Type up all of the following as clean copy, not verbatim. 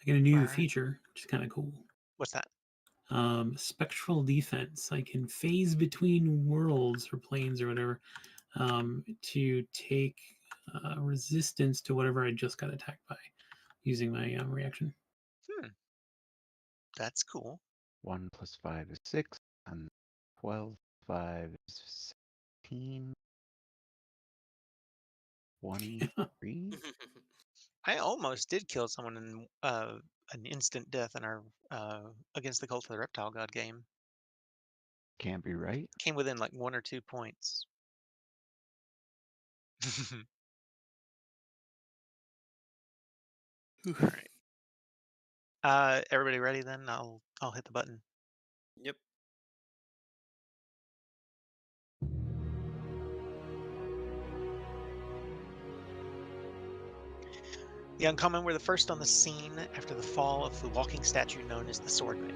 get a new Alright. feature, which is kind of cool. What's that? Spectral defense. I can phase between worlds or planes or whatever to take resistance to whatever I just got attacked by using my reaction. Hmm, that's cool. 1 plus 5 is 6, and 12 5 is 17, 23. I almost did kill someone in an instant death in our against the Cult of the Reptile God game. Can't be right. Came within like 1 or 2 points. All right. Everybody ready then? I'll hit the button. Yep. The Uncommon were the first on the scene after the fall of the walking statue known as the Swordman.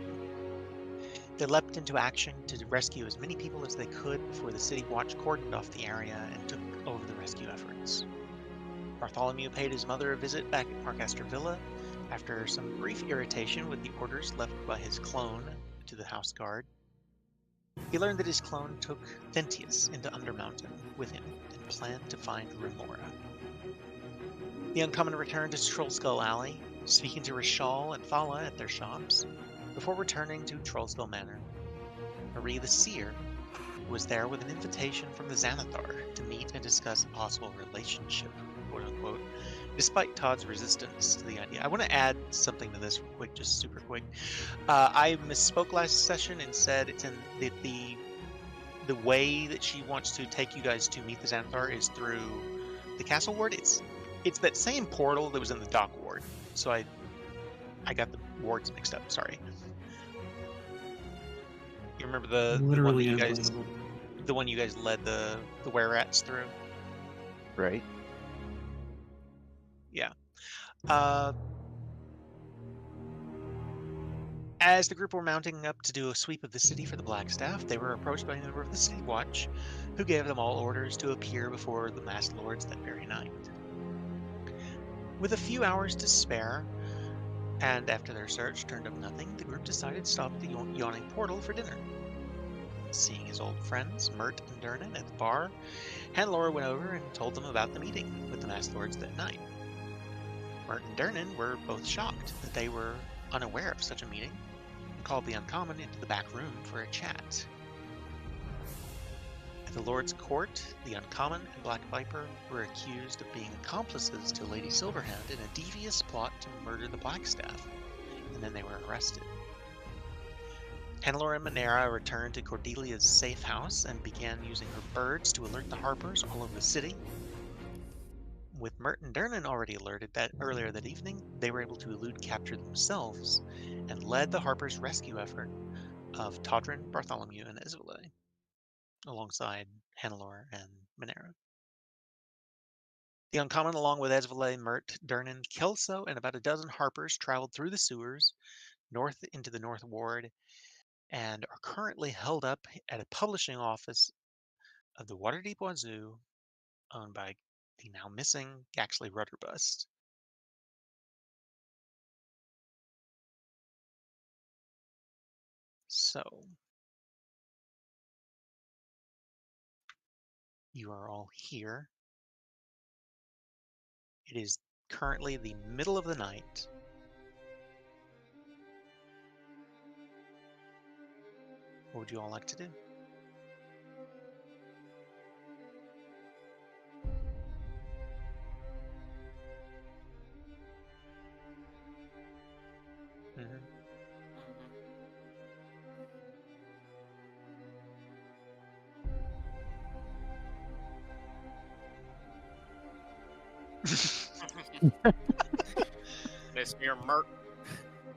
They leapt into action to rescue as many people as they could before the City Watch cordoned off the area and took over the rescue efforts. Bartholomew paid his mother a visit back at Marcaster Villa after some brief irritation with the orders left by his clone to the House Guard. He learned that his clone took Ventius into Undermountain with him and planned to find Remora. The Uncommon returned to Trollskull Alley, speaking to Rishal and Fala at their shops, before returning to Trollskull Manor. Marie the Seer was there with an invitation from the Xanathar to meet and discuss a possible relationship, quote unquote, despite Todd's resistance to the idea. I want to add something to this real quick, just super quick. I misspoke last session and said it's in the way that she wants to take you guys to meet the Xanathar is through the castle ward. It's that same portal that was in the dock ward. So I got the wards mixed up. Sorry. You remember the one that Literally you guys, unbelievable. the one you guys led the were rats through? Right? Yeah. As the group were mounting up to do a sweep of the city for the Black Staff, they were approached by a member of the City Watch, who gave them all orders to appear before the masked lords that very night. With a few hours to spare, and after their search turned up nothing, the group decided to stop at the yawning portal for dinner. Seeing his old friends, Mert and Durnan, at the bar, Hannelore went over and told them about the meeting with the masked lords that night. Mert and Durnan were both shocked that they were unaware of such a meeting, and called the Uncommon into the back room for a chat. At the Lord's court, the Uncommon and Black Viper were accused of being accomplices to Lady Silverhand in a devious plot to murder the Blackstaff, and then they were arrested. Hannelore and Monera returned to Cordelia's safe house and began using her birds to alert the Harpers all over the city. With Mert and Durnan already alerted that earlier that evening, they were able to elude capture themselves and led the Harpers' rescue effort of Todrin, Bartholomew, and Isvale, alongside Hannelore and Monera. The Uncommon, along with Esvale, Mert, Durnan, Kelso, and about a dozen Harpers, traveled through the sewers north into the North Ward and are currently held up at a publishing office of the Waterdeep Wazoo, owned by the now missing Gaxley Rudderbust. So, you are all here. It is currently the middle of the night. What would you all like to do? Mm-hmm. This here Mert.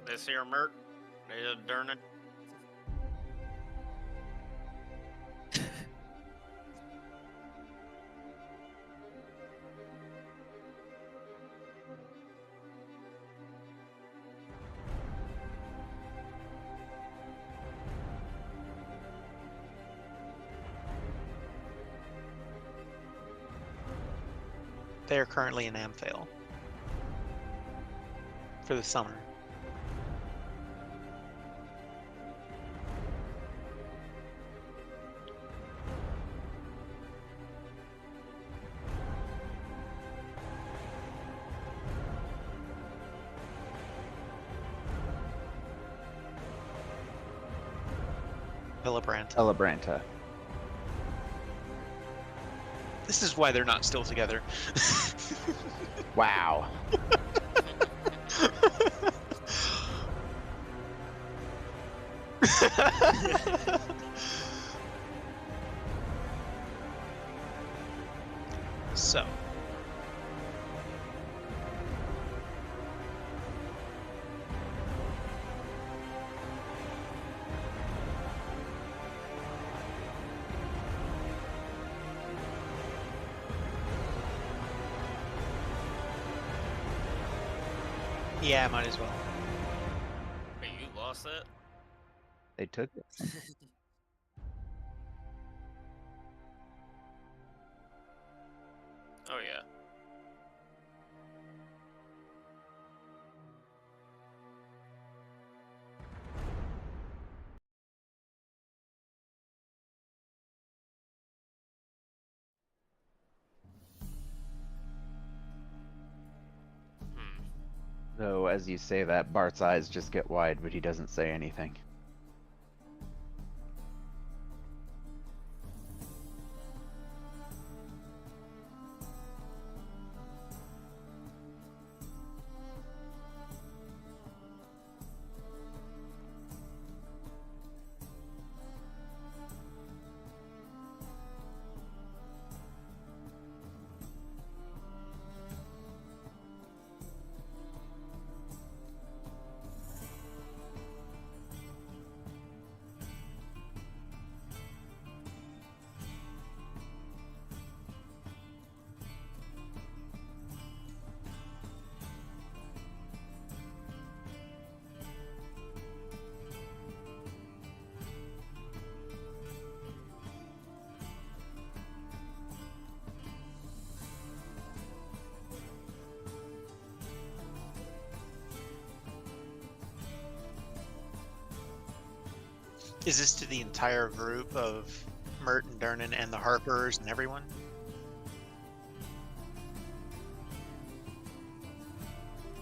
This here Mert. This is Durnan. They are currently in Amphale for the summer. Villabranta. Elabranta. This is why they're not still together. Wow. So. Yeah, might as well. Wait, you lost that? They took it. Oh yeah. Hmm. Though, as you say that, Bart's eyes just get wide, but he doesn't say anything. Is this to the entire group of Mert and Durnan and the Harpers and everyone?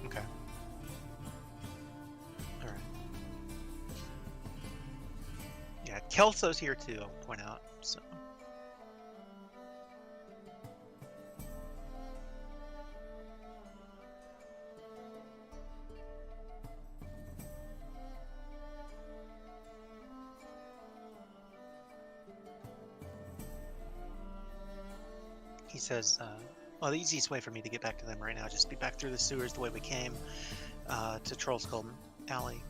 Okay. Alright. Yeah, Kelso's here too, I'll point out. So. He says, well, the easiest way for me to get back to them right now is just be back through the sewers the way we came to Troll Skull Alley.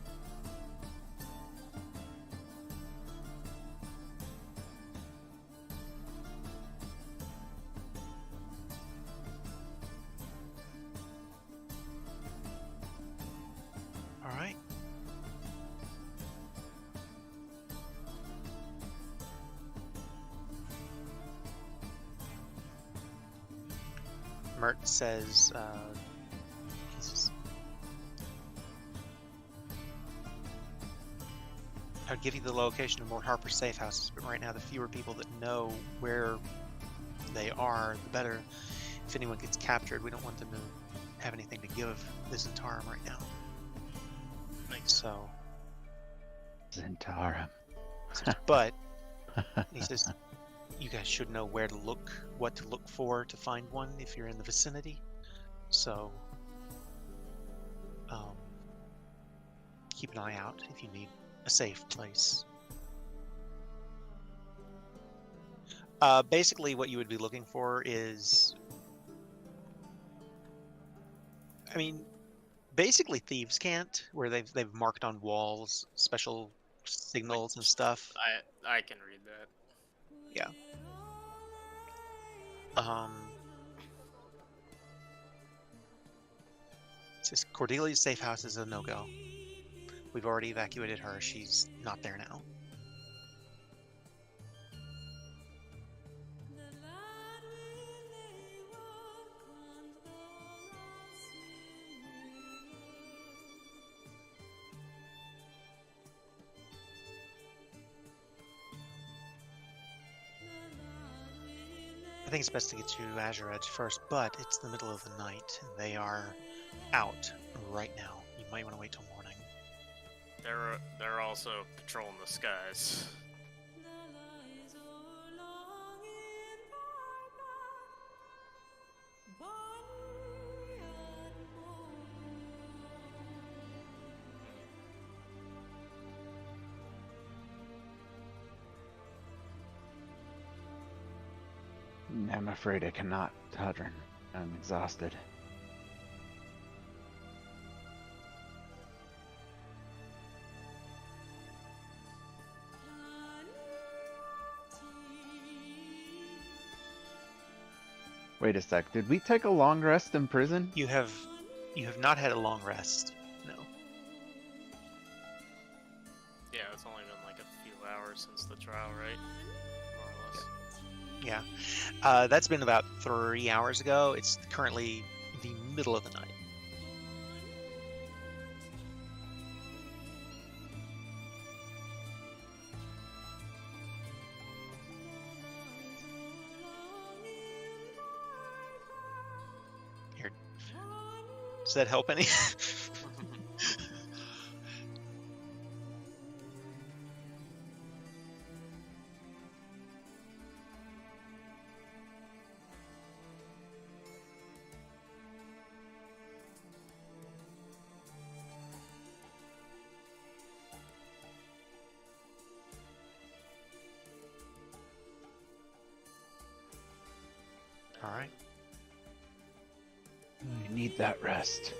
All right. Mert says, he says, I'd give you the location of more Harper safe houses, but right now the fewer people that know where they are, the better. If anyone gets captured, we don't want them to have anything to give Zentarum right now. So, Zentarum. but he says, you guys should know where to look, what to look for to find one if you're in the vicinity. So, keep an eye out if you need a safe place. Basically, what you would be looking for is, I mean, basically thieves' cant, where they've marked on walls special signals and stuff. I can read that. Yeah. It says Cordelia's safe house is a no-go. We've already evacuated her. She's not there now. I think it's best to get to Azure Edge first, but it's the middle of the night, and they are out right now. You might want to wait till morning. They're also patrolling the skies. I'm afraid I cannot, Hadron. I'm exhausted. Wait a sec. Did we take a long rest in prison? You have not had a long rest. No. Yeah, it's only been like a few hours since the trial, right? More or less. Yeah. That's been about 3 hours ago. It's currently the middle of the night. Here. Does that help any? All right. I need that rest.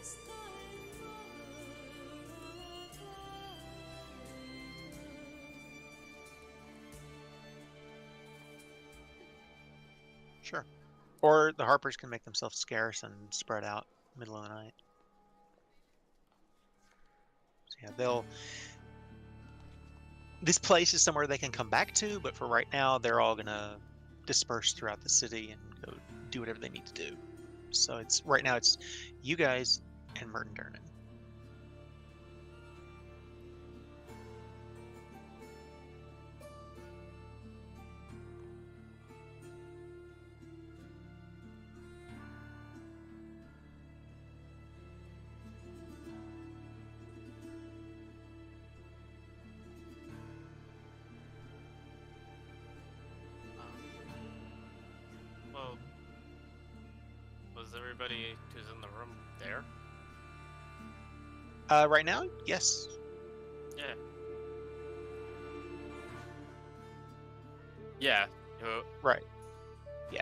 Sure. Or the Harpers can make themselves scarce and spread out middle of the night. So yeah, they'll. This place is somewhere they can come back to, but for right now, they're all gonna disperse throughout the city and go do whatever they need to do. So it's right now it's you guys and Merton Durnan. Well, was everybody who's in the room there? Right now, yes. Yeah. Yeah. Right. Yeah.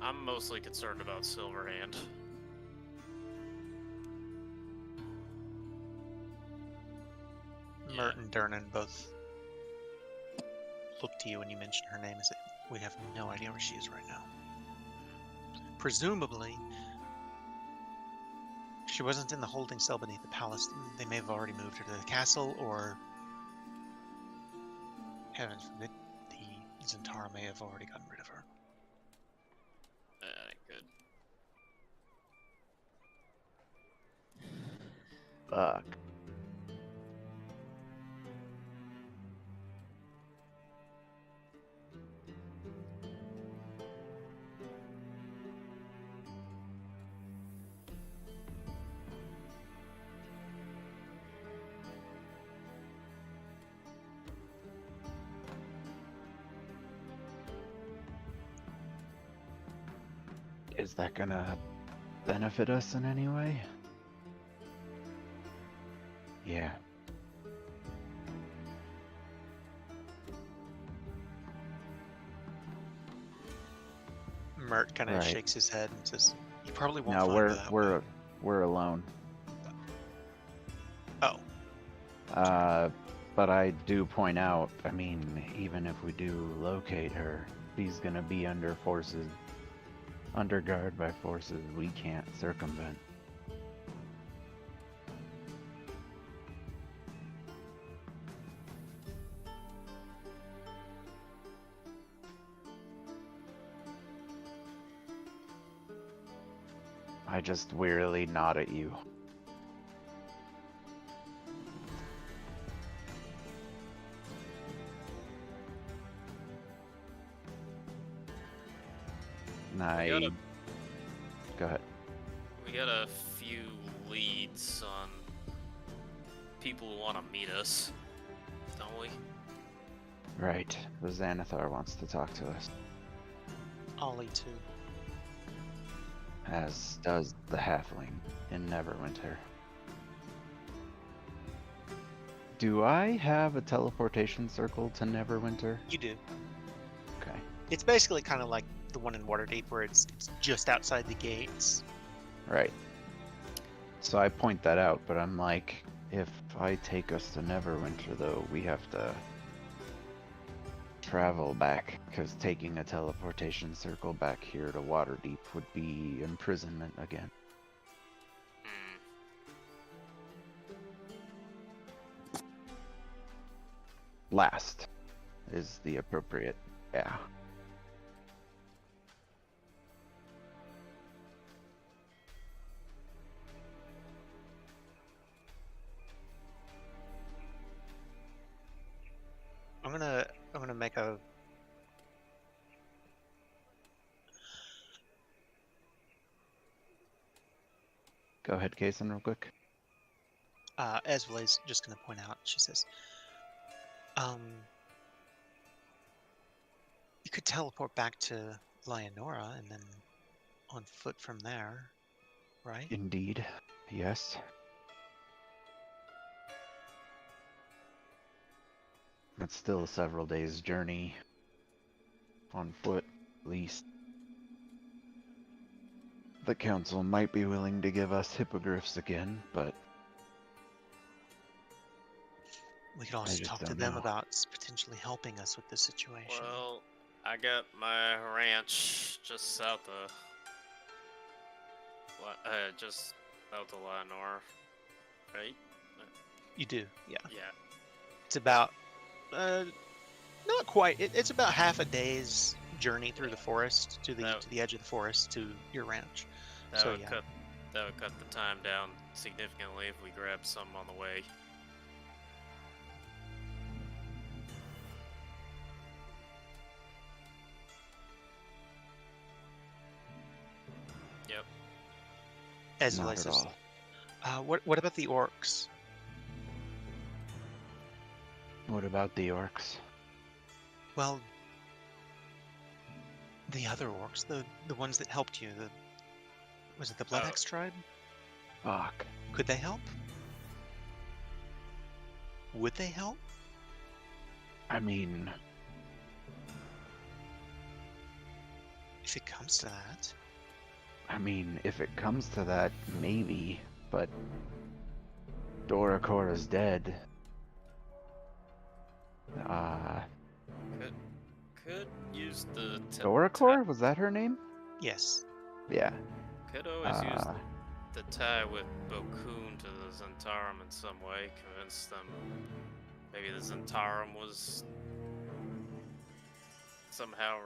I'm mostly concerned about Silverhand. Merton Durnan both look to you when you mention her name. Is it? We have no idea where she is right now. Presumably, she wasn't in the holding cell beneath the palace. They may have already moved her to the castle, or heaven forbid, the Zentara may have already gotten rid of her. Good. Fuck. Is that gonna benefit us in any way? Yeah. Mert kind of Right. shakes his head and says, "You probably won't No, find her that way." we're alone. Oh, But I do point out, I mean, even if we do locate her, she's gonna be under guard by forces we can't circumvent. I just wearily nod at you. And Go ahead. We got a few leads on people who want to meet us, don't we? Right. The Xanathar wants to talk to us. Ollie too. as does the halfling in Neverwinter. Do I have a teleportation circle to Neverwinter? You do. Okay. It's basically kind of like the one in Waterdeep, where it's just outside the gates. Right. So I point that out, but I'm like, if I take us to Neverwinter, though, we have to travel back, because taking a teleportation circle back here to Waterdeep would be imprisonment again. Hmm. Last is the appropriate, yeah. I'm gonna make a. Go ahead, Kason, real quick. Esvale's just gonna point out. She says, you could teleport back to Leonora and then on foot from there, right? Indeed, yes. It's still several days' journey on foot, at least. The council might be willing to give us hippogriffs again, but We could I also just talk to don't them know. about potentially helping us with this situation. Well, I got my ranch just south of, just south of Lenore, right? You do, yeah. Yeah. It's about, not quite. It's about half a day's journey through the forest to the edge of the forest to your ranch. That So would yeah, cut the time down significantly if we grab some on the way. Yep. Esvale Not at says, all. what about the orcs? What about the orcs? Well, the other orcs, the ones that helped you, was it the Blood Oh. Axe tribe? Fuck. Could they help? Would they help? I mean, If it comes to that. if it comes to that, maybe, but Doracor is dead. Could use the Doracor? Was that her name? Yes. Yeah. Could always use the tie with Bokun to the Zentarum in some way. Convince them maybe the Zentarum was somehow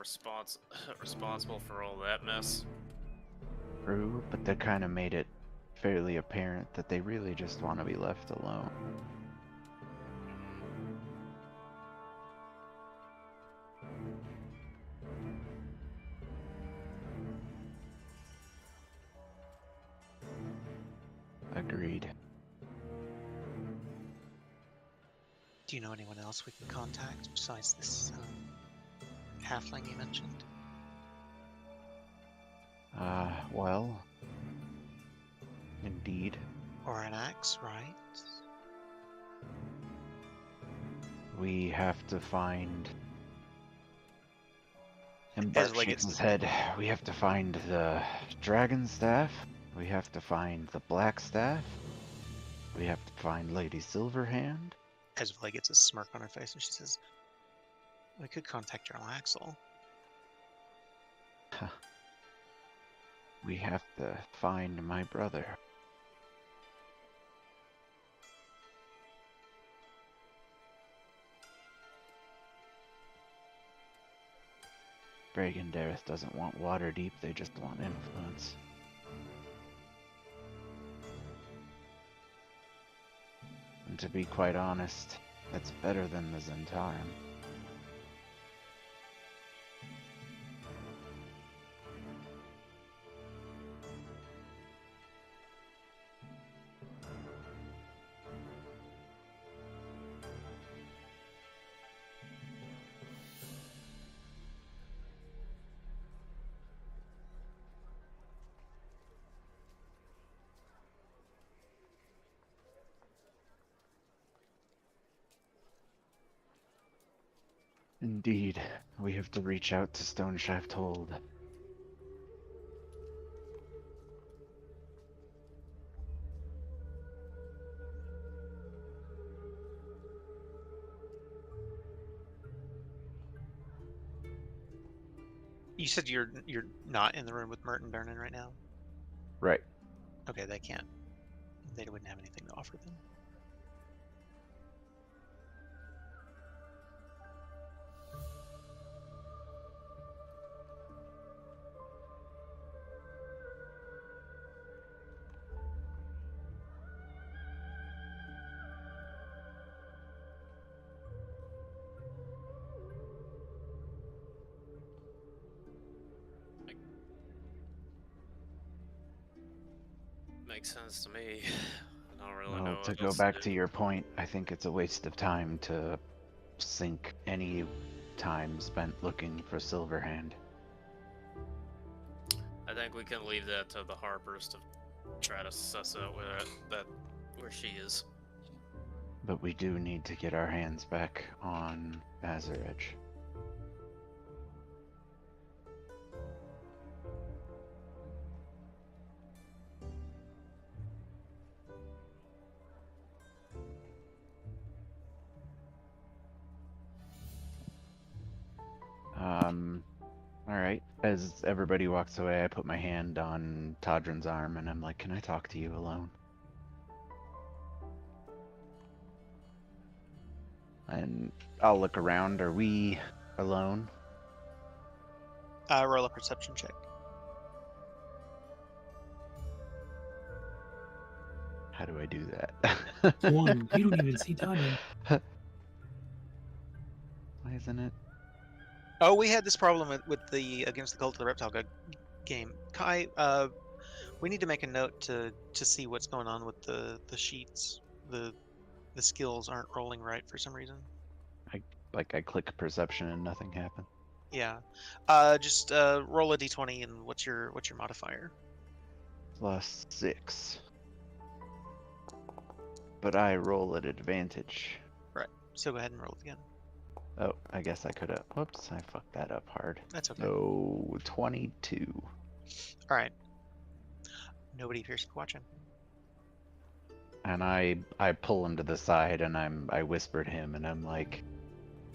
responsible for all that mess. True, but they kind of made it fairly apparent that they really just want to be left alone. Agreed. Do you know anyone else we can contact besides this halfling you mentioned? Well, indeed. Or an axe, right? We have to find... Esvale Embark gets shakes his to- head. We have to find the dragon staff. We have to find the black staff. We have to find Lady Silverhand. Esvale gets a smirk on her face and she says, we could contact General Axel. We have to find my brother. Bragendareth doesn't want Waterdeep, they just want influence. And to be quite honest, that's better than the Zentarum. Indeed, we have to reach out to Stone Shaft Hold. You said you're not in the room with Merton Durnan right now? Right. Okay, they can't. They wouldn't have anything to offer them. Makes sense to me. I don't really know Well, what to go else back to to do. your point, I think it's a waste of time to sink any time spent looking for Silverhand. I think we can leave that to the Harpers to try to suss out where she is. But we do need to get our hands back on Azure Edge. Alright. As everybody walks away, I put my hand on Todrin's arm and I'm like, can I talk to you alone? And I'll look around. Are we alone? Roll a perception check. How do I do that? One, you don't even see Todrin. Why isn't it? Oh, we had this problem with the Against the Cult of the Reptile game. Kai, we need to make a note to see what's going on with the sheets. The skills aren't rolling right for some reason. I click perception and nothing happened. Yeah. Just roll a d20 and what's your modifier? +6. But I roll at advantage. Right. So go ahead and roll it again. Oh, I guess I could have. Whoops, I fucked that up hard. That's okay. So 22. All right. Nobody appears to be watching. And I pull him to the side and I whispered him and I'm like,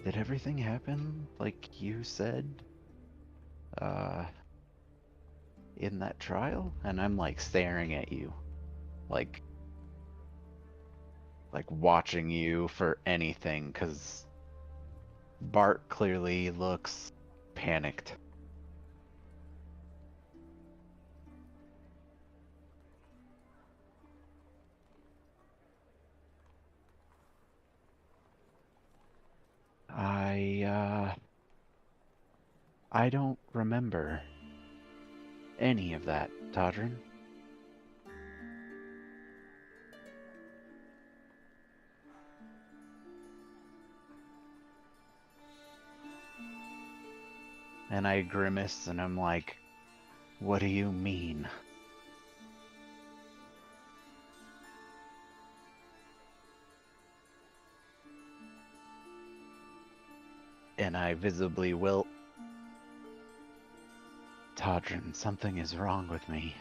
did everything happen like you said? In that trial? And I'm like staring at you. Like watching you for anything, cause Bart clearly looks panicked. I don't remember any of that, Todrin. And I grimace and I'm like, what do you mean? And I visibly wilt. Todrin, something is wrong with me.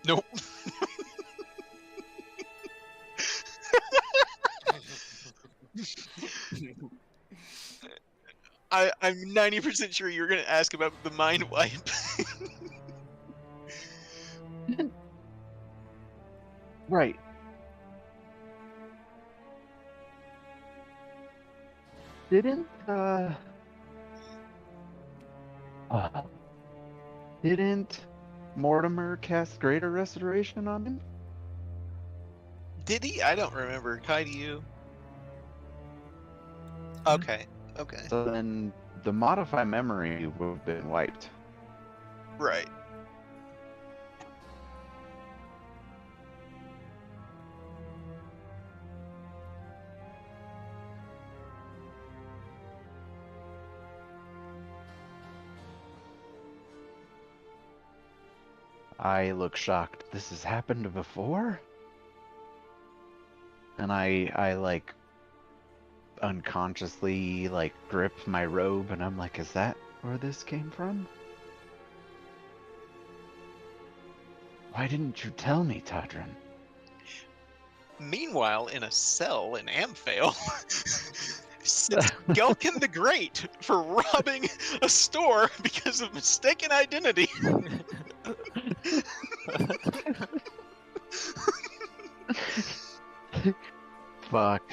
Nope. I'm 90% sure you're gonna ask about the mind wipe. Right. Didn't didn't Mortimer cast Greater Restoration on him? Did he? I don't remember. Kai, do you? Okay. Okay. So then the modify memory would have been wiped. Right. I look shocked. This has happened before? And I like unconsciously like grip my robe and I'm like, is that where this came from? Why didn't you tell me, Tadrin? Meanwhile, in a cell in Amphale, sits Gelkin the Great for robbing a store because of mistaken identity. Fuck.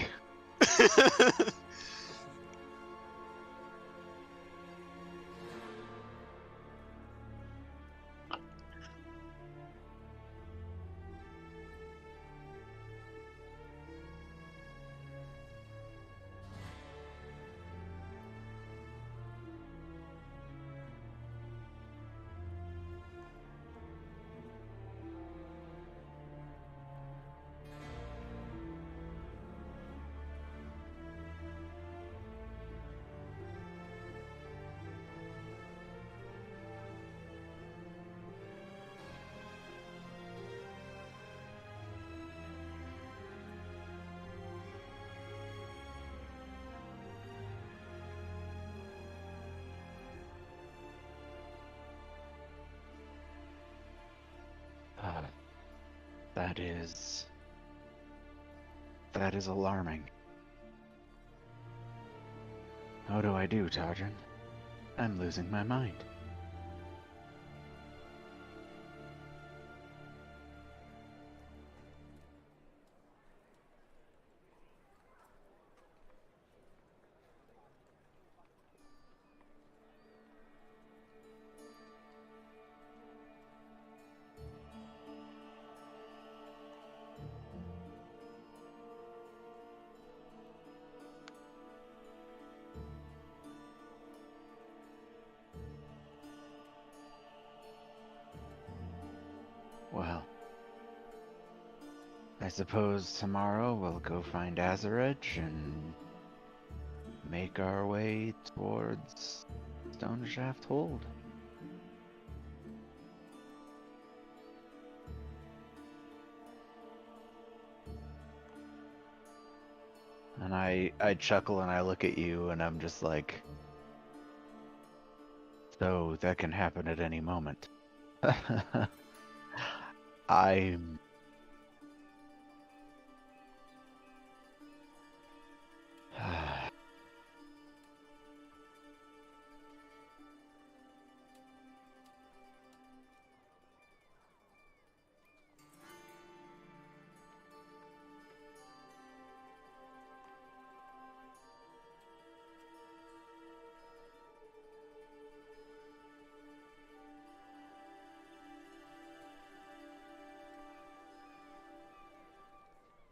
That is alarming. What do I do, Tadrin? I'm losing my mind. Well, I suppose tomorrow we'll go find Azarej and make our way towards Stoneshaft Hold. And I chuckle and I look at you and I'm just like, so that can happen at any moment. I'm...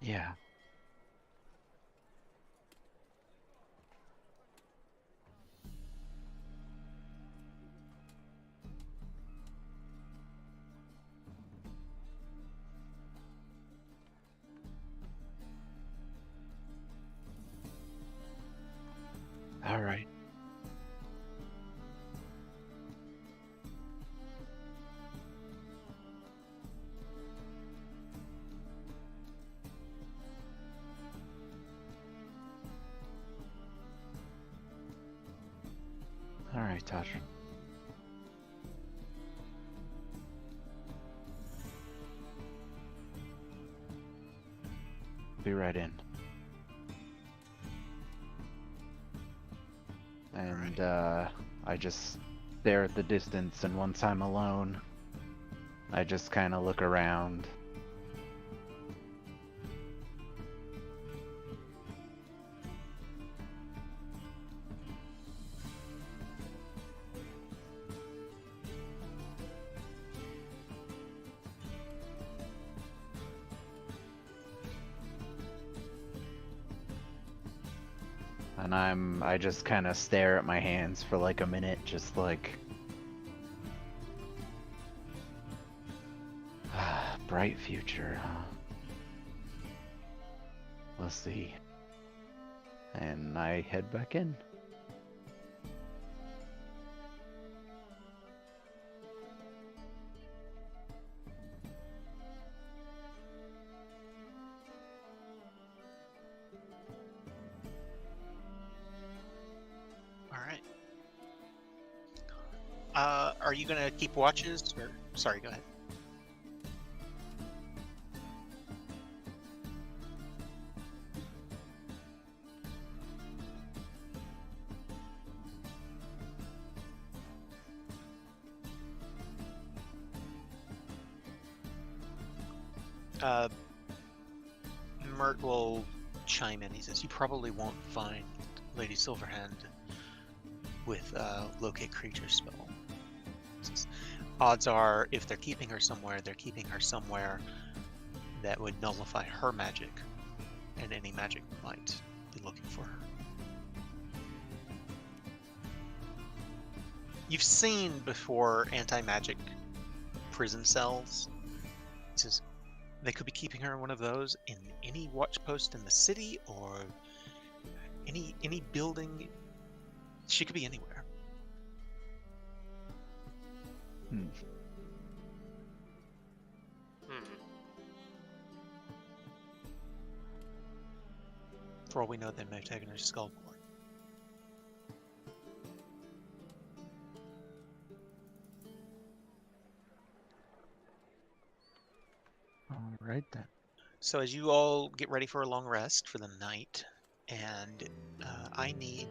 Yeah. All right. All right, Tadrin. Be right in. And I just stare at the distance, and once I'm alone, I just kind of look around. And I just kind of stare at my hands for like a minute, just like, bright future, huh? We'll see. And I head back in. Are you gonna keep watches? Or sorry, go ahead. Mert will chime in. He says, "You probably won't find Lady Silverhand with locate creature spell. Says, odds are, if they're keeping her somewhere, they're keeping her somewhere that would nullify her magic, and any magic might be looking for her." You've seen before anti-magic prison cells. He says, they could be keeping her in one of those in any watch post in the city or any building. She could be anywhere. Hmm. For all we know, they may have taken her to Skullport. All right then. So as you all get ready for a long rest for the night, and I need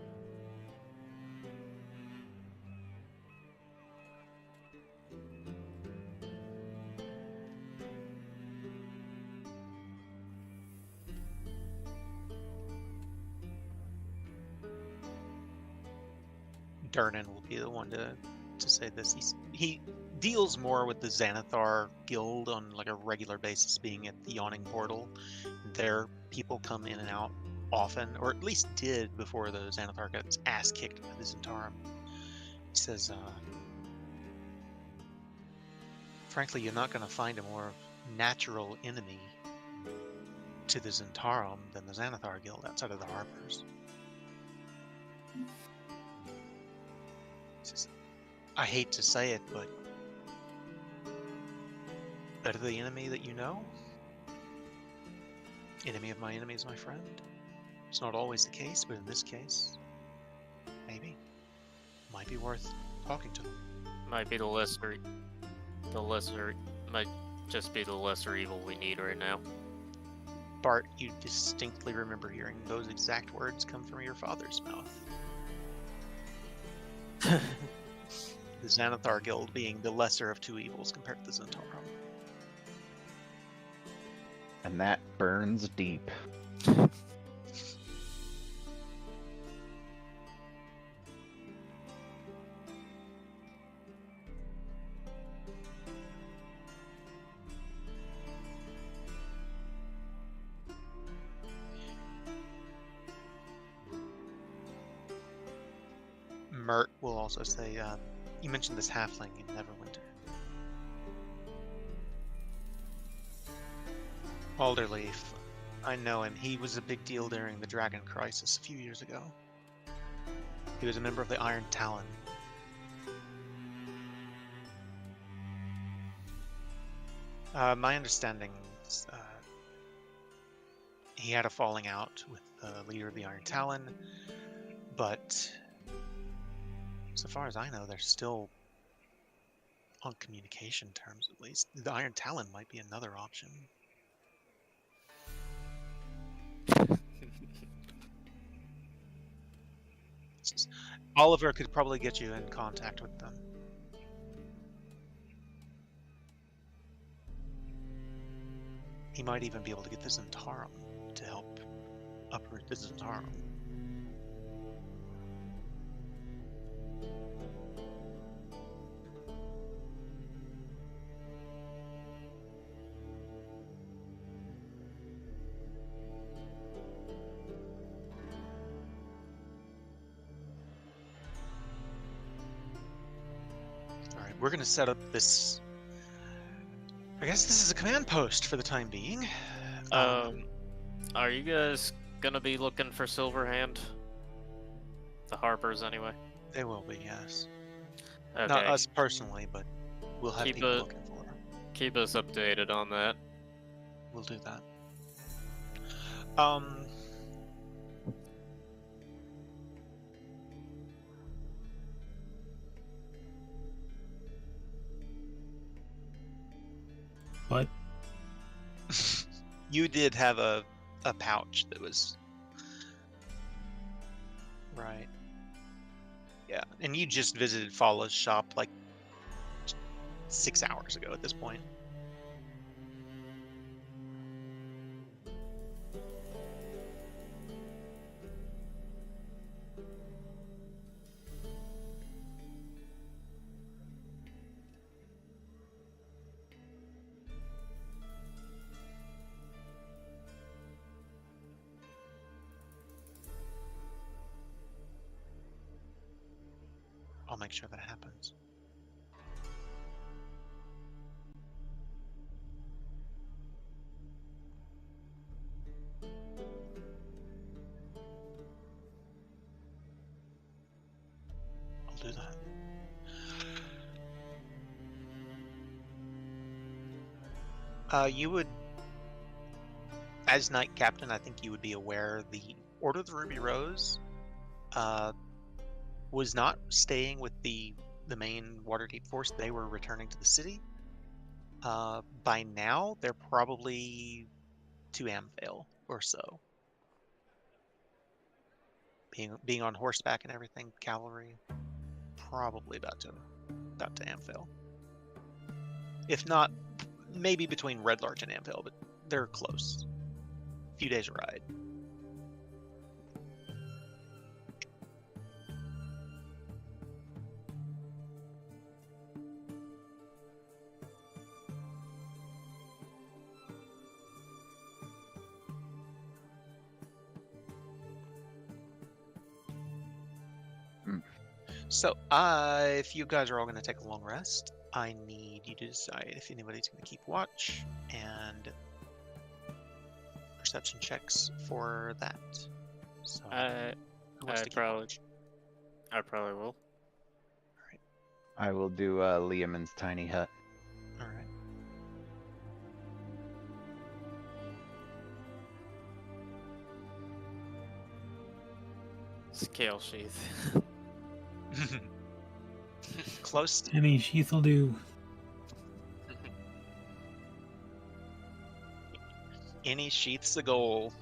Durnan will be the one to say this. He deals more with the Xanathar Guild on like a regular basis, being at the Yawning Portal. Their people come in and out often, or at least did before the Xanathar got its ass kicked by the Zentarum. He says, frankly, you're not going to find a more natural enemy to the Zentarum than the Xanathar Guild outside of the Harpers. He says, I hate to say it, but better the enemy that you know. Enemy of my enemy is my friend. It's not always the case, but in this case, maybe. Might be worth talking to them. Might be the lesser, might just be the lesser evil we need right now. Bart, you distinctly remember hearing those exact words come from your father's mouth. The Xanathar Guild being the lesser of two evils compared to the Zentarum. And that burns deep. Mert will also say, you mentioned this halfling in Neverwinter. Alderleaf, I know him. He was a big deal during the Dragon Crisis a few years ago. He was a member of the Iron Talon. My understanding is, he had a falling out with the leader of the Iron Talon, but so far as I know, they're still on communication terms, at least. The Iron Talon might be another option. Oliver could probably get you in contact with them. He might even be able to get the Zentarum to help uproot the Zentarum. Alright, we're gonna set up this... I guess this is a command post for the time being. Are you guys gonna be looking for Silverhand? The Harpers, anyway. They will be, yes. Okay. Not us personally, but we'll have people looking for her. Keep us updated on that. We'll do that. What? You did have a pouch that was right. Yeah, and you just visited Fala's shop like 6 hours ago at this point. I'll make sure that happens. I'll do that. You would, as Knight Captain, I think you would be aware the Order of the Ruby Rose was not staying with the main Waterdeep force. They were returning to the city. By now, they're probably to Amvale or so. Being on horseback and everything, cavalry, probably about to Amvale. If not, maybe between Red Larch and Amvale, but they're close. A few days ride. So, if you guys are all going to take a long rest, I need you to decide if anybody's going to keep watch and perception checks for that. So, who wants to keep watch? I probably will. I will do Liamon's tiny hut. All right. Scale sheath. Close. Any sheath will do. Any sheath's a goal.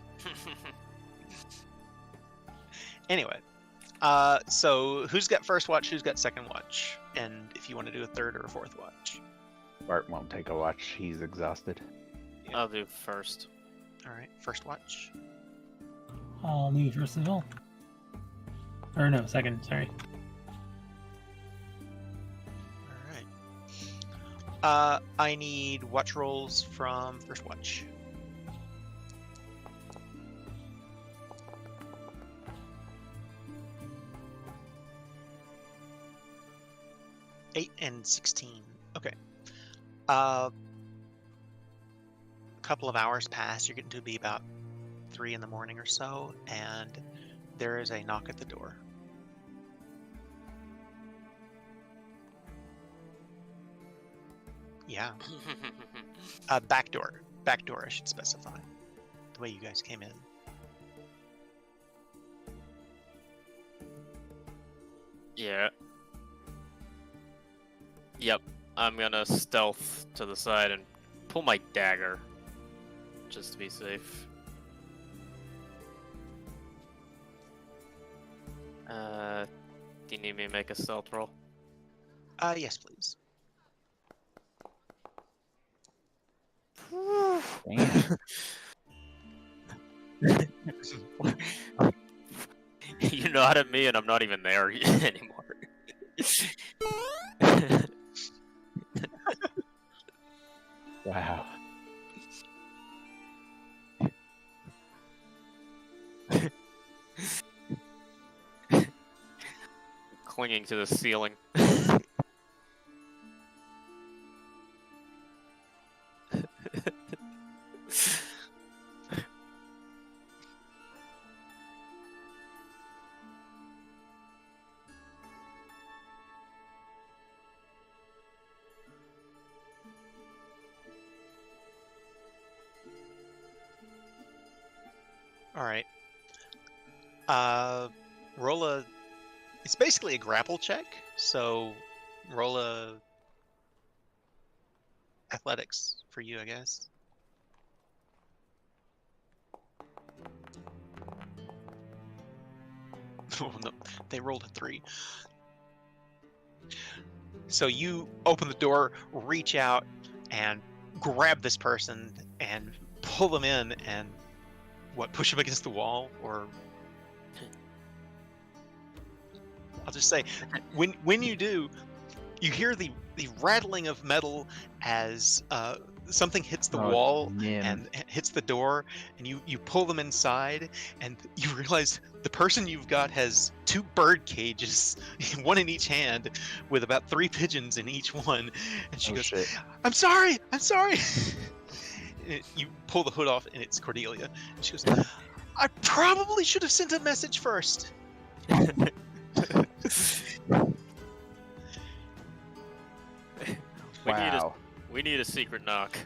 Anyway, so who's got first watch? Who's got second watch? And if you want to do a third or a fourth watch. Bart won't take a watch. He's exhausted. Yeah. I'll do first. All right, first watch. I'll need first as well. Or no, second. Sorry. All right. I need watch rolls from first watch. 8 and 16. Okay. A couple of hours pass. You're getting to be about 3 in the morning or so, and there is a knock at the door. Yeah. Back door. Back door, I should specify. The way you guys came in. Yeah. Yep. I'm gonna stealth to the side and pull my dagger. Just to be safe. Do you need me to make a stealth roll? Yes, please. Damn. You nod at me and I'm not even there anymore. Wow. Clinging to the ceiling. All right. Roll a. It's basically a grapple check. So roll a athletics for you, I guess. Oh no, they rolled a 3. So you open the door, reach out, and grab this person and pull them in, and push them against the wall, or I'll just say, when you do, you hear the rattling of metal as something hits the wall and hits the door, and you pull them inside, and you realize the person you've got has 2 bird cages, one in each hand, with about 3 pigeons in each one, and she goes, shit. I'm sorry. You pull the hood off, and it's Cordelia, and she goes, I probably should have sent a message first. Wow. We need a secret knock.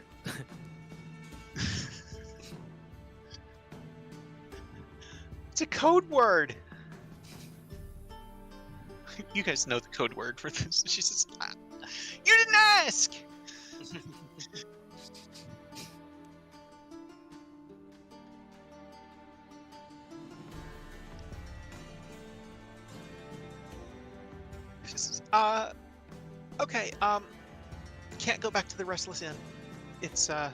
It's a code word. You guys know the code word for this. She says, you didn't ask. She says, okay, can't go back to the Restless Inn. It's, the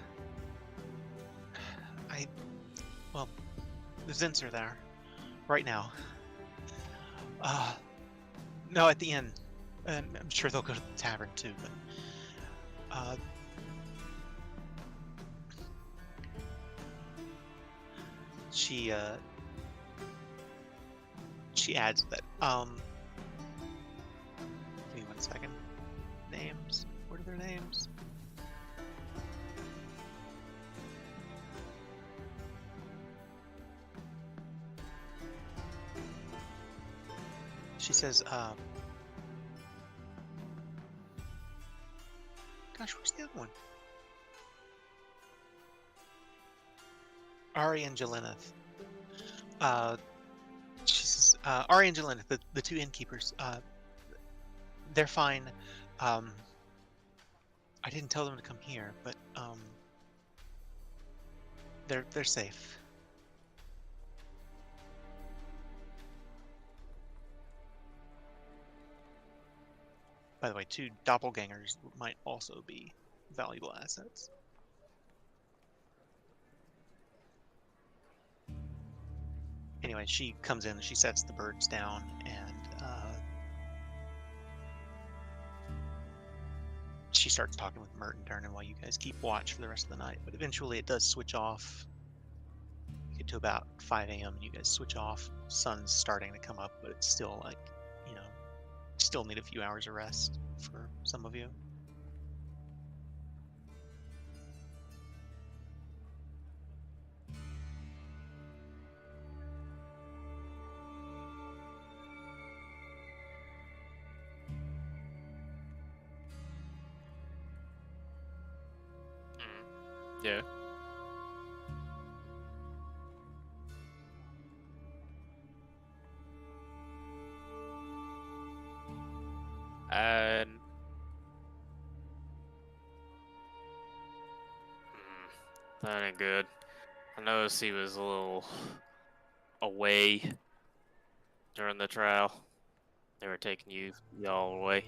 Zents are there right now. No, at the inn. And I'm sure they'll go to the tavern too, but, she adds that, give me 1 second. Names. What are their names? She says, gosh, where's the other one? Ari and Jelenith. She says, Ari and Jelenith, the 2 innkeepers, they're fine. I didn't tell them to come here, but they're safe. By the way, 2 doppelgangers might also be valuable assets. Anyway, she comes in and she sets the birds down, and she starts talking with Mert and Durnan while you guys keep watch for the rest of the night. But eventually it does switch off. You get to about 5 a.m. and you guys switch off. Sun's starting to come up, but it's still like, still need a few hours of rest for some of you. Yeah. And that ain't good. I noticed he was a little away during the trial. They were taking y'all away.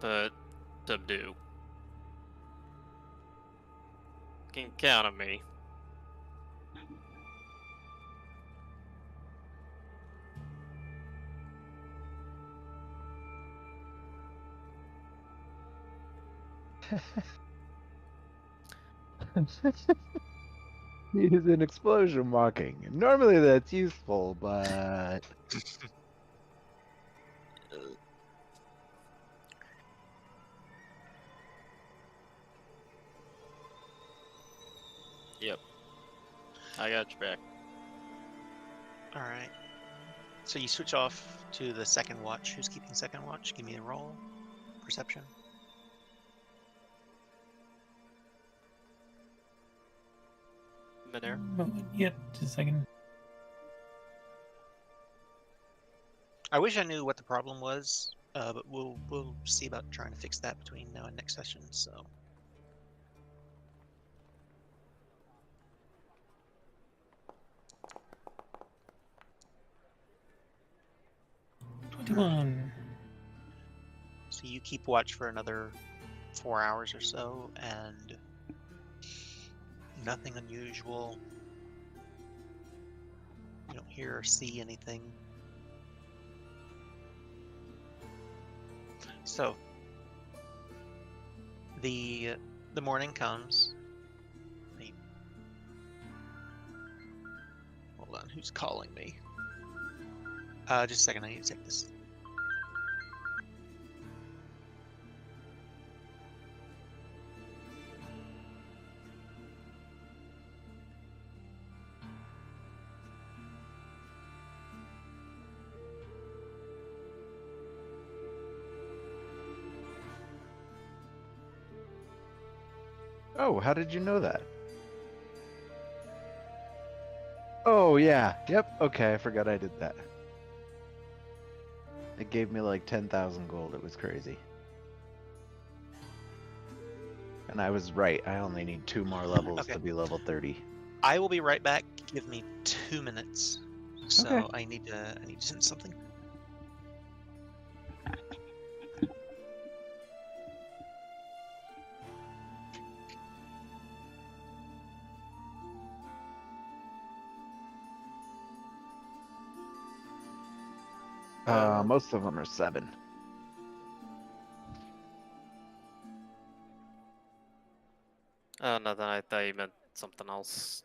But subdue. Can count on me. Use an explosion marking. Normally that's useful, but Yep. I got your back. All right. So you switch off to the second watch. Who's keeping second watch? Give me a roll. Perception. Midair. Yep, just a second. I wish I knew what the problem was, but we'll see about trying to fix that between now and next session. So. So you keep watch for another 4 hours or so, and nothing unusual. You don't hear or see anything. So the morning comes. Hold on, who's calling me? Just a second, I need to take this. Oh, how did you know that? Oh, yeah. Yep. Okay, I forgot I did that. It gave me like 10,000 gold. It was crazy. And I was right. I only need 2 more levels Okay. to be level 30. I will be right back. Give me 2 minutes. So Okay. I need to send something. Most of them are 7. Oh, nothing. I thought you meant something else.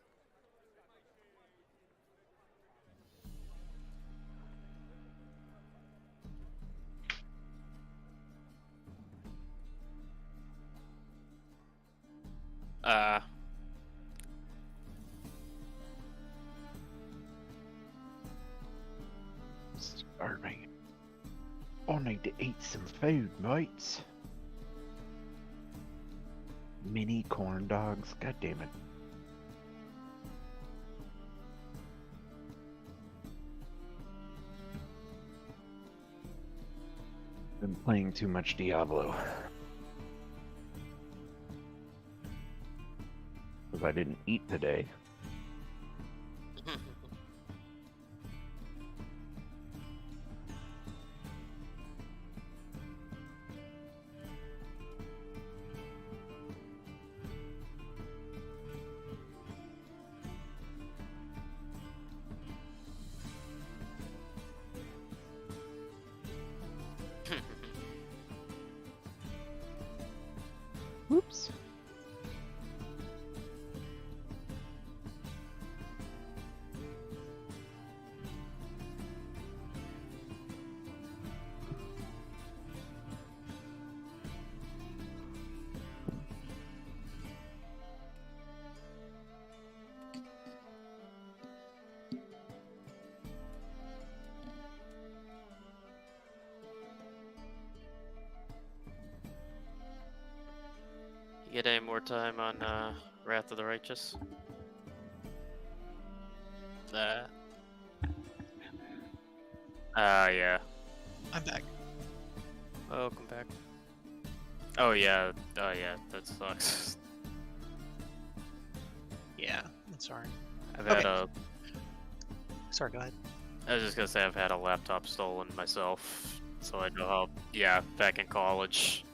Starving. I need to eat some food, mates. Mini corn dogs. God damn it. Been playing too much Diablo. Because I didn't eat today. Whoops. You get any more time on Wrath of the Righteous? Yeah. I'm back. Welcome back. Oh yeah, that sucks. Yeah, I'm sorry. I've had Okay. a. Sorry, go ahead. I was just gonna say I've had a laptop stolen myself, so I know how. Yeah, back in college.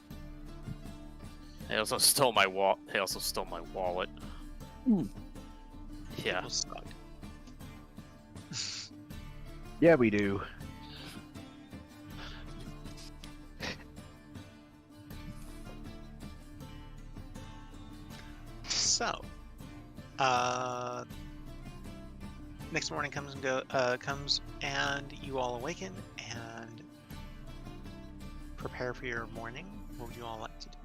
They also stole my wallet. Yeah. People suck. Yeah, we do. So, next morning comes and you all awaken and prepare for your morning. What would you all like to do?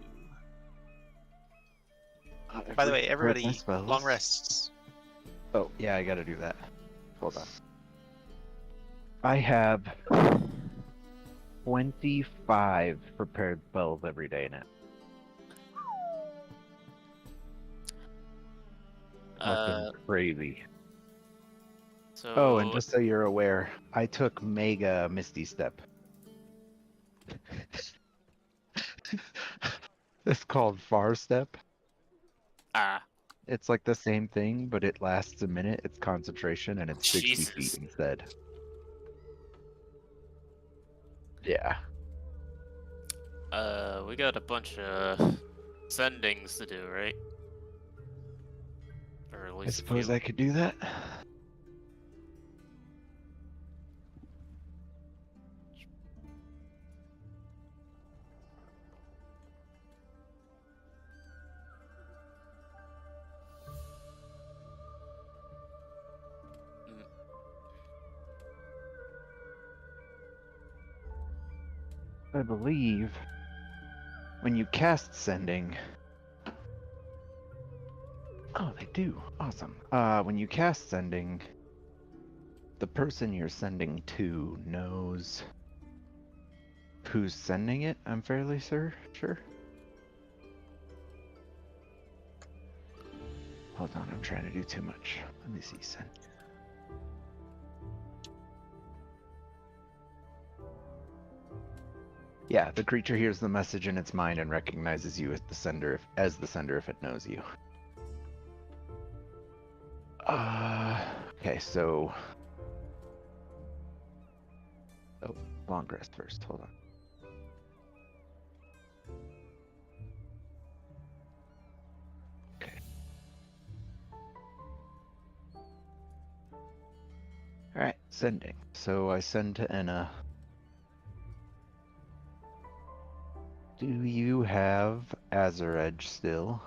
By the way, everybody, long rests. Oh, yeah, I gotta do that. Hold on. I have 25 prepared spells every day now. Fucking crazy. So Oh, and just so you're aware, I took Mega Misty Step. It's called Far Step. It's like the same thing, but it lasts a minute. It's concentration, and it's 60 feet Jesus. instead. Yeah. We got a bunch of sendings to do, right? Or at I least a suppose few. I could do that. Mm. I believe when you cast sending. Oh, they do. Awesome. When you cast sending, the person you're sending to knows who's sending it, I'm fairly sure. Hold on, I'm trying to do too much. Let me see. Send. Yeah, the creature hears the message in its mind and recognizes you as the sender if it knows you. Okay, so. Oh, long rest first. Hold on. Okay. Alright, sending. So I send to Enna. Do you have Azur Edge still?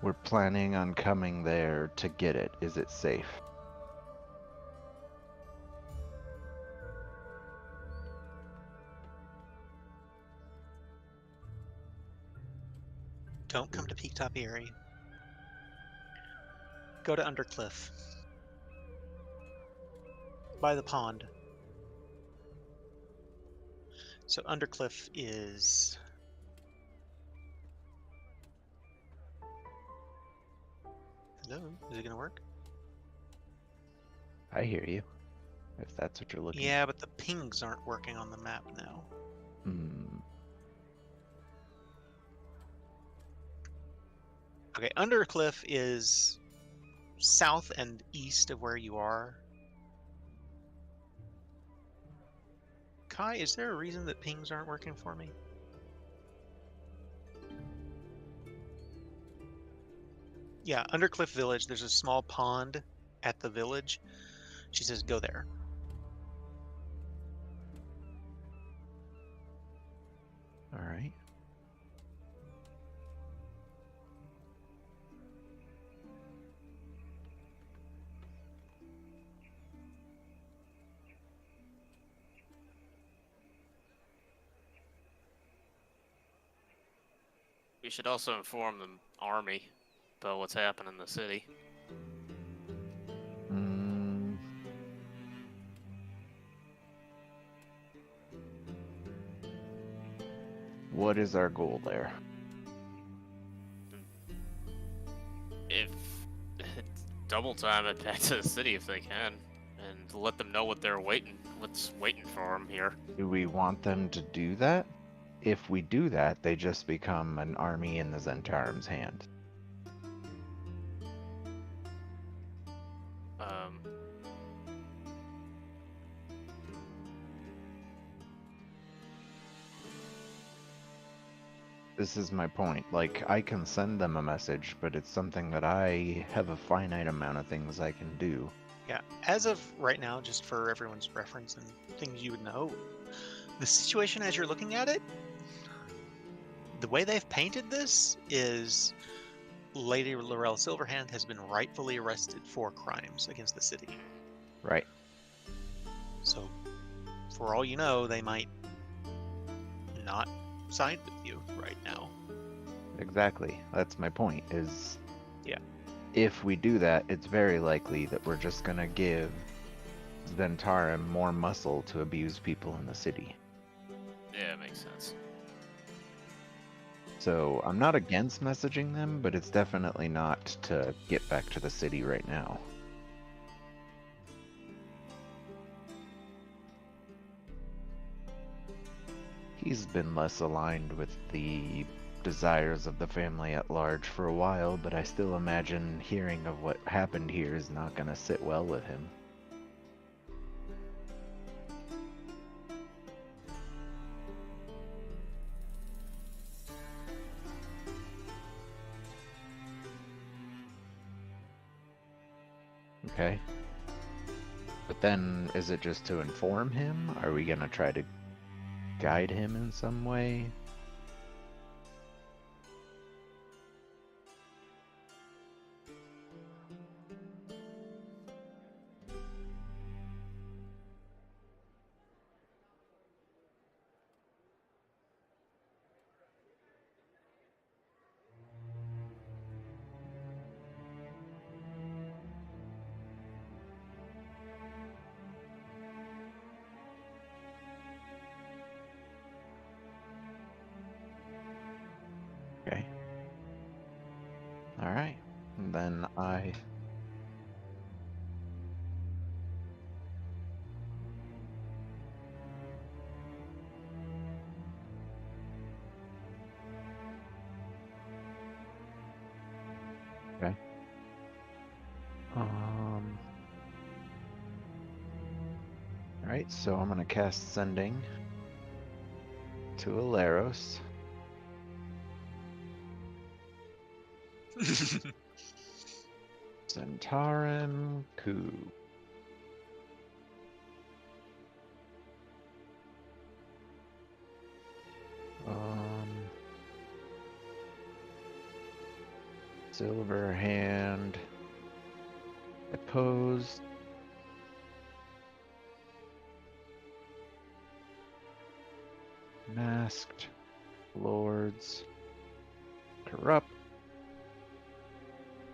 We're planning on coming there to get it. Is it safe? Don't come to Peak Top Erie. Go to Undercliff. By the pond. So Undercliff is... Hello? Is it going to work? I hear you. If that's what you're looking Yeah, but the pings aren't working on the map now. for. Hmm. Okay, Undercliff is south and east of where you are. Kai, is there a reason that pings aren't working for me? Yeah, Undercliff Village, there's a small pond at the village. She says, go there. Alright. You should also inform the army about what's happening in the city. What is our goal there? If double time it back to the city if they can, and let them know what's waiting for them here. Do we want them to do that? If we do that, they just become an army in the Zentarim's hand. This is my point. Like, I can send them a message, but it's something that I have a finite amount of things I can do. Yeah, as of right now, just for everyone's reference and things you would know, the situation as you're looking at it, the way they've painted this is Lady Laurel Silverhand has been rightfully arrested for crimes against the city. Right. So, for all you know, they might not side with you right now. Exactly. That's my point, is... Yeah. If we do that, it's very likely that we're just gonna give Zentarim more muscle to abuse people in the city. Yeah, it makes sense. So I'm not against messaging them, but it's definitely not to get back to the city right now. He's been less aligned with the desires of the family at large for a while, but I still imagine hearing of what happened here is not going to sit well with him. Okay. But then, is it just to inform him? Are we gonna try to guide him in some way? Okay. Alright. Then I... Okay. Alright, so I'm gonna cast Sending to Aleros. Zentarim Coup. Silver Hand. Opposed. Masked. Lords. Corrupt.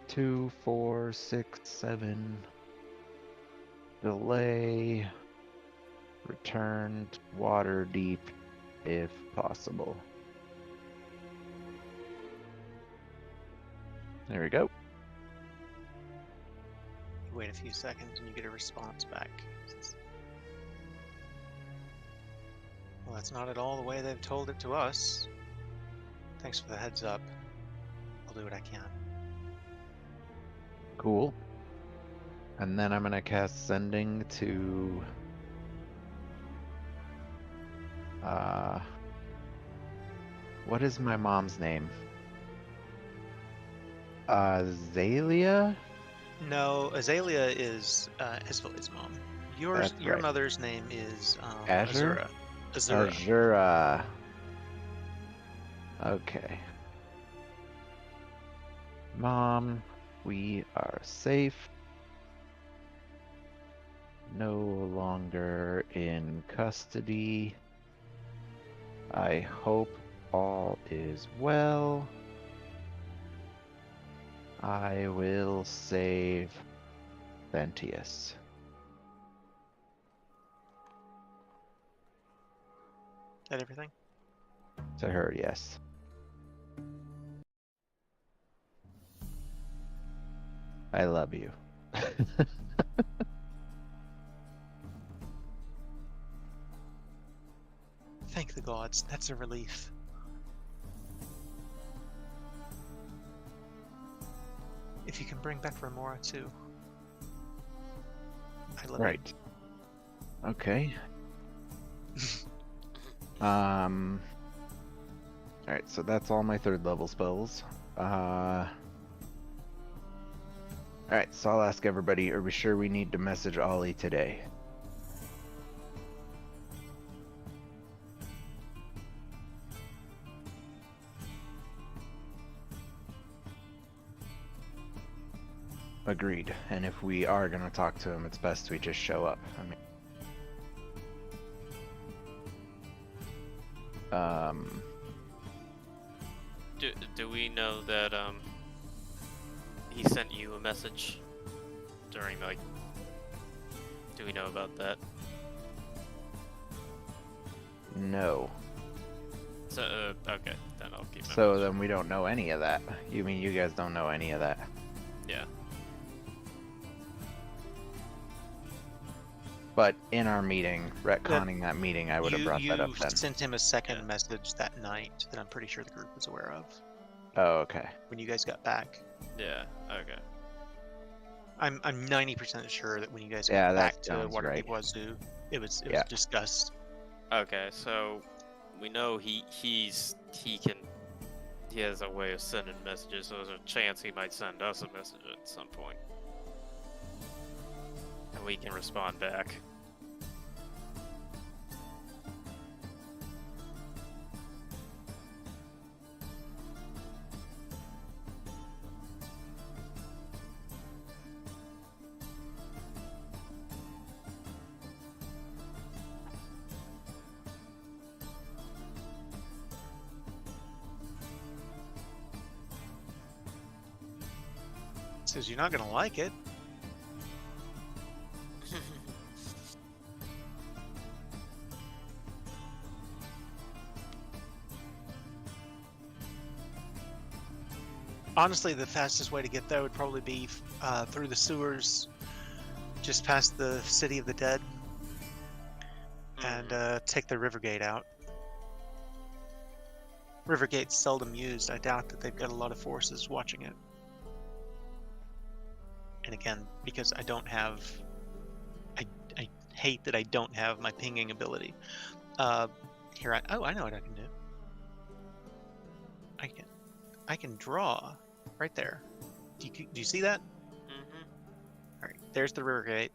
2, 4, 6, 7. Delay. Returned. Water deep, if possible. There we go. Wait a few seconds and you get a response back. Well, that's not at all the way they've told it to us. Thanks for the heads up. I'll do what I can. Cool. And then I'm gonna cast Sending to what is my mom's name? Azalea? No, Azalea is Esvald's mom. Your That's right. mother's name is Azure? Azura. Azura. Okay. Mom, we are safe. No longer in custody. I hope all is well. I will save Ventius. That everything? To her, yes. I love you. Thank the gods. That's a relief. If you can bring back Remora too. I love Right. Okay. Alright, so that's all my 3rd level spells. Alright, so I'll ask everybody, are we sure we need to message Ollie today? Agreed. And if we are going to talk to him, it's best we just show up. I mean, Do we know that he sent you a message during like Do we know about that? No. So, okay, then I'll keep my So mouth then we don't know any of that. You mean you guys don't know any of that? shut. Yeah. But in our meeting, retconning that meeting, I would have brought that up You then. sent him a second Yeah. message that night that I'm pretty sure the group was aware of Oh, okay. when you guys got back. Yeah, okay. I'm 90% sure that when you guys Yeah, got that back to sounds Waterdeep right. Wazoo, it was Yeah. discussed. Okay, so we know he has a way of sending messages, so there's a chance he might send us a message at some point. And we can respond back. Says you're not gonna like it. Honestly, the fastest way to get there would probably be through the sewers, just past the City of the Dead, and take the Rivergate out. Rivergate's seldom used. I doubt that they've got a lot of forces watching it. And again, because I don't have... I hate that I don't have my pinging ability. Here, I know what I can do. I can draw right there. Do you see that? Mm-hmm. All right, there's the Rivergate.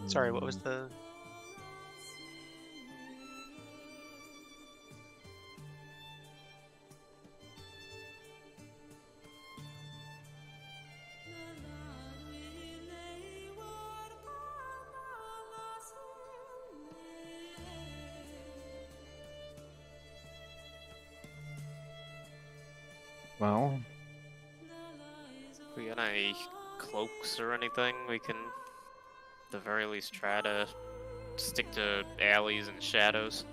Sorry, what was the... Well, We got any cloaks or anything we can, at the very least, try to stick to alleys and shadows?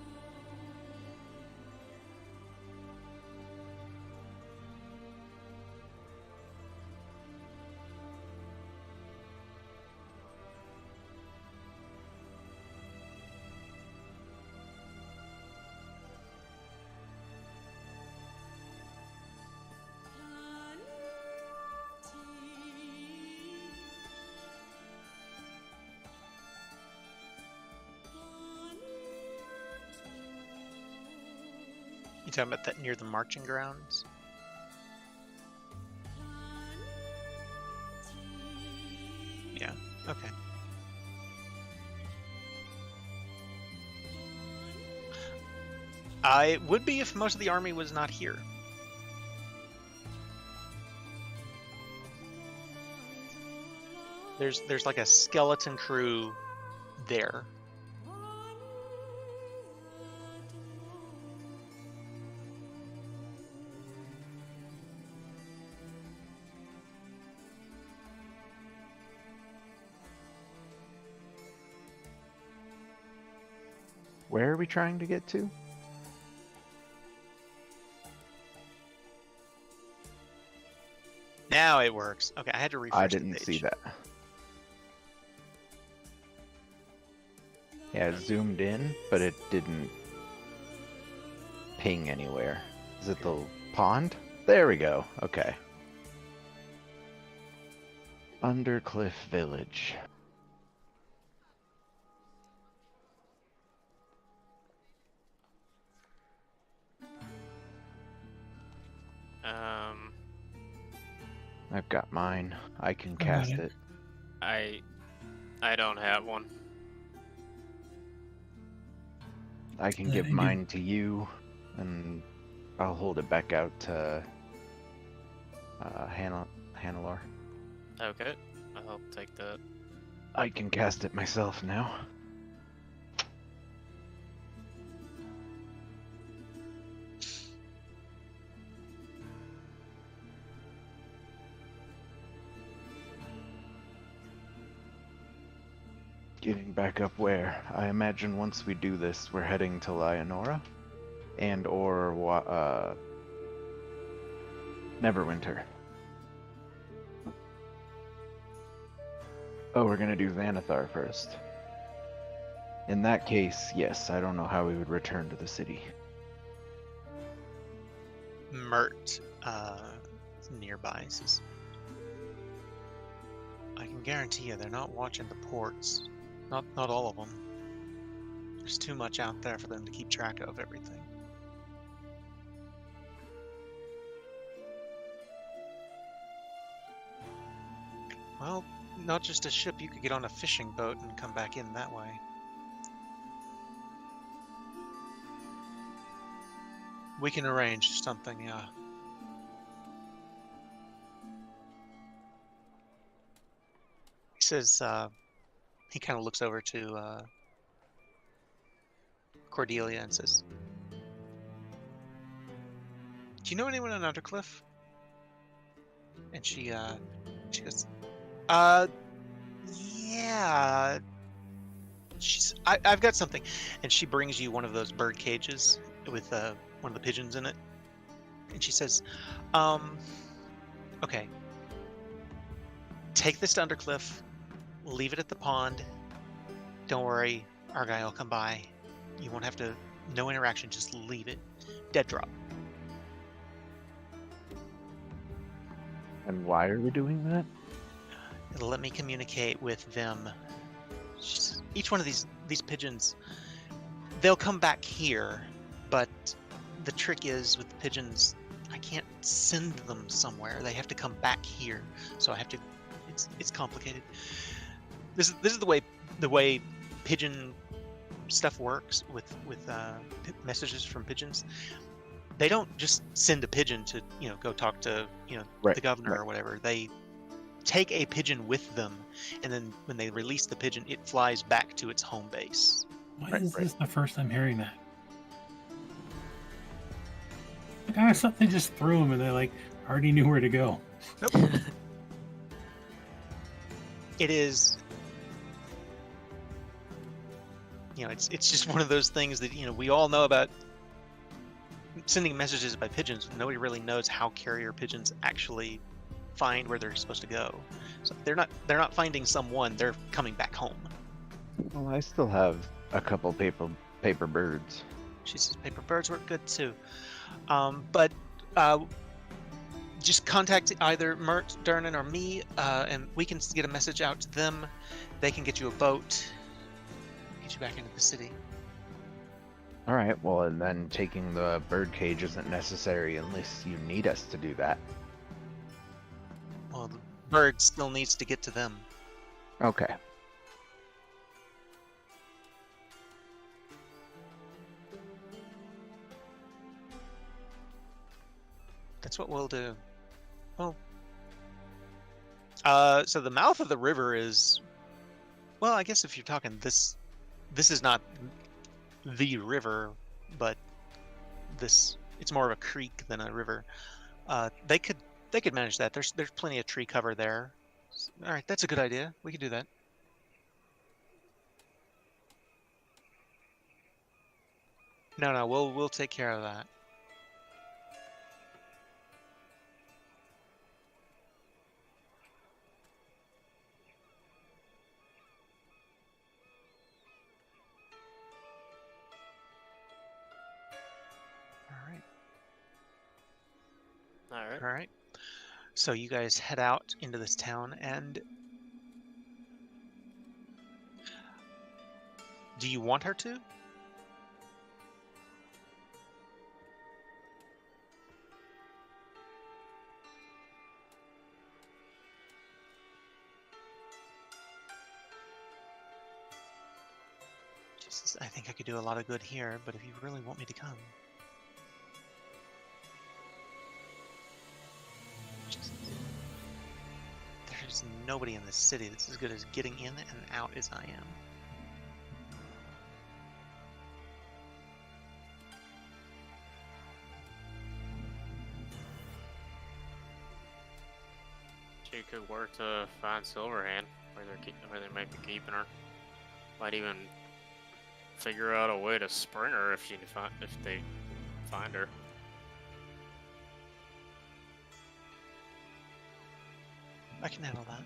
You talking about that near the marching grounds? Yeah, okay. I would be if most of the army was not here. There's like a skeleton crew there. where are we trying to get to? Now it works. Okay, I had to refresh I the didn't page. see that. Yeah, it zoomed in, but it didn't ping anywhere. Is it the pond? There we go. Okay. Undercliff Village. I've got mine. I can got cast it. it. I don't have one. I can I give do. mine to you, and I'll hold it back out to Hannelore. Okay, I'll take that. I can cast it myself now. Getting back up where? I imagine once we do this, we're heading to Lionora and or Neverwinter. Oh, we're gonna do Xanathar first. In that case, yes, I don't know how we would return to the city. Mert is nearby. Says, I can guarantee you they're not watching the ports. Not all of them. There's too much out there for them to keep track of everything. Well, not just a ship. You could get on a fishing boat and come back in that way. We can arrange something, yeah. He says, he kind of looks over to Cordelia and says, do you know anyone on Undercliff? And she goes, yeah. I've got something. And she brings you one of those bird cages with one of the pigeons in it. And she says, okay, take this to Undercliff, leave it at the pond. Don't worry, our guy will come by. You won't have to, no interaction, just leave it. Dead drop. And why are we doing that? It'll let me communicate with them. Each one of these pigeons, they'll come back here, but the trick is with the pigeons, I can't send them somewhere. They have to come back here. So I have to. It's complicated. This is the way pigeon stuff works with messages from pigeons. They don't just send a pigeon to go talk to the governor or whatever. They take a pigeon with them, and then when they release the pigeon, it flies back to its home base. Why is this the first I'm hearing that? Like, I thought they just threw them and they already knew where to go. Nope. It is, it's just one of those things that we all know about sending messages by pigeons. Nobody really knows how carrier pigeons actually find where they're supposed to go. So they're not finding someone, they're coming back home. Well, I still have a couple paper birds. She says paper birds work good too. But just contact either Mert, Dernan, or me, and we can get a message out to them. They can get you a boat, get you back into the city. All right, well, and then taking the bird cage isn't necessary unless you need us to do that. Well, the bird still needs to get to them. Okay. That's what we'll do. Well, so the mouth of the river is, well, I guess if you're talking this is not the river, but it's more of a creek than a river. They could manage that. There's plenty of tree cover there. All right, that's a good idea. We could do that. No, we'll take care of that. All right. So you guys head out into this town, and do you want her to? She I think I could do a lot of good here, but if you really want me to come, there's nobody in this city that's as good as getting in and out as I am. She could work to find Silverhand, where they might be keeping her. Might even figure out a way to spring her if they find her. I can handle that.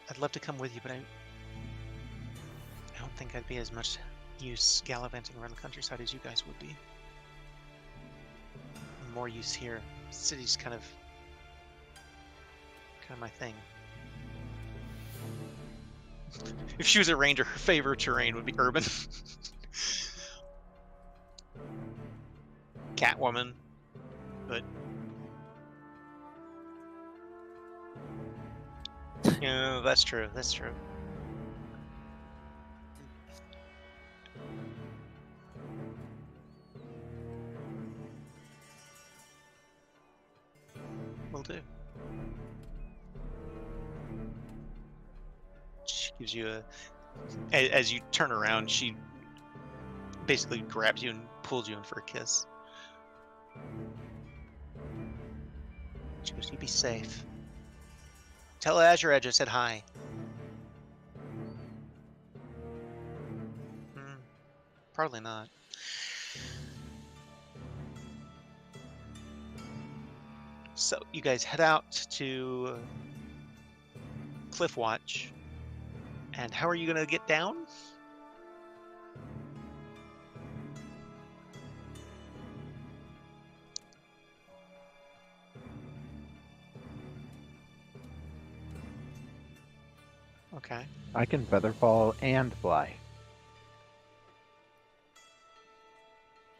I'd love to come with you, but I don't think I'd be as much use gallivanting around the countryside as you guys would be. More use here. City's kind of my thing. If she was a ranger, her favorite terrain would be urban. Catwoman, but yeah, that's true. That's true. Will do. She gives you as you turn around, she basically grabs you and pulls you in for a kiss. She goes, "You be safe. Tell Azure Edge I said hi." Probably not. So you guys head out to Cliff Watch. And how are you going to get down? Okay. I can feather fall and fly.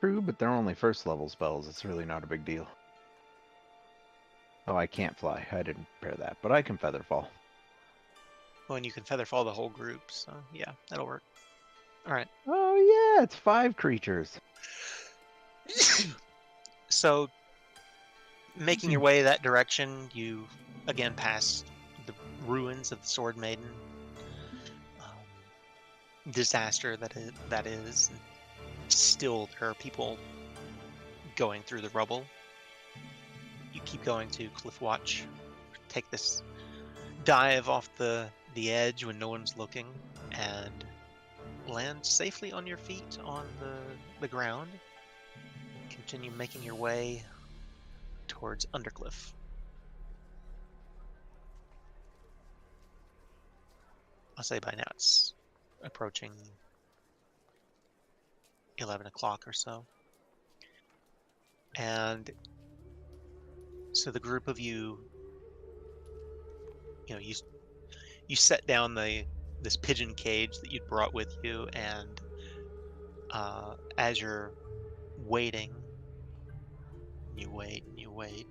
True, but they're only first level spells. It's really not a big deal. Oh, I can't fly. I didn't prepare that, but I can feather fall. Well, and you can feather fall the whole group, so yeah, that'll work. All right. Oh yeah, it's 5 creatures. So, making your way that direction, you again pass the ruins of the Sword Maiden. Disaster that is. Still, there are people going through the rubble. You keep going to Cliff Watch. Take this dive off the edge when no one's looking, and land safely on your feet on the ground. Continue making your way towards Undercliff. I'll say by now it's approaching 11 o'clock or so. And so the group of you set down this pigeon cage that you'd brought with you, and as you're waiting, you wait and you wait.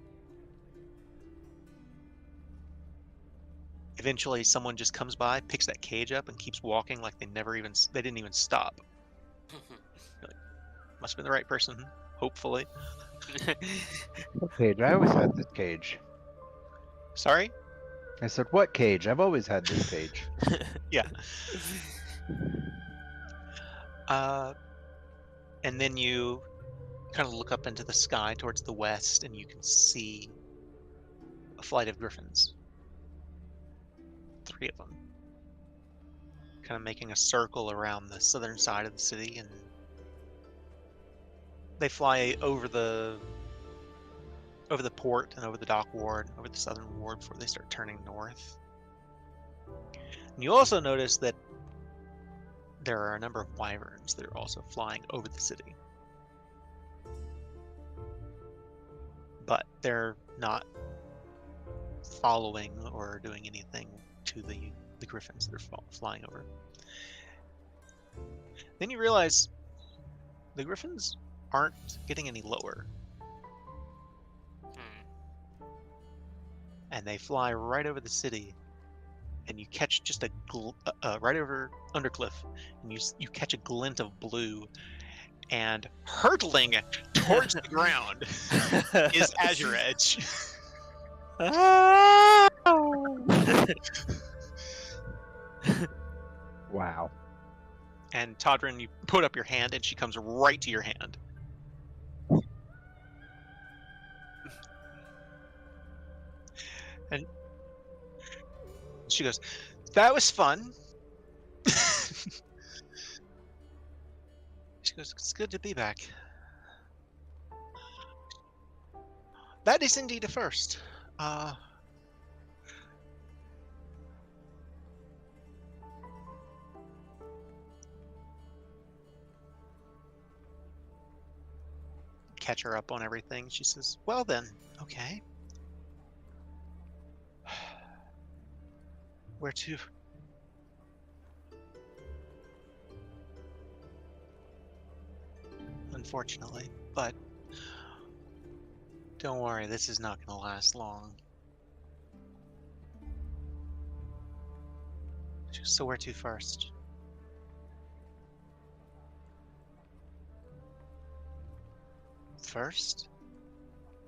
Eventually, someone just comes by, picks that cage up, and keeps walking like they didn't even stop. Like, must have been the right person, hopefully. What cage? I always had this cage. Sorry? I said, what cage? I've always had this cage. Yeah. And then you kind of look up into the sky towards the west, and you can see a flight of griffins. 3 of them. Kind of making a circle around the southern side of the city, and they fly over the port and over the dock ward, over the southern ward before they start turning north. And you also notice that there are a number of wyverns that are also flying over the city. But they're not following or doing anything to the griffins that are flying over. Then you realize the griffins aren't getting any lower. And they fly right over the city, and you catch just a right over Undercliff, and you catch a glint of blue, and hurtling towards the ground is Azure Edge. Wow. And Todrin, you put up your hand, and she comes right to your hand. And she goes, "That was fun." She goes, "It's good to be back." That is indeed a first. Catch her up on everything. She says, "Well then, okay. Where to?" Unfortunately, but don't worry, this is not going to last long. So where to first? First?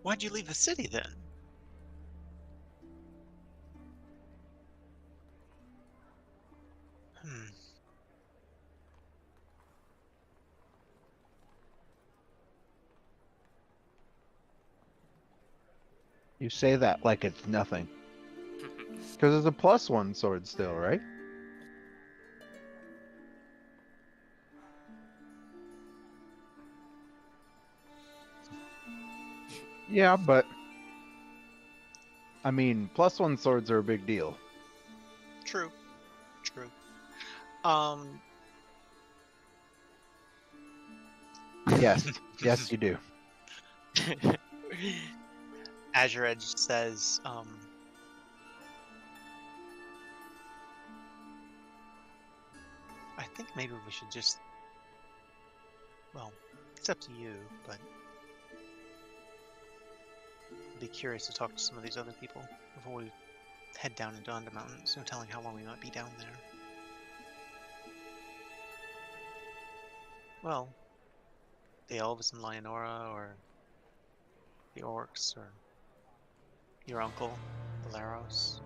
Why'd you leave the city then? You say that like it's nothing. Because it's a +1 sword still, right? Yeah, but I mean, +1 swords are a big deal. True. Yes, yes, you do. Azure Edge says, I think maybe we should just, well, it's up to you, but I'd be curious to talk to some of these other people before we head down into Undermountain. There's no telling how long we might be down there. Well, the elves in Lionora, or the orcs, or your uncle, Valeros.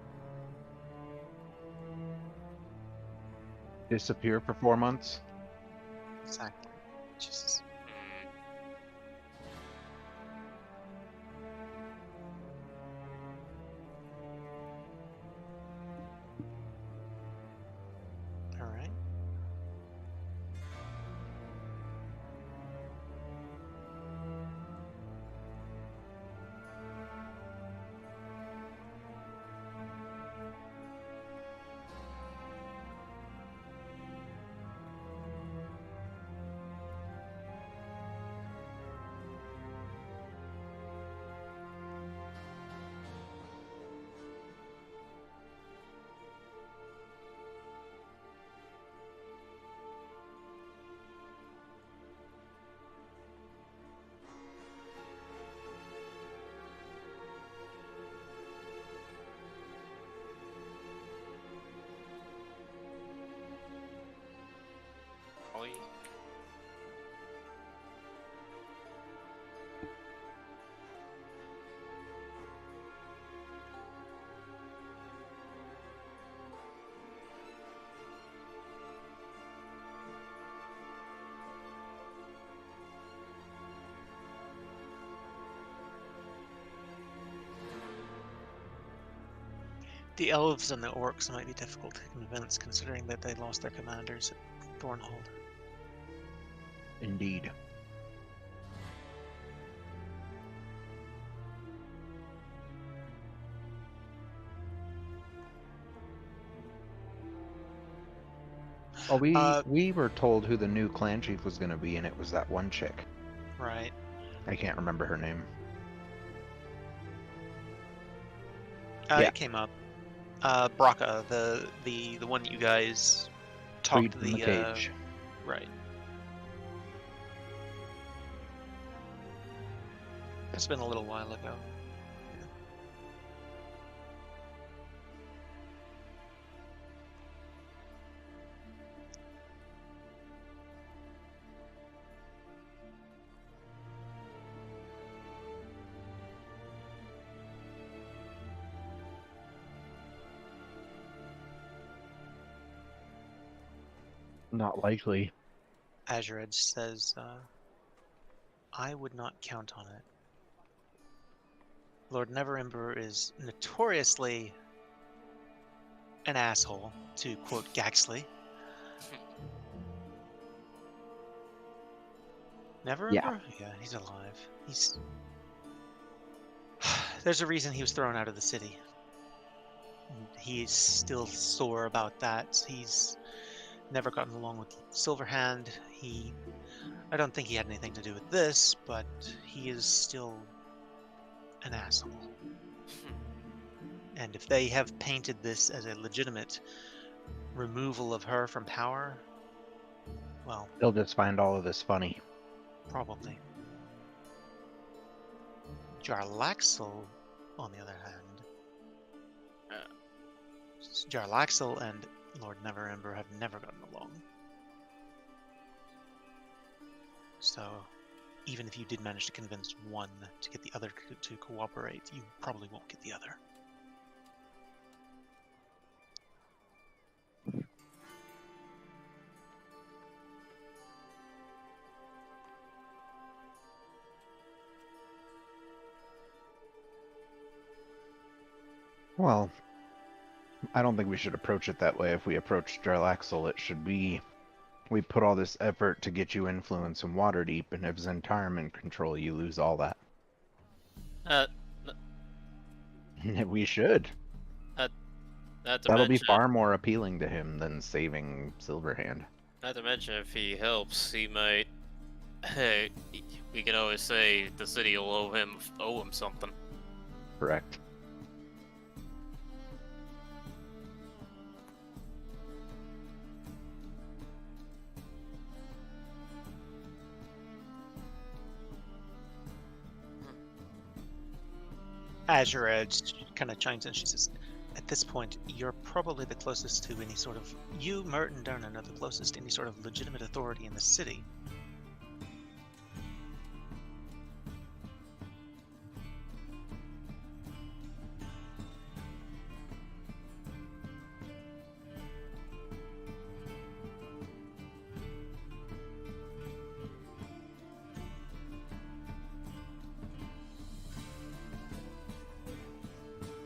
Disappear for 4 months. Exactly. Just all right. The elves and the orcs might be difficult to convince, considering that they lost their commanders at Thornhold. Indeed. Well, we were told who the new clan chief was going to be, and it was that one chick. Right. I can't remember her name. Yeah. Yeah. It came up. Braca, the one that you guys Freed talked from the cage. Right. It's been a little while ago. Yeah. Not likely. Azure Edge says, I would not count on it. Lord Neverember is notoriously an asshole, to quote Gaxley. Neverember? Yeah, he's alive. He's... There's a reason he was thrown out of the city. He's still sore about that. He's never gotten along with Silverhand. I don't think he had anything to do with this, but he is still an asshole. And if they have painted this as a legitimate removal of her from power, well, They'll just find all of this funny. probably. Jarlaxle, on the other hand, Jarlaxle and Lord Neverember have never gotten along. So, even if you did manage to convince one to get the other to cooperate, you probably won't get the other. Well, I don't think we should approach it that way. If we approach Jarlaxle, it should be, we put all this effort to get you influence in Waterdeep, and if Zentarum in control, you lose all that. We should. Not to That'll be mention, far more appealing to him than saving Silverhand. Not to mention, if he helps, he might. Hey, we can always say the city will owe him something. Correct. Azure Edge kind of chimes in. She says, at this point, you're probably the closest to any sort of... You, Merton Dernan, are the closest to any sort of legitimate authority in the city.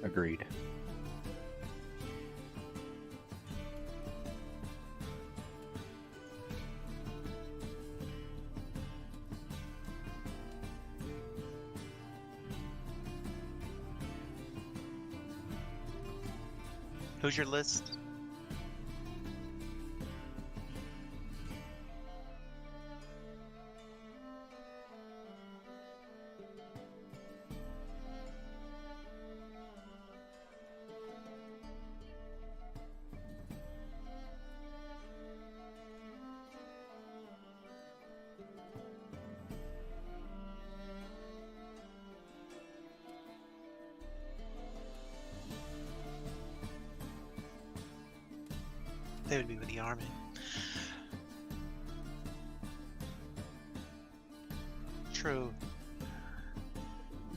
Agreed. Who's your list? They would be with the army. True.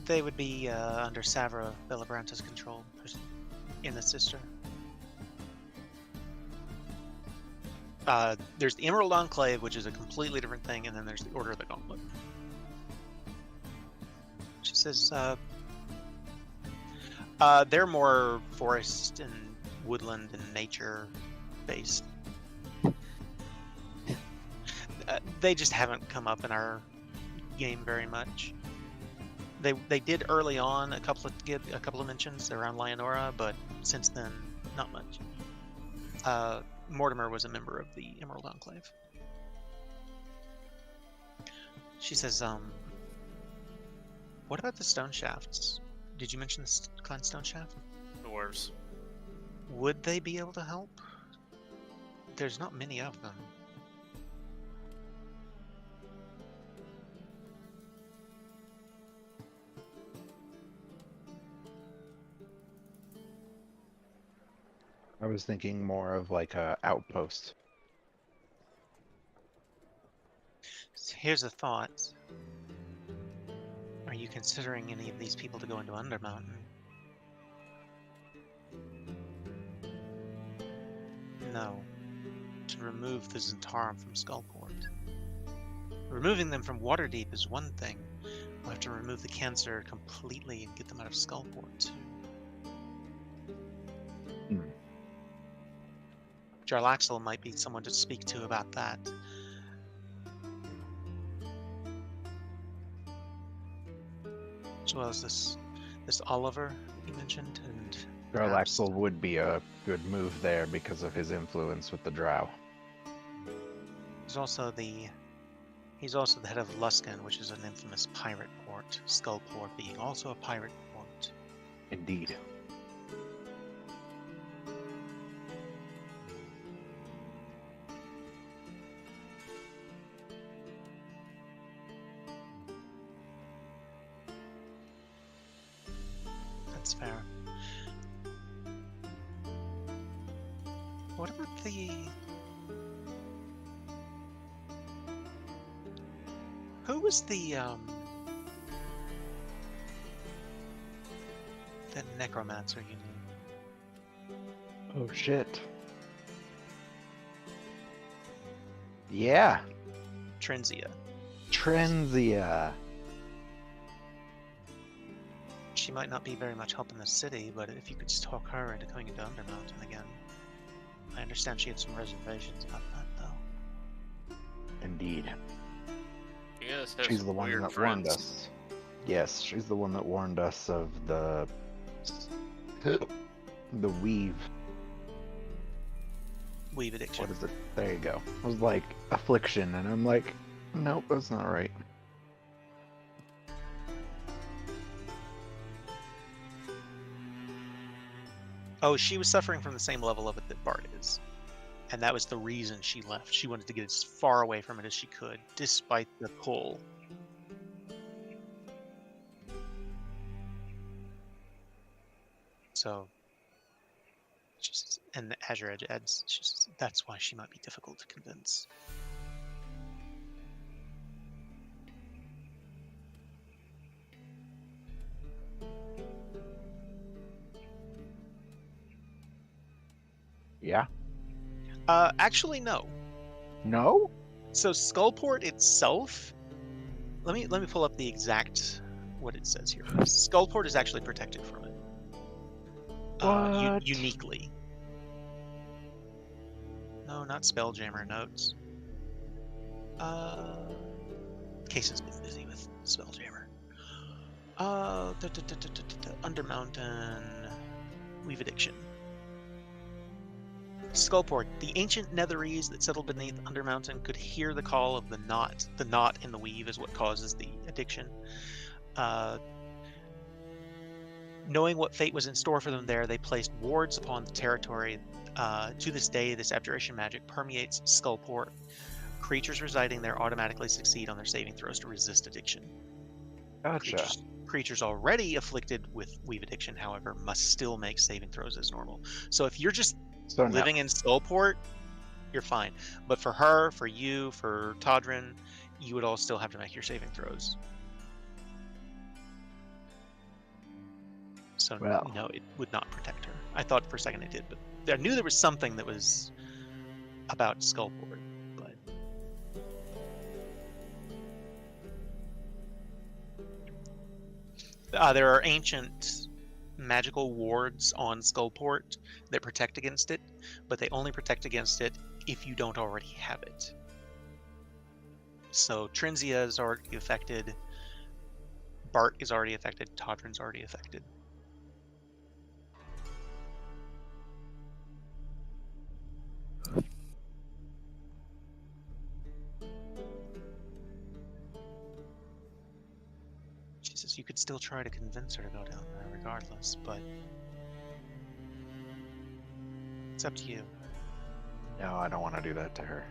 They would be under Savra Bellabranta's control in the Sister. There's the Emerald Enclave, which is a completely different thing, and then there's the Order of the Gauntlet. She says they're more forest and woodland and nature based. They just haven't come up in our game very much. They did early on a couple of mentions around Leonora, but since then not much. Mortimer was a member of the Emerald Enclave. She says, what about the stone shafts? Did you mention the clan stone shaft? Dwarves. Would they be able to help? There's not many of them. I was thinking more of like a outpost. So here's a thought. Are you considering any of these people to go into Undermountain? No. To remove the Zentarum from Skullport. Removing them from Waterdeep is one thing. We'll have to remove the cancer completely and get them out of Skullport, too. Jarlaxle might be someone to speak to about that. As well as this Oliver you mentioned, and perhaps Jarlaxle would be a good move there because of his influence with the Drow. he's also the head of Luskan, which is an infamous pirate port. Skullport being also a pirate port. Indeed. That's fair. What about the... Who was the necromancer you knew? Oh shit. Yeah. Trenzia. Trenzia. She might not be very much help in the city, but if you could talk her into coming into Undermountain again. I understand she had some reservations about that, though. Indeed. Yes, She's the one that warned us. Yes, she's the one that warned us of the weave. Weave addiction. What is it? There you go. It was like affliction, and I'm like, nope, that's not right. Oh, she was suffering from the same level of it that Bart is. And that was the reason she left. She wanted to get as far away from it as she could, despite the pull. So, and as your edge adds, that's why she might be difficult to convince. Yeah. Actually, no. No? So Skullport itself, let me pull up the exact what it says here. Skullport is actually protected from it. What? Uniquely. No, not Spelljammer notes. Case's been busy with Spelljammer. Undermountain, Weave Addiction. Skullport. The ancient Netherese that settled beneath Undermountain could hear the call of the knot. The knot in the weave is what causes the addiction. Knowing what fate was in store for them there, they placed wards upon the territory. To this day, this abjuration magic permeates Skullport. Creatures residing there automatically succeed on their saving throws to resist addiction. Gotcha. Creatures already afflicted with weave addiction, however, must still make saving throws as normal. So if you're just living in Skullport, you're fine. But for her, for you, for Todrin, you would all still have to make your saving throws. So no, it would not protect her. I thought for a second it did, but I knew there was something that was about Skullport. But there are ancient magical wards on Skullport that protect against it, but they only protect against it if you don't already have it. So Trenzia is already affected, Bart is already affected, Todrin's already affected. Jesus, you could still try to convince her to go down there regardless, but it's up to you. No, I don't want to do that to her.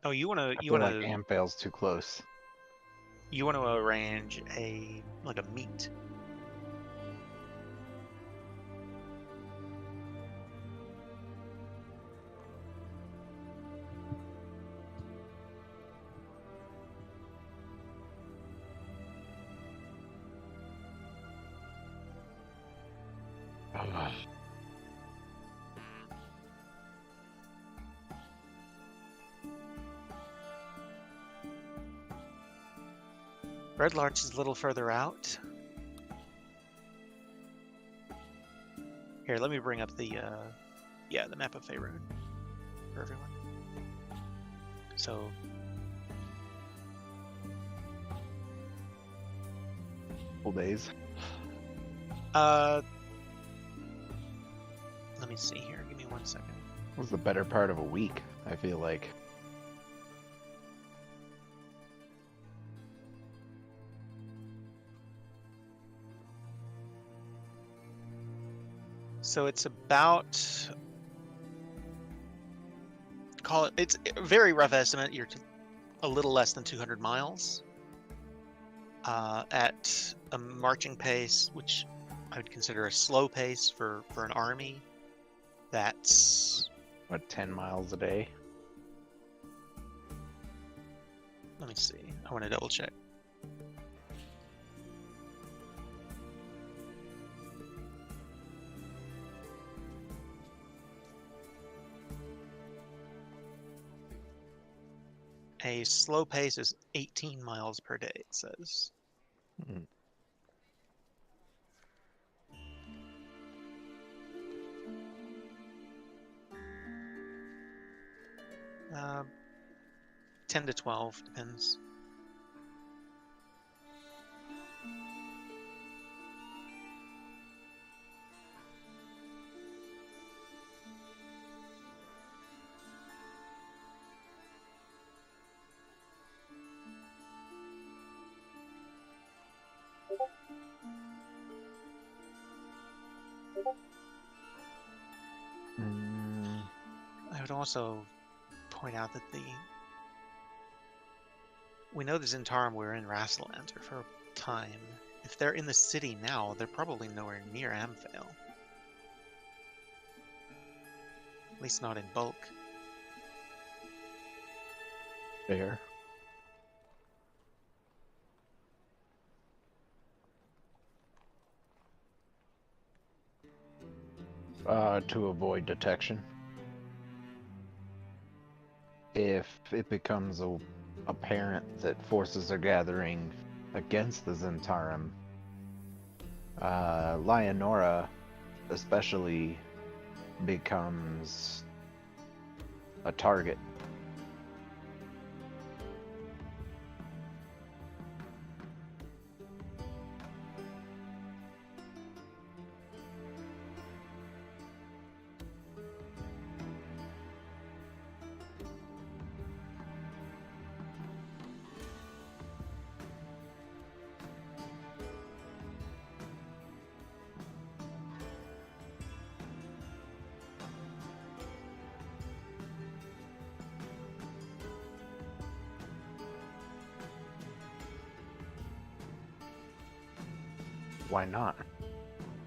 Oh, you wanna I feel like Amphale's too close. arrange a meet. Red Larch is a little further out. Here, let me bring up the map of Faerun for everyone. So Full days. let me see here. Give me 1 second. It was the better part of a week, I feel like. So it's about, it's a very rough estimate. You're a little less than 200 miles at a marching pace, which I would consider a slow pace for an army. That's, What, 10 miles a day? let me see. I want to double check. A slow pace is 18 miles per day, it says. Hmm. 10 to 12, depends. I would also point out that we know the Zentarum were in Rastalanter for a time. If they're in the city now, they're probably nowhere near Amphale. At least not in bulk. Fair. To avoid detection. If it becomes apparent that forces are gathering against the Zentarum, Leonora especially becomes a target. Why not?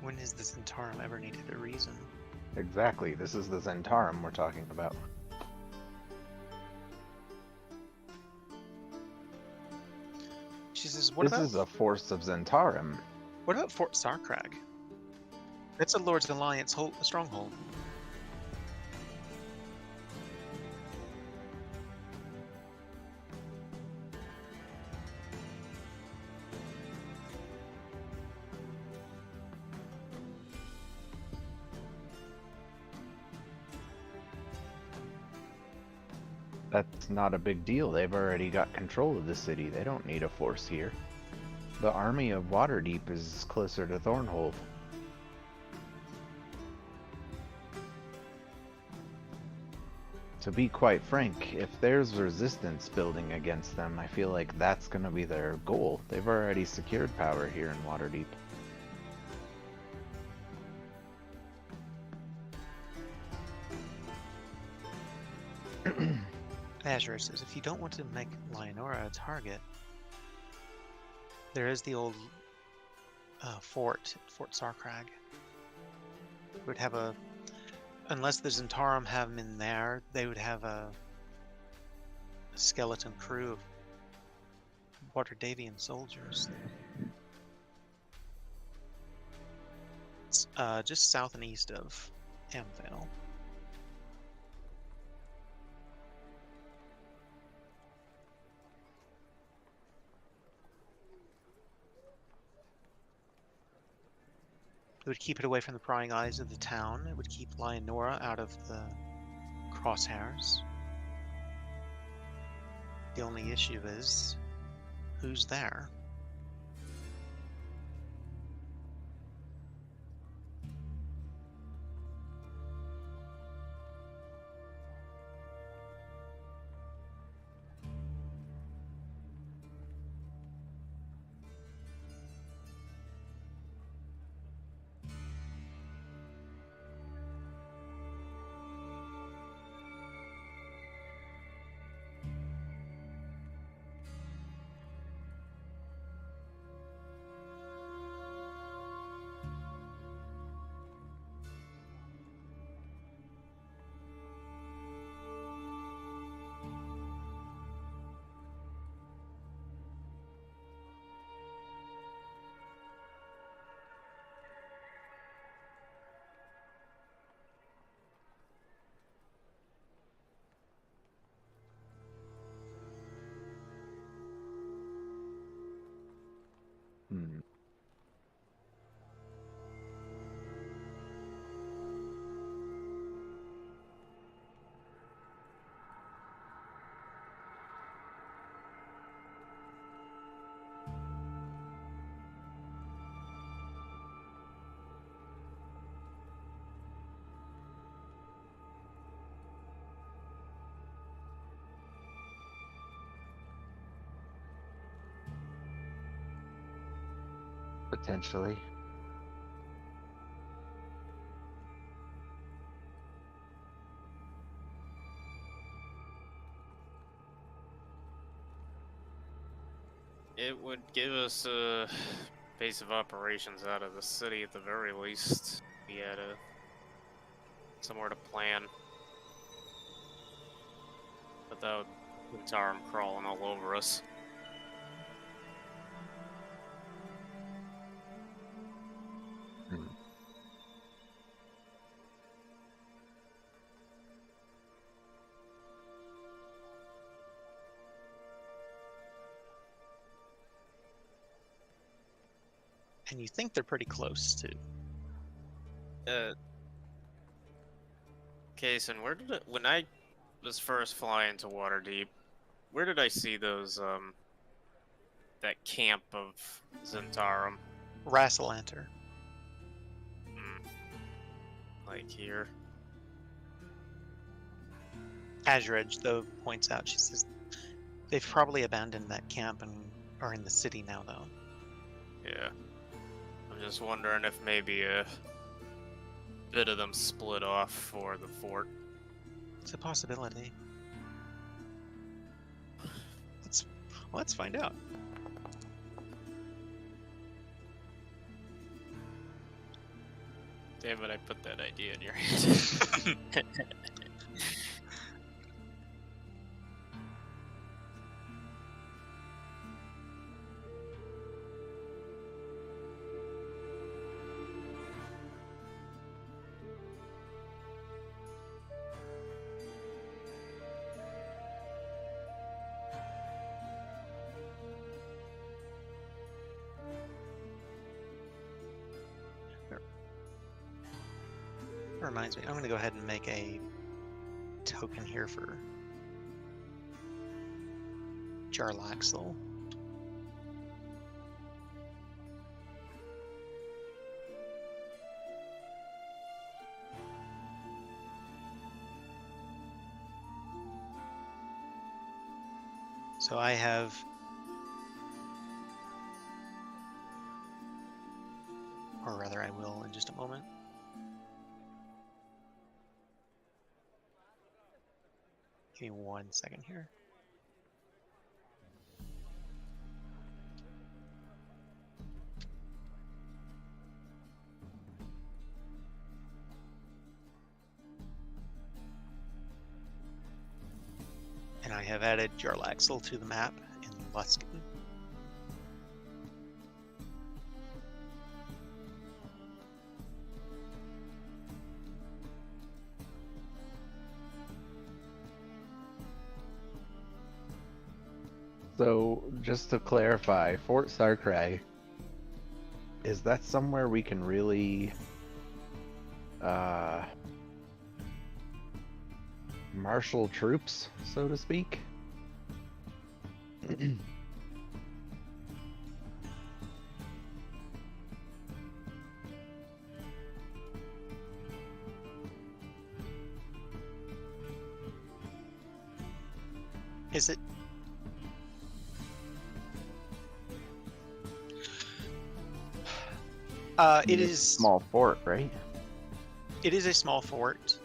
When has the Zentarum ever needed a reason? Exactly. This is the Zentarum we're talking about. She says, This is a force of Zentarum. what about Fort Sarkrag? That's a Lord's Alliance stronghold. That's not a big deal. They've already got control of the city. They don't need a force here. The army of Waterdeep is closer to Thornhold. To be quite frank, if there's resistance building against them, I feel like that's going to be their goal. They've already secured power here in Waterdeep. Azure says, if you don't want to make Leonora a target, there is the old Fort Sarkrag. Would have a, unless the Zentarum have them in there, they would have a skeleton crew of Waterdavian soldiers. It's just south and east of Amvale. It would keep it away from the prying eyes of the town. It would keep Leonora out of the crosshairs. The only issue is, who's there? Hmm. Potentially. It would give us a base of operations out of the city at the very least. We had somewhere to plan without Zentarum crawling all over us. Hmm. And you think they're pretty close too. Kason, where did when I was first flying to Waterdeep, where did I see those that camp of Zentarum? Rassalanter. Like here. Azure Edge, though, points out, she says, they've probably abandoned that camp and are in the city now, though. Yeah. I'm just wondering if maybe a bit of them split off for the fort. It's a possibility. Let's find out. Damn it, I put that idea in your head. Reminds me, I'm going to go ahead and make a token here for Jarlaxle. So I have or rather I will in just a moment. Give me 1 second here. And I have added Jarlaxle to the map in Luskin. So, just to clarify, Fort Sarkrai, is that somewhere we can really marshal troops, so to speak? Is it? It It's a is small fort, right? It is a small fort.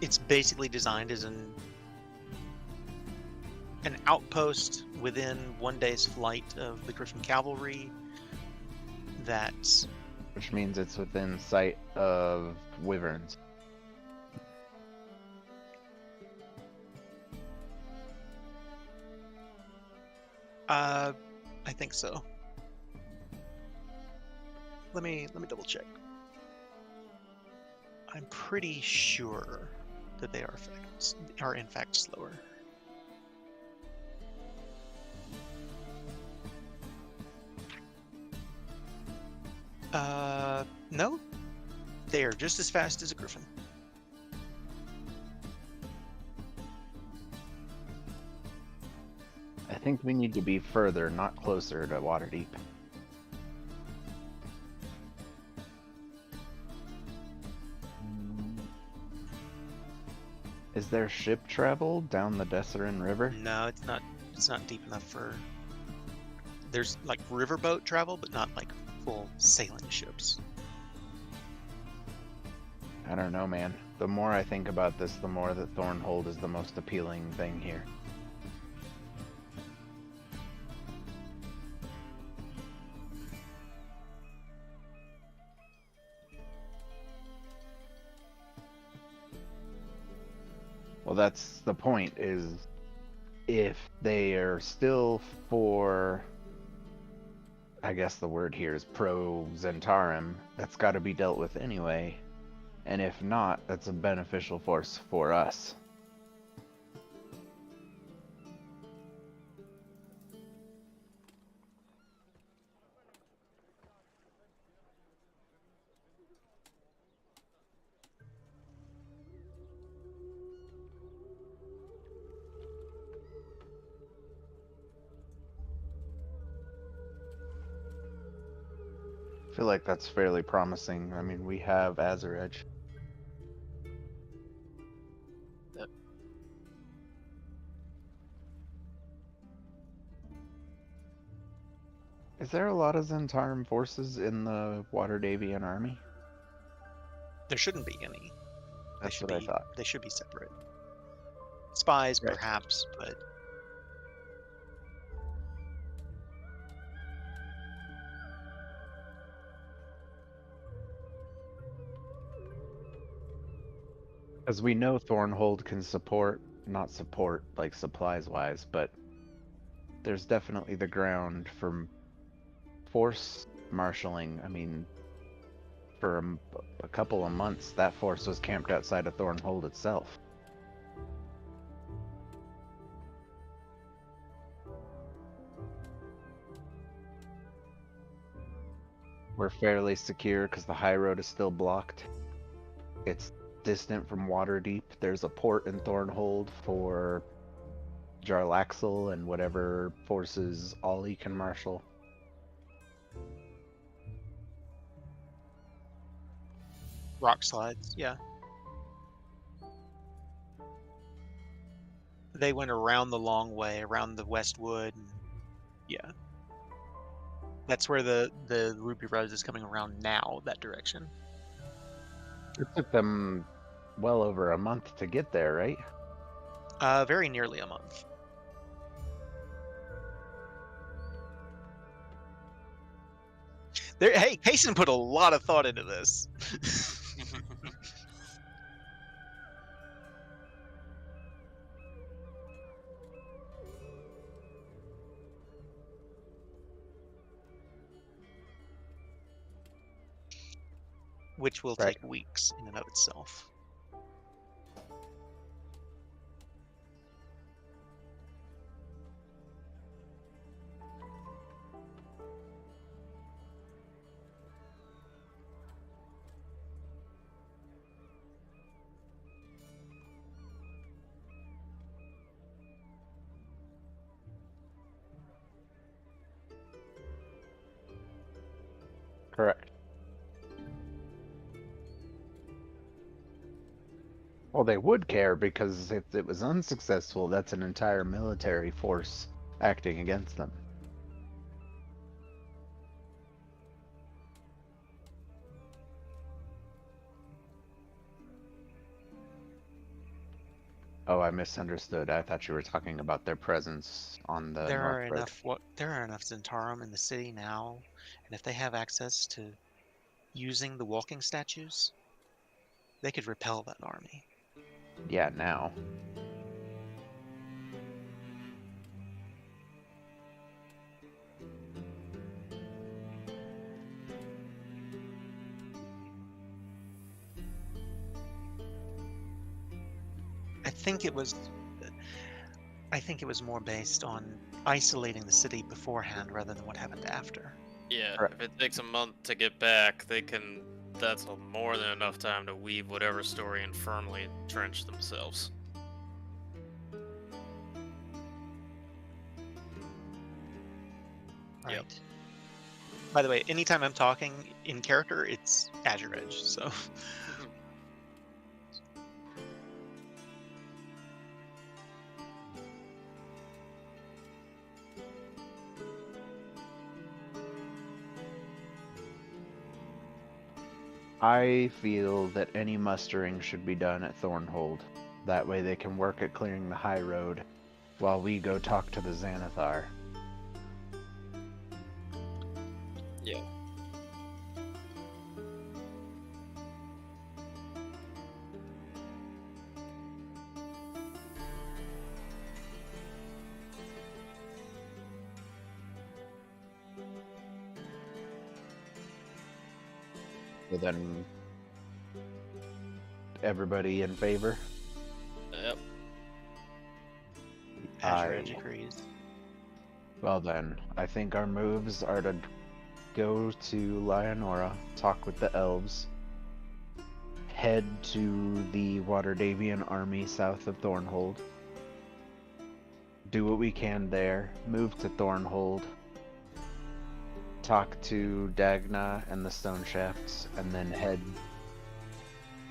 It's basically designed as an outpost within 1 day's flight of the Griffin Cavalry. Which means it's within sight of wyverns. I think so. Let me double check. I'm pretty sure that they are in fact slower. No, they are just as fast as a griffin. I think we need to be further, not closer to Waterdeep. Is there ship travel down the Desserin River? No, it's not. It's not deep enough for. There's like riverboat travel, but not like full sailing ships. I don't know, man. The more I think about this, the more that Thornhold is the most appealing thing here. Well, that's the point, is if they are still for, I guess the word here is pro-Zentarum, that's got to be dealt with anyway. And if not, that's a beneficial force for us. I feel like that's fairly promising. I mean, we have Azur Edge. Is there a lot of Zentarum forces in the Waterdavian army? There shouldn't be any. That's what I thought. They should be separate. Spies, Right. perhaps, but As we know, Thornhold can support, not support like supplies-wise, but there's definitely the ground for force marshaling. I mean, for a couple of months, that force was camped outside of Thornhold itself. We're fairly secure because the high road is still blocked. It's distant from Waterdeep. There's a port in Thornhold for Jarlaxle and whatever forces Ollie can marshal. rock slides, yeah. They went around the long way, around the Westwood, and yeah. That's where the Ruby Rose is coming around now, that direction. It took them well over a month to get there, right? Very nearly a month. Hey, Kaysen put a lot of thought into this. Which will Right. take weeks in and of itself. Correct. Well, they would care because if it was unsuccessful, that's an entire military force acting against them. Oh, I misunderstood. I thought you were talking about their presence on the There North are Road. enough there are enough Zentarum in the city now, and if they have access to using the walking statues, they could repel that army. Yeah, now. I think it was more based on isolating the city beforehand rather than what happened after. Yeah, Correct. if it takes a month to get back, they can. That's more than enough time to weave whatever story and firmly entrench themselves. Right. Yep. By the way, anytime I'm talking in character, it's Azure Edge, so I feel that any mustering should be done at Thornhold. That way they can work at clearing the high road while we go talk to the Xanathar. Yeah. So then, everybody in favor? Yep. Azure Edge agrees. Well then, I think our moves are to go to Lionora, talk with the elves, head to the Waterdavian army south of Thornhold, do what we can there, move to Thornhold, talk to Dagna and the Stone Shafts, and then head...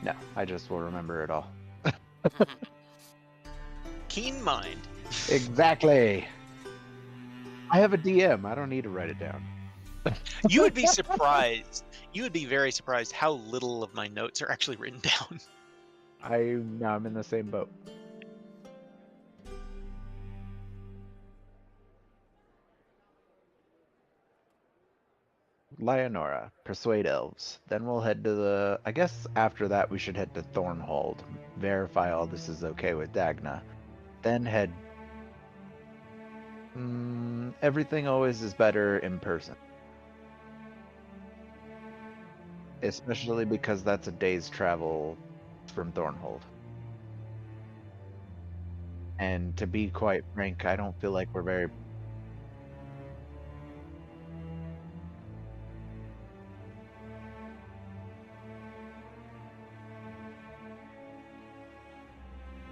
No, I just will remember it all. Keen mind. Exactly! I have a DM, I don't need to write it down. You would be surprised. You would be very surprised how little of my notes are actually written down. I'm in the same boat. Lionora, persuade elves. Then we'll head to the... I guess after that we should head to Thornhold. Verify all this is okay with Dagna. Then head... everything always is better in person. Especially because that's a day's travel from Thornhold. And to be quite frank, I don't feel like we're very...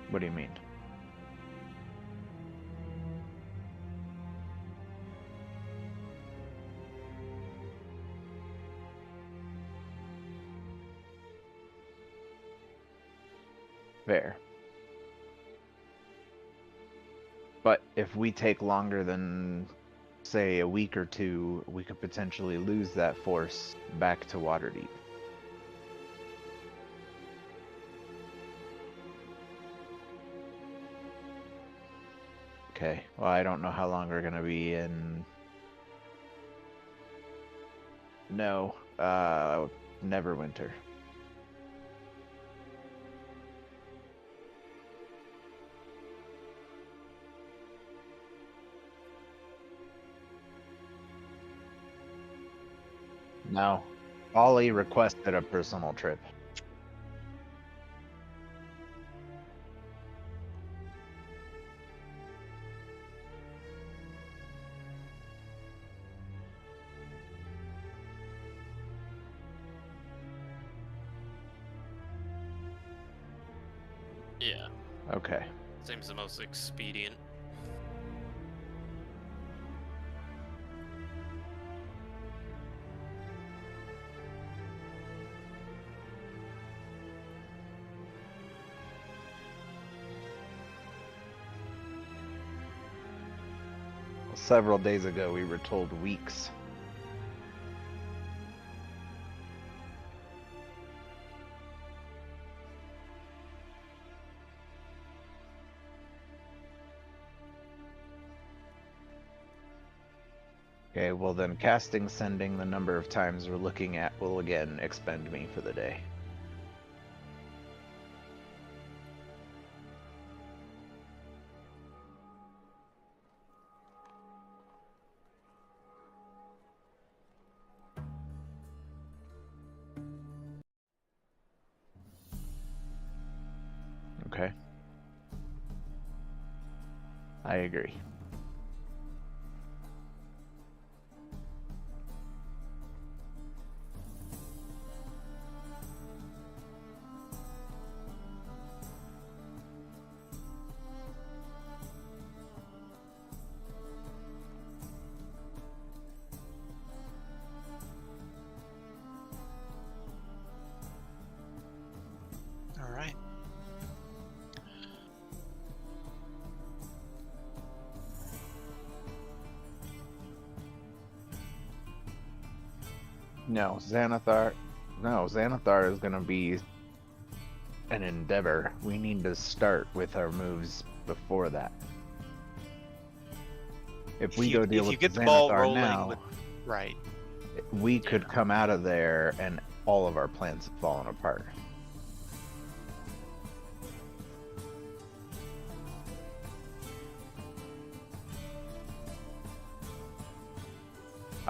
What do you mean? Fair. But if we take longer than, say, a week or two, we could potentially lose that force back to Waterdeep. Okay. Well, I don't know how long we're gonna be in. No. Neverwinter. No. Ollie requested a personal trip. Yeah, Okay. seems the most expedient. Several days ago, we were told weeks. Okay, well then casting sending the number of times we're looking at will again expend me for the day. Okay. I agree. All right. No, Xanathar. No, Xanathar is gonna be an endeavor. We need to start with our moves before that. If we go deal if you with get the ball Xanathar rolling now, with right, we could come out of there and all of our plans have fallen apart.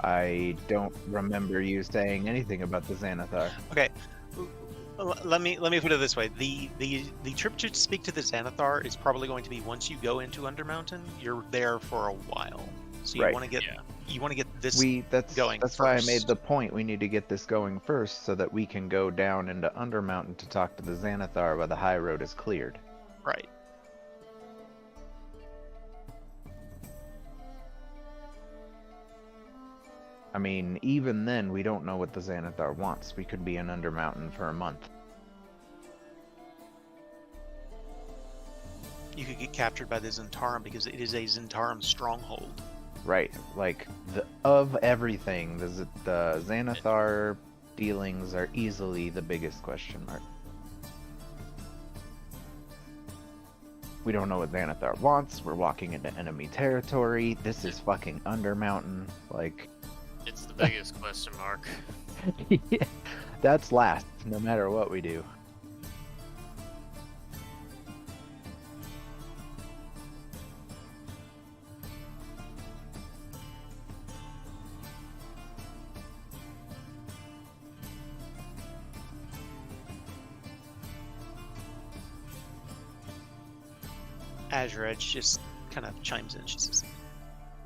I don't remember you saying anything about the Xanathar. okay. Let me put it this way: the trip to speak to the Xanathar is probably going to be once you go into Undermountain. You're there for a while, so you Right. want to get you want to get this That's going. why I first. made the point. We need to get this going first, so that we can go down into Undermountain to talk to the Xanathar while the high road is cleared. Right. I mean, even then, we don't know what the Xanathar wants. We could be in Undermountain for a month. You could get captured by the Zentarum because it is a Zentarum stronghold. Right. Like, of everything, the Xanathar dealings are easily the biggest question mark. We don't know what Xanathar wants. We're walking into enemy territory. This is fucking Undermountain. Like... It's the biggest question mark. Yeah, that's last, no matter what we do. Azure Edge just kind of chimes in. She says,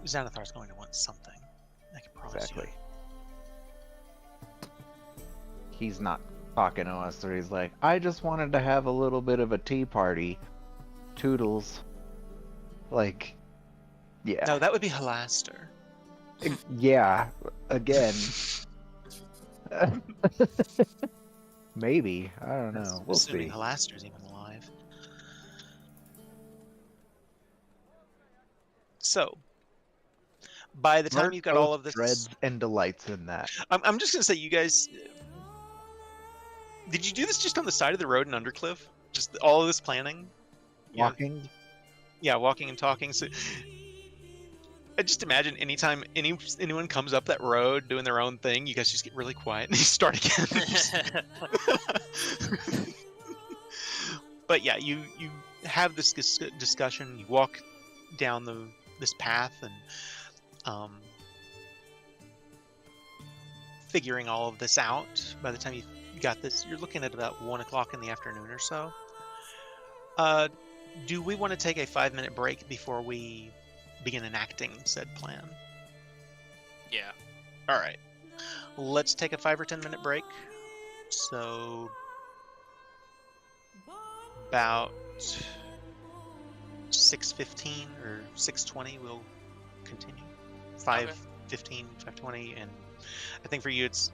Xanathar's going to want something. I can promise Exactly. you. He's not talking to us, or he's like, I just wanted to have a little bit of a tea party. Toodles. Like, yeah. No, that would be Halaster. Yeah, again. Maybe. I don't know. We'll Assuming see. Halaster's even alive. So, by the time Mark you've got all both of this, dreads and delights in that. I'm just gonna say, you guys, did you do this just on the side of the road in Undercliff? Just all of this planning? You know, Walking? Yeah, walking and talking. So I just imagine anytime anyone comes up that road doing their own thing, you guys just get really quiet and you start again. But yeah, you have this discussion. You walk down this path and figuring all of this out. By the time you got this, you're looking at about 1 o'clock in the afternoon or so. Do we want to take a 5-minute break before we begin enacting said plan? Yeah. All right. Let's take a 5 or 10-minute break. So about 6:15 or 6:20 we'll continue. 5:15, 5:20, and I think for you it's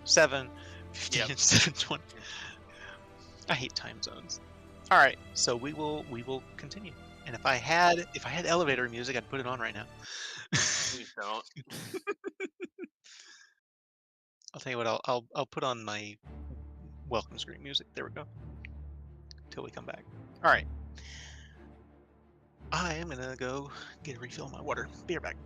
7:15 Yep. and 7:20. I hate time zones. All right, so we will continue. And if I had elevator music, I'd put it on right now. Please don't. I'll tell you what. I'll put on my welcome screen music. There we go. Till we come back. All right. I am gonna go get a refill of my water. Be right back.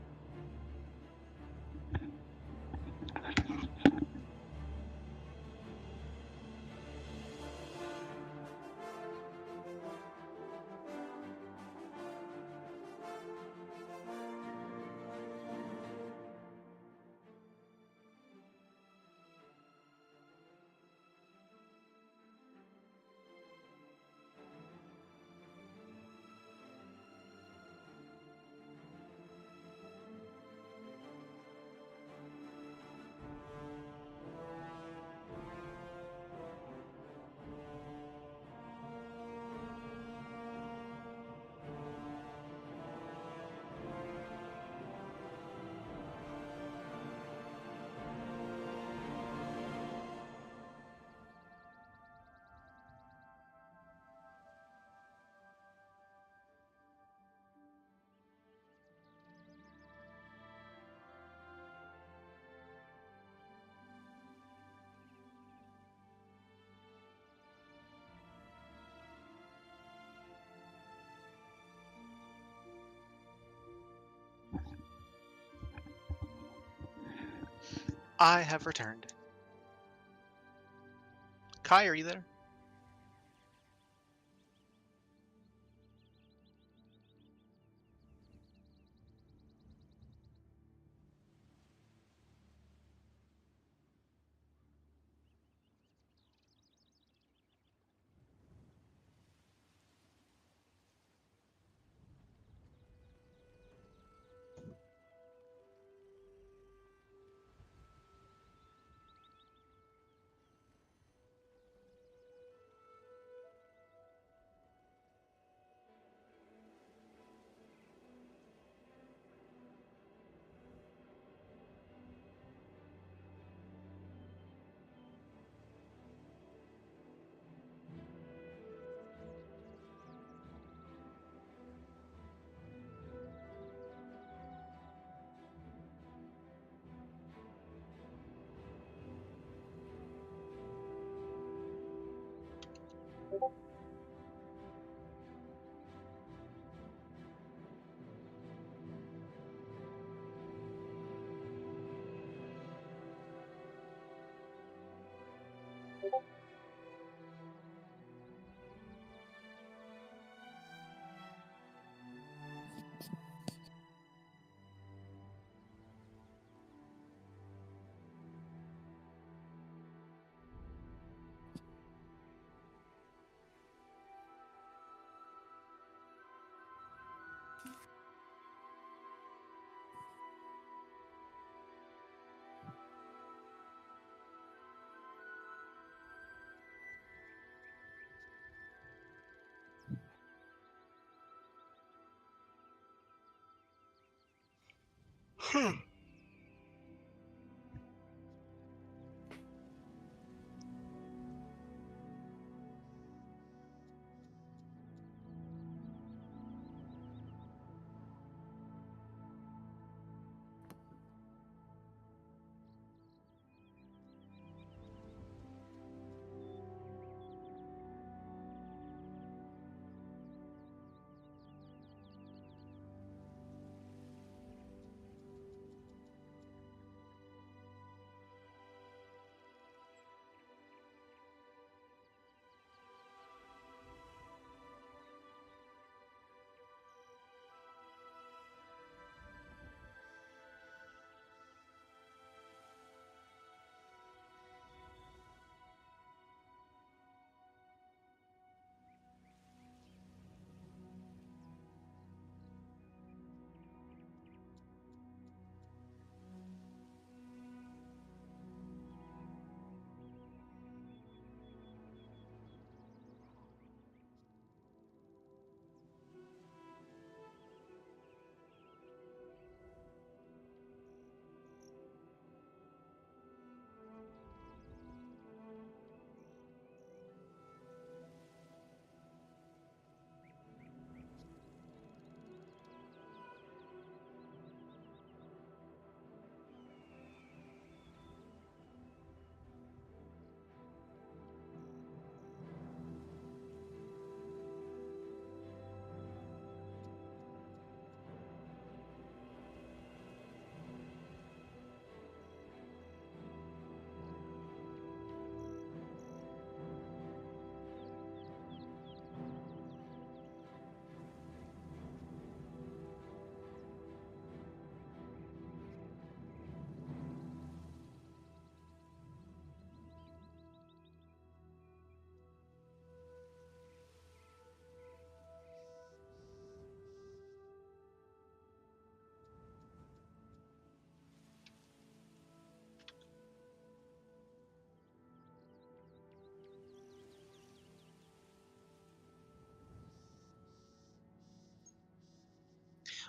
I have returned. Kai, are you there?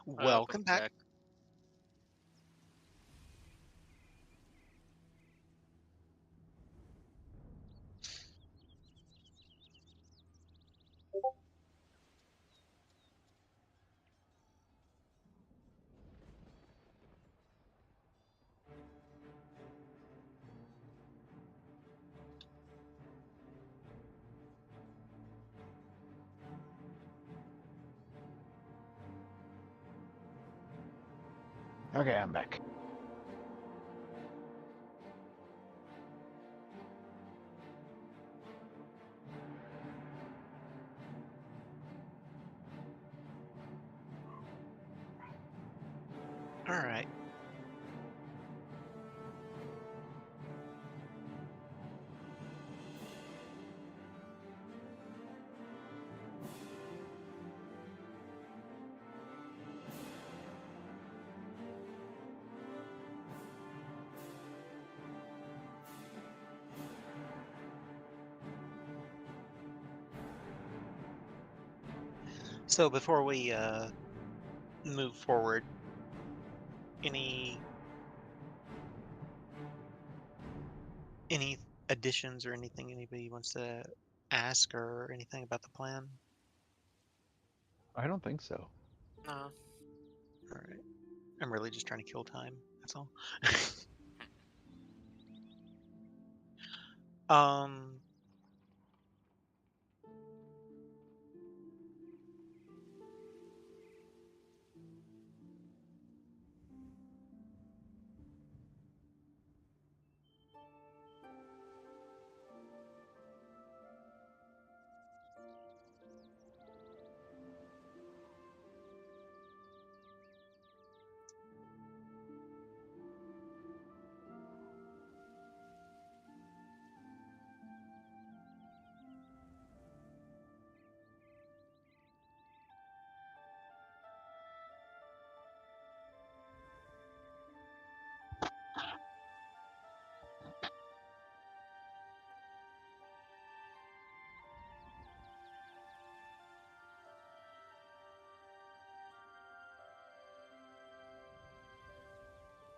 Welcome back. Okay, I'm back. All right. So before we move forward, any additions or anything anybody wants to ask or anything about the plan? I don't think so. No. All right. I'm really just trying to kill time. That's all. um.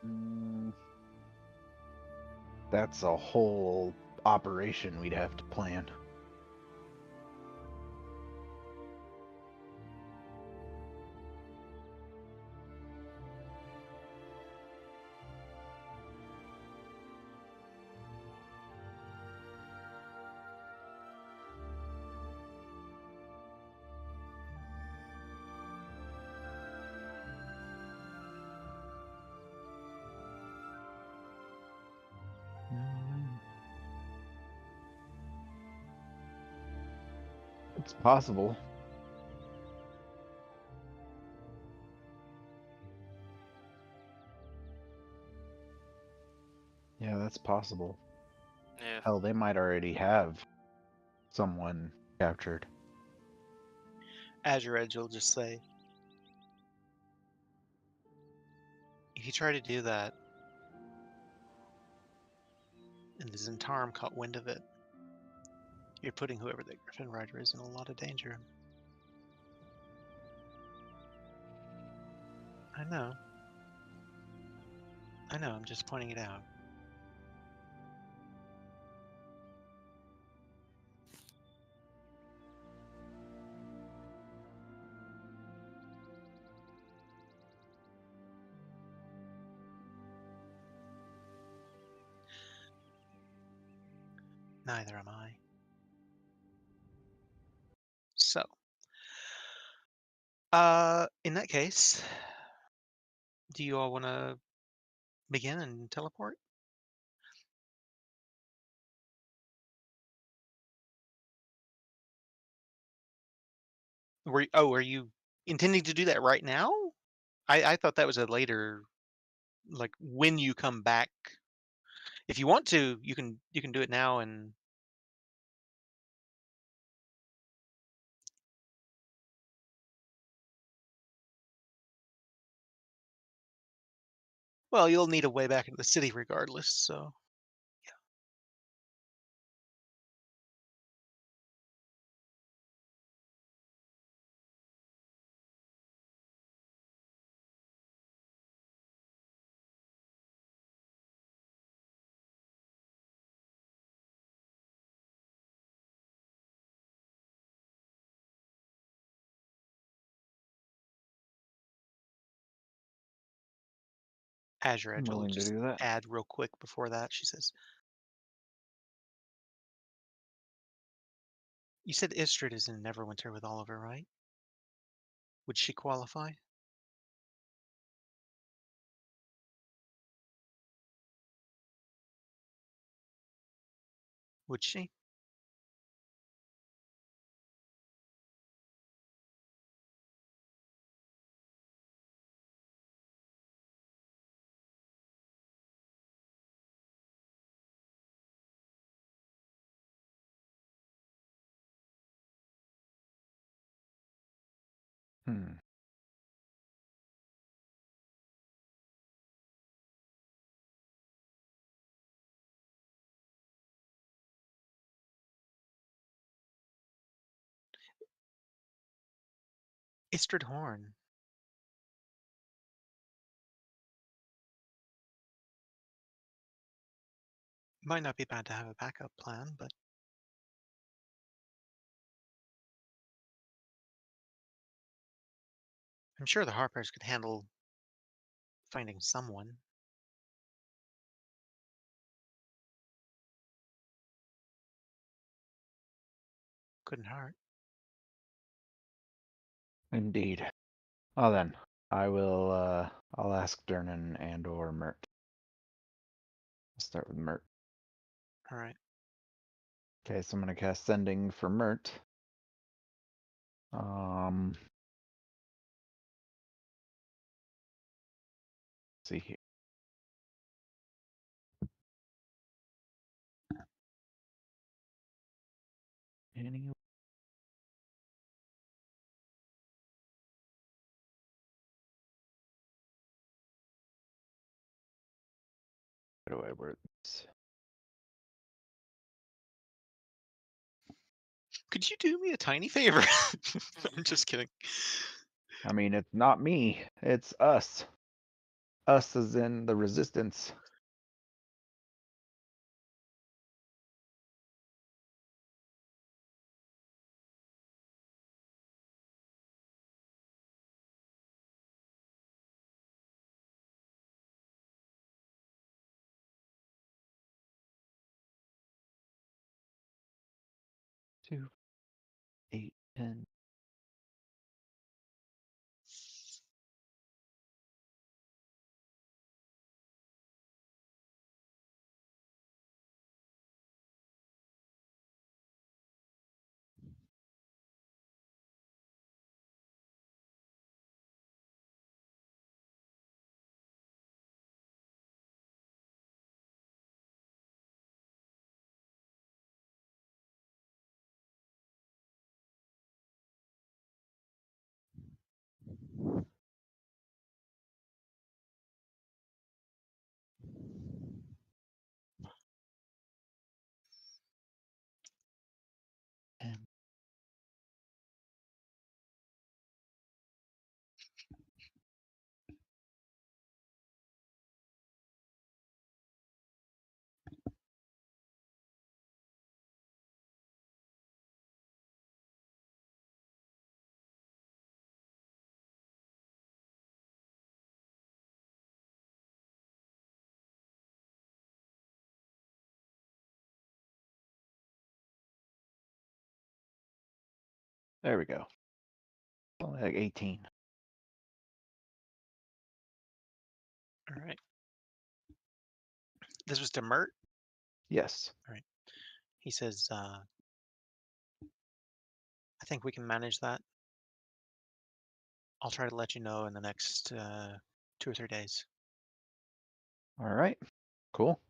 Mm, that's a whole operation we'd have to plan. It's possible. Yeah, that's possible. Yeah. Hell, they might already have someone captured. Azure Edge will just say, if you try to do that, and the Zentarum caught wind of it, you're putting whoever the Griffin Rider is in a lot of danger. I know. I'm just pointing it out. Neither am I. So, in that case, do you all want to begin and teleport? Are you intending to do that right now? I thought that was a later, like when you come back. If you want to, you can do it now and. Well, you'll need a way back into the city regardless, so. Azure I'm Edge will willing to just do that. add real quick before that. She says, "You said Istrid is in Neverwinter with Oliver, right? Would she qualify? Would she?" Hmm. Istrid Horn. Might not be bad to have a backup plan, but I'm sure the Harpers could handle finding someone. Couldn't hurt. Indeed. Well then, I will. I'll ask Durnan and/or Mert. I'll start with Mert. All right. Okay, so I'm gonna cast Sending for Mert. Let's see here. Any How do I word this? Could you do me a tiny favor? I'm just kidding. I mean, it's not me. It's us. Us as in the Resistance. Two, 8, 10. There we go. Only like 18. All right. This was to Mert. Yes. All right. He says, "I think we can manage that. I'll try to let you know in the next 2 or 3 days." All right. Cool.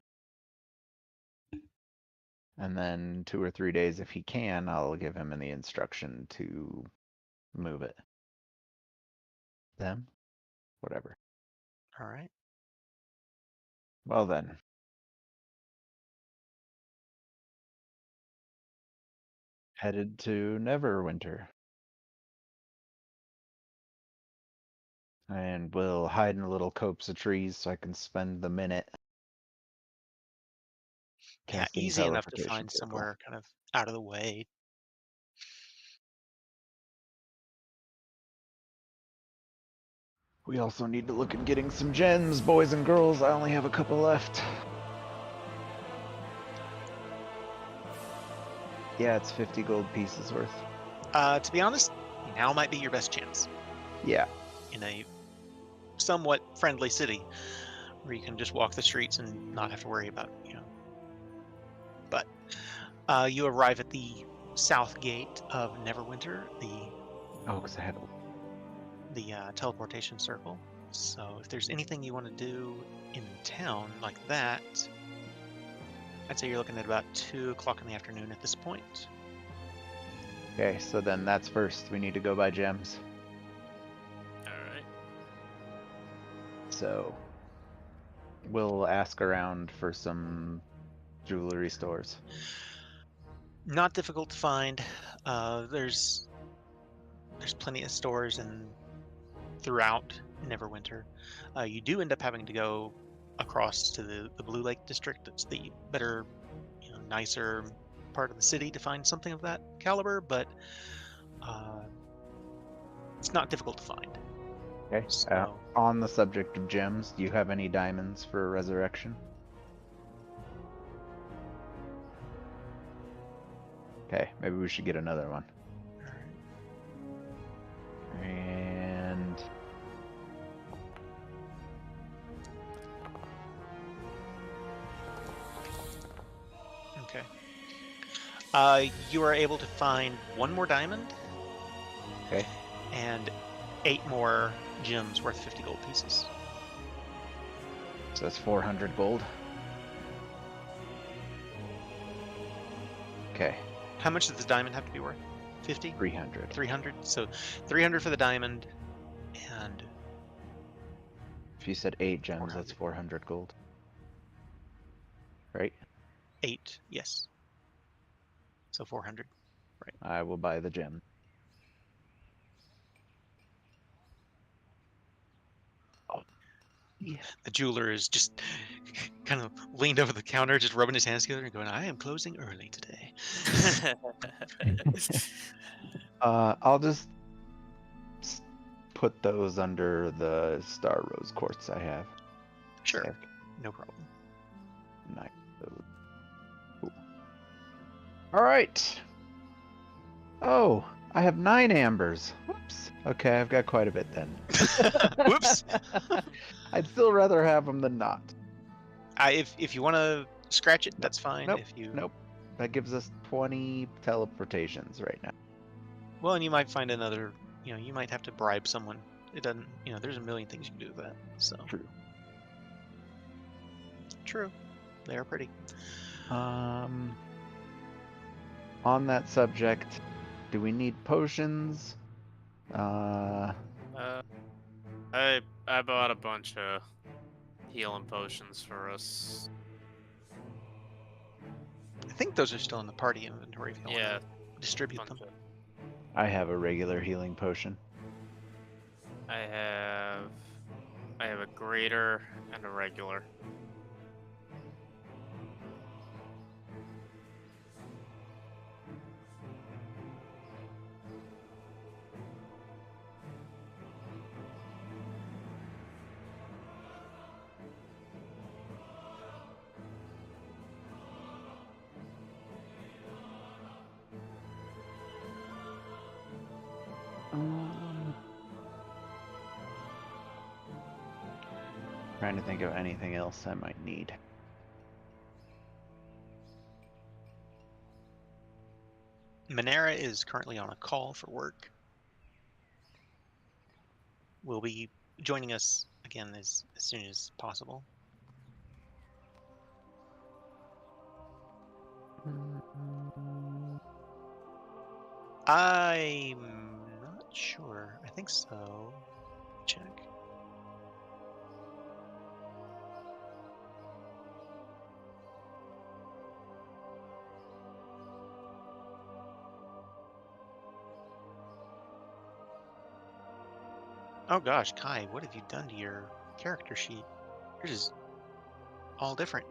And then 2 or 3 days, if he can, I'll give him the instruction to move it. Them? Whatever. All right. Well then. Headed to Neverwinter. And we'll hide in a little copse of trees so I can spend the minute Yeah, casting easy enough to teleportation find circle. somewhere kind of out of the way. We also need to look at getting some gems, boys and girls. I only have a couple left. Yeah, it's 50 gold pieces worth. To be honest, now might be your best chance Yeah. in a somewhat friendly city where you can just walk the streets and not have to worry about, But you arrive at the south gate of Neverwinter, Oh, because I had the teleportation circle. So if there's anything you want to do in town like that, I'd say you're looking at about 2 o'clock in the afternoon at this point. Okay, so then that's first. We need to go buy gems. Alright. So we'll ask around for some jewelry stores. Not difficult to find. There's plenty of stores and throughout Neverwinter. You do end up having to go across to the Blue Lake district. It's the better, nicer part of the city to find something of that caliber, but it's not difficult to find. Okay. So, On the subject of gems, do you have any diamonds for resurrection? Okay, maybe we should get another one. And okay. You are able to find 1 more diamond. okay, And 8 more gems worth 50 gold pieces. so that's 400 gold. Okay, How much does the diamond have to be worth? 50? 300. 300? So 300 for the diamond, and If you said 8 gems, 400. that's 400 gold. Right? 8, yes. So 400. I will buy the gem. Oh, yeah. The jeweler is just kind of leaned over the counter, just rubbing his hands together and going, I am closing early today. I'll just put those under the Star Rose quartz I have. Sure, Okay. no problem. Nice. Cool. All right. Oh, I have 9 ambers. Whoops. Okay, I've got quite a bit then. Whoops. I'd still rather have them than not. If you want to scratch it, that's fine. Nope. If you Nope. That gives us 20 teleportations right now. Well, and you might find another. You might have to bribe someone. It doesn't. There's a million things you can do with that. So True. true. They are pretty. On that subject, do we need potions? I bought a bunch of healing potions for us. I think those are still in the party inventory. If you Yeah, want to distribute them. bunch of, I have a regular healing potion. I have a greater and a regular. Trying to think of anything else I might need. Monera is currently on a call for work. Will be joining us again as soon as possible. I'm not sure. I think so. Check. Oh gosh, Kai, what have you done to your character sheet? Yours is all different.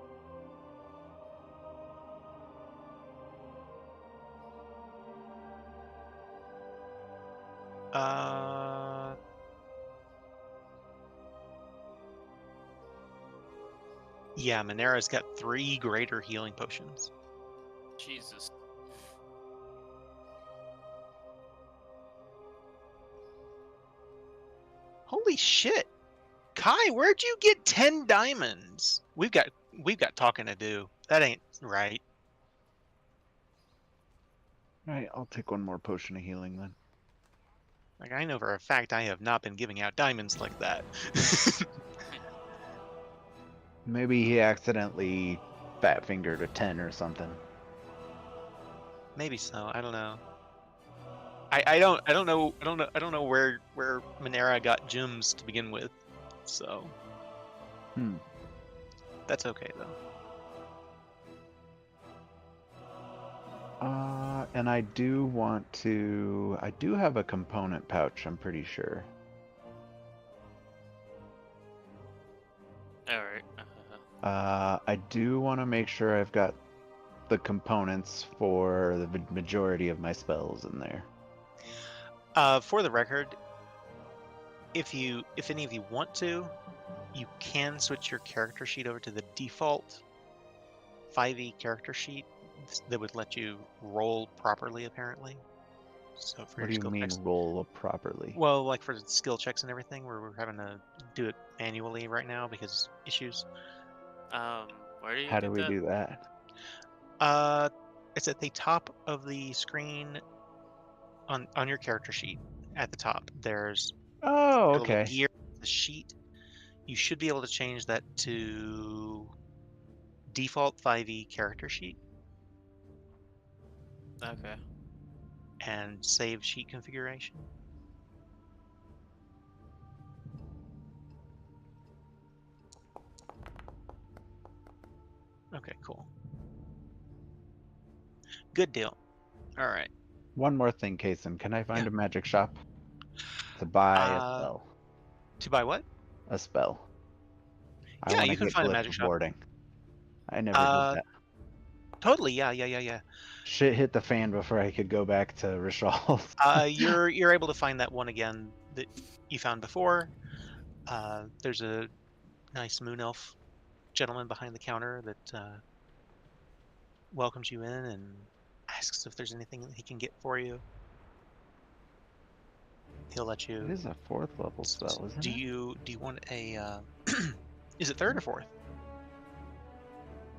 Yeah, Minera's got 3 greater healing potions. Jesus. Holy shit! Kai, where'd you get 10 diamonds? We've got talking to do. That ain't right. Alright, I'll take one more potion of healing then. Like, I know for a fact I have not been giving out diamonds like that. Maybe he accidentally fat fingered a 10 or something. Maybe so. I don't know. I don't know where Minera got gems to begin with. So that's okay though. And I do have a component pouch, I'm pretty sure. Alright. I do want to make sure I've got the components for the majority of my spells in there. For the record, if any of you want to, you can switch your character sheet over to the default 5e character sheet that would let you roll properly, apparently. So for What your do you skill mean checks, roll properly? well, like for the skill checks and everything, we're having to do it manually right now because issues. Where do you How do do we that? do that? It's at the top of the screen on your character sheet. At the top, there's Oh, a little okay. gear, the sheet. You should be able to change that to default 5e character sheet Okay. and save sheet configuration. Okay, cool. Good deal. All right. One more thing, Kason. Can I find Yeah. a magic shop to buy a spell? To buy what? A spell. I Yeah, want to you can get find a glyph magic of shop. warding. I never did that. Totally. Yeah. Shit hit the fan before I could go back to Rishal's. You're able to find that one again that you found before. There's a nice moon elf gentleman behind the counter that welcomes you in and asks if there's anything that he can get for you. He'll let you. It is a 4th level spell, isn't Do it? you want a? Is it 3rd or 4th?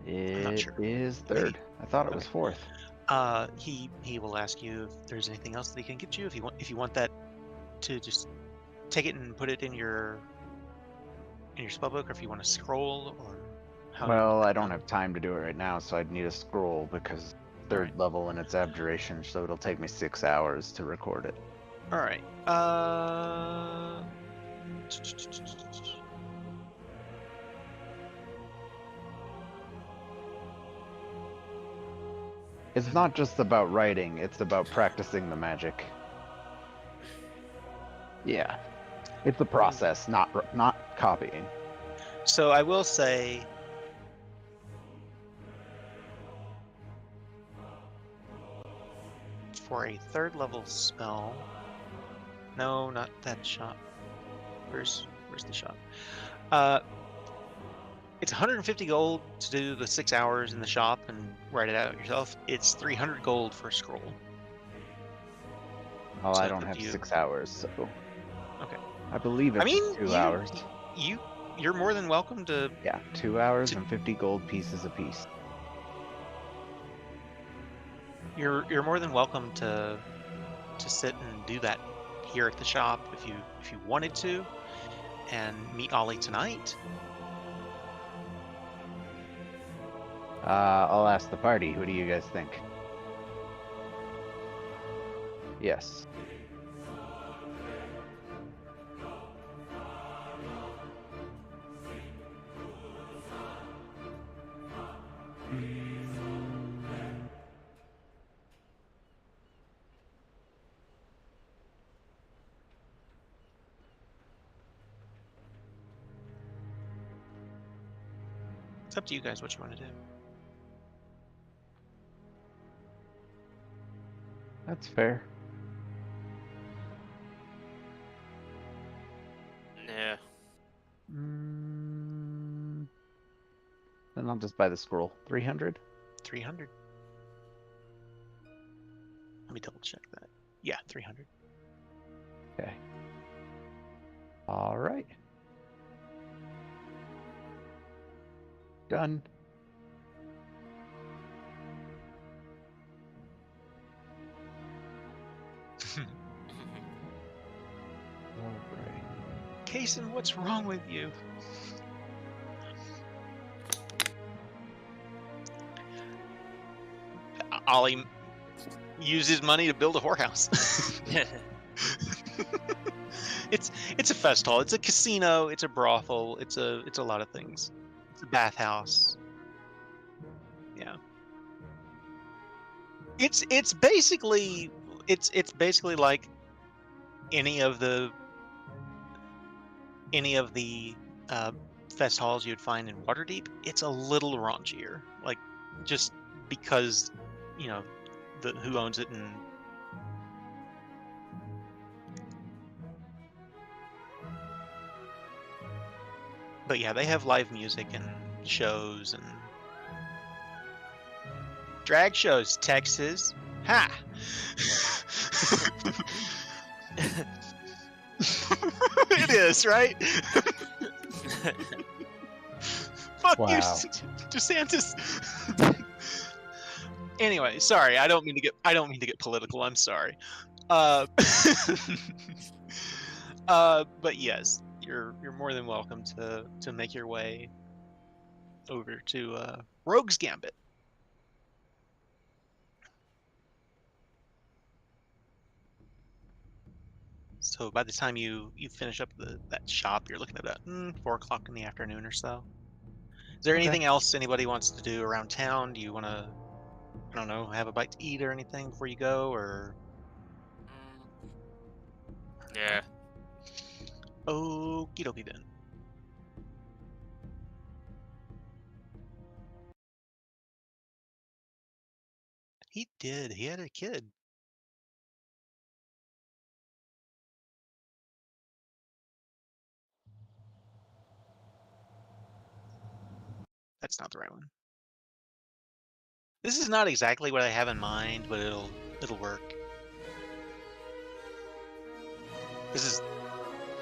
I'm not It sure. is 3rd. I thought it was Okay. 4th. He will ask you if there's anything else that he can get you. If you want that to just take it and put it in your spellbook, or if you want to scroll, or how you want Well, that I don't done. have time to do it right now, so I'd need a scroll because 3rd Alright. level and it's abjuration, so it'll take me 6 hours to record it. All right. It's not just about writing, it's about practicing the magic. Yeah. It's a process, not copying. So I will say, for a 3rd level spell, no, not that shop. Where's the shop? It's 150 gold to do the 6 hours in the shop and write it out yourself. It's 300 gold for a scroll. Oh, So I it's don't up have to you. 6 hours, so Okay. I believe it's I mean, 2 hours. you're more than welcome to. Yeah, 2 hours and 50 gold pieces apiece. You're more than welcome to sit and do that here at the shop if you wanted to, and meet Ollie tonight. I'll ask the party. Who do you guys think? Yes. It's up to you guys what you want to do. That's fair. Yeah. and I'll just buy the scroll. 300? 300. Let me double check that. Yeah, 300. Okay. All right. Done. All right. Kason, what's wrong with you? Ollie used his money to build a whorehouse. It's a fest hall. It's a casino. It's a brothel. It's a lot of things. It's a bathhouse. Yeah. It's basically like any of the fest halls you'd find in Waterdeep. It's a little raunchier, like just because who owns it. And but yeah, they have live music and shows and drag shows. Texas, ha. It is, right? Fuck Wow. you, DeSantis. Anyway, sorry. I don't mean to get political. I'm sorry. But yes, you're more than welcome to make your way over to Rogue's Gambit. So by the time you finish up that shop, you're looking at about 4 o'clock in the afternoon or so. Is there Okay. anything else anybody wants to do around town? Do you want to, I don't know, have a bite to eat or anything before you go, or? Yeah. Okie dokie then. He did. He had a kid. That's not the right one. This is not exactly what I have in mind, but it'll work. This is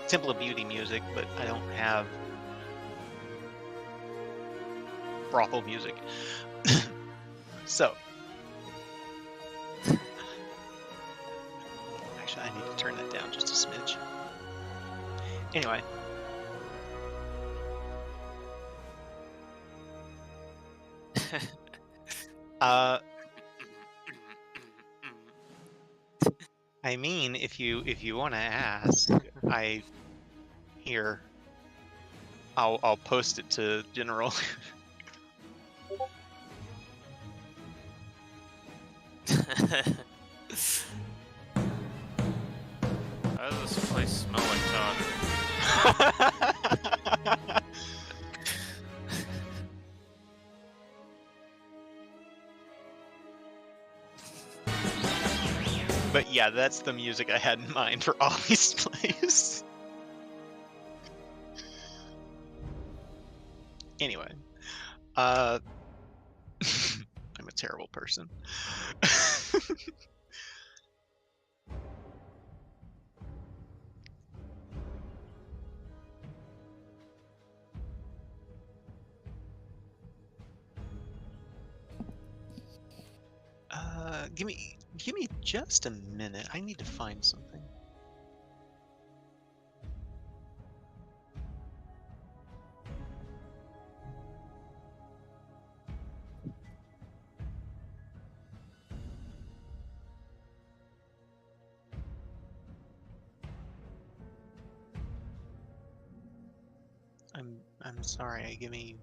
Temple of Beauty music, but I don't have brothel music. So, actually, I need to turn that down just a smidge. Anyway. I mean, if you want to ask, I'll post it to general. How does this place smell like Todd? But yeah, that's the music I had in mind for Ollie's place. Anyway, I'm a terrible person. Give me just a minute. I need to find something. I'm sorry. Give me.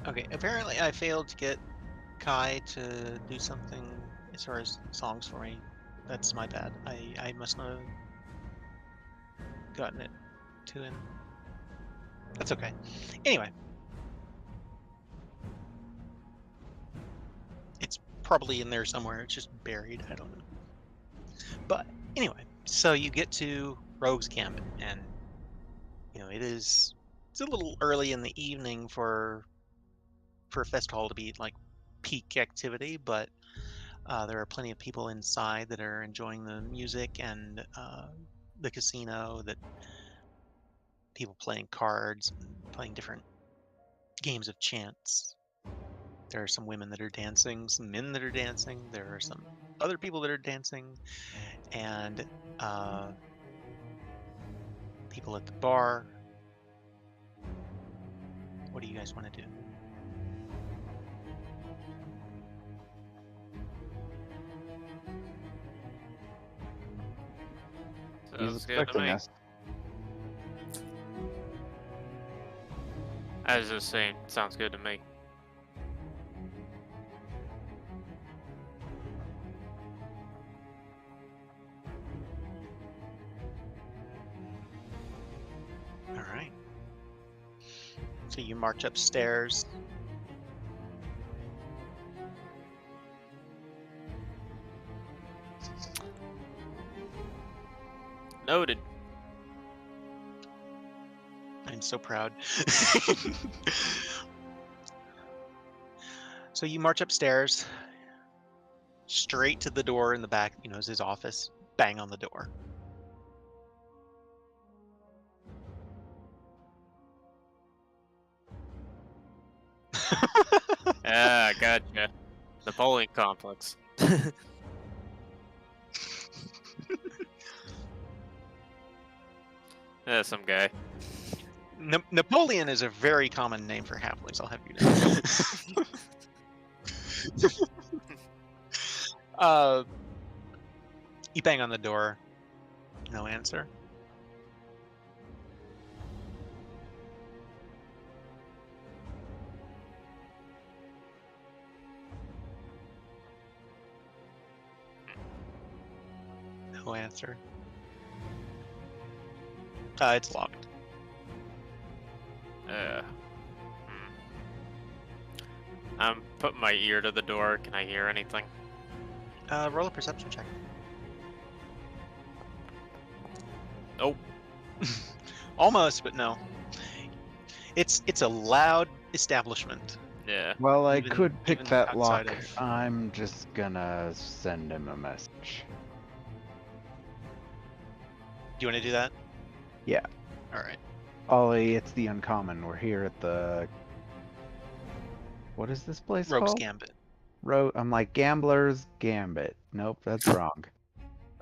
Okay, apparently I failed to get Kai to do something as far as songs for me. That's my bad. I must not have gotten it to him. That's okay. Anyway. It's probably in there somewhere. It's just buried. I don't know. But anyway, so you get to Rogue's Gambit, and it's a little early in the evening for a fest hall to be like peak activity, but there are plenty of people inside that are enjoying the music and the casino, that people playing cards and playing different games of chance. There are some women that are dancing, some men that are dancing. There are some other people that are dancing, and people at the bar. What do you guys want to do? He's Sounds good to expecting me. us. I was just saying, sounds good to me. All right. So you march upstairs. Noted. I'm so proud. So you march upstairs, straight to the door in the back, is his office. Bang on the door. Ah, gotcha. Napoleon complex. Some guy. Napoleon is a very common name for halflings, I'll have you know. You bang on the door. No answer. No answer. It's locked. I'm putting my ear to the door. Can I hear anything? Roll a perception check. Nope. Almost, but no. It's a loud establishment. Yeah. Well, I Even- could pick even that lock. outside of- I'm just gonna send him a message. Do you want to do that? Yeah. All right. Ollie, it's the uncommon. We're here at the... What is this place Rogue's called? Gambit. I'm like Gambler's Gambit. Nope, that's wrong.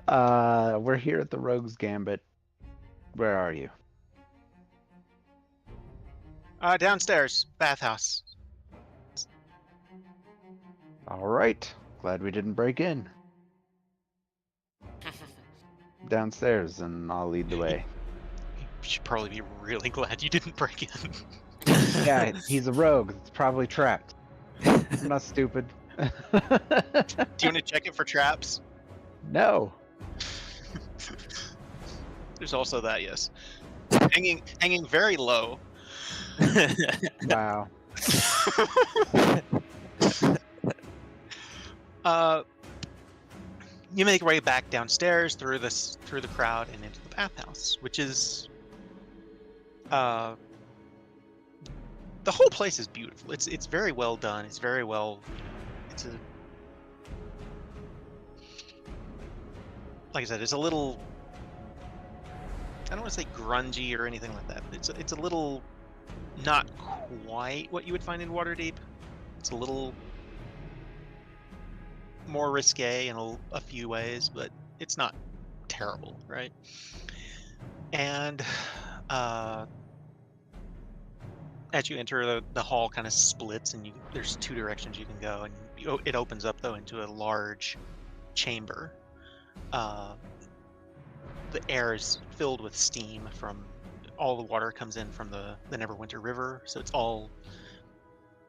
We're here at the Rogue's Gambit. Where are you? Downstairs, bathhouse. All right. Glad we didn't break in. Downstairs, and I'll lead the way. You should probably be really glad you didn't break in. Yeah, he's a rogue. It's probably trapped. I'm not stupid. Do you want to check it for traps? No. There's also that, yes. Hanging very low. Wow. You make your way back downstairs through the crowd and into the bathhouse, which is the whole place is beautiful. It's very well done. It's very well. It's a like I said, it's a little. I don't want to say grungy or anything like that. But it's a little not quite what you would find in Waterdeep. It's a little more risque in a few ways, but it's not terrible, right? And as you enter, the hall kind of splits, and there's two directions you can go, and it opens up though into a large chamber. The air is filled with steam from all the water comes in from the Neverwinter River, so it's all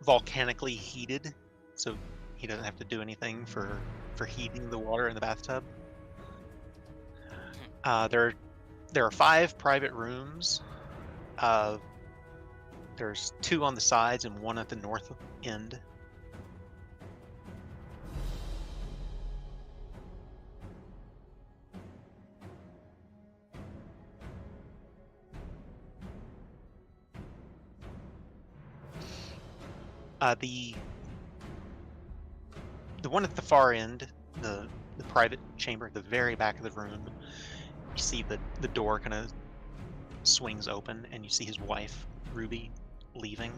volcanically heated, so he doesn't have to do anything for heating the water in the bathtub. There are 5 private rooms. There's 2 on the sides and 1 at the north end. The one at the far end, the private chamber at the very back of the room, you see the door kind of swings open, and you see his wife, Ruby, leaving.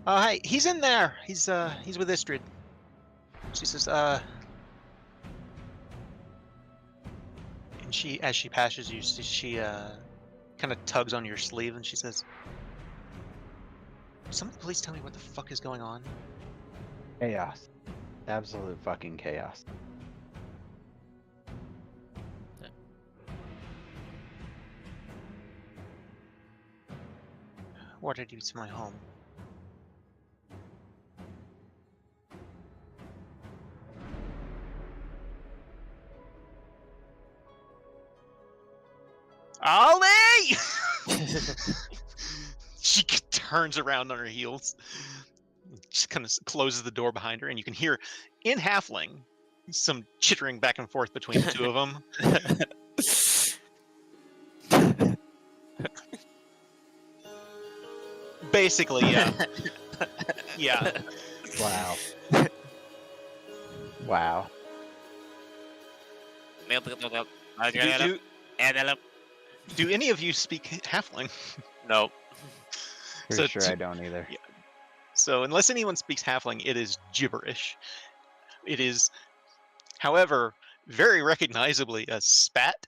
Oh, hey, he's in there. He's with Istrid. She says, and as she passes you, she kind of tugs on your sleeve, and she says, "Somebody please tell me what the fuck is going on." Chaos. Absolute fucking chaos. Water due to my home. Ollie! She turns around on her heels. She kind of closes the door behind her, and you can hear, in Halfling, some chittering back and forth between the 2 of them. Basically, yeah. Yeah. Wow. Wow. Do any of you speak Halfling? Nope. Pretty sure I don't either. Yeah. So unless anyone speaks Halfling, it is gibberish. It is, however, very recognizably a spat.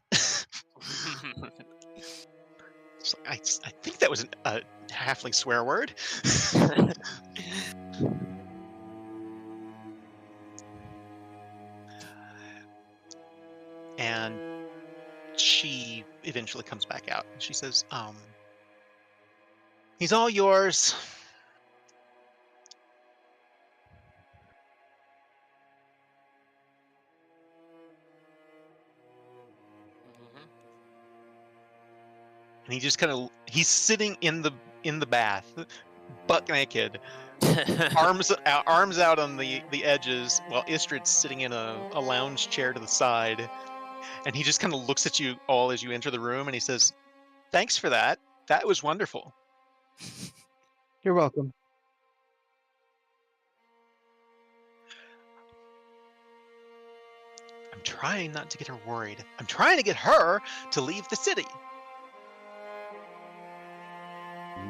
So I think that was a Halfling swear word. And she eventually comes back out, and she says, "He's all yours." And he just he's sitting in the bath, butt naked, arms out on the edges, while Istrid's sitting in a lounge chair to the side, and he just kind of looks at you all as you enter the room, and he says, "Thanks for that. That was wonderful." You're welcome. I'm trying not to get her worried. I'm trying to get her to leave the city.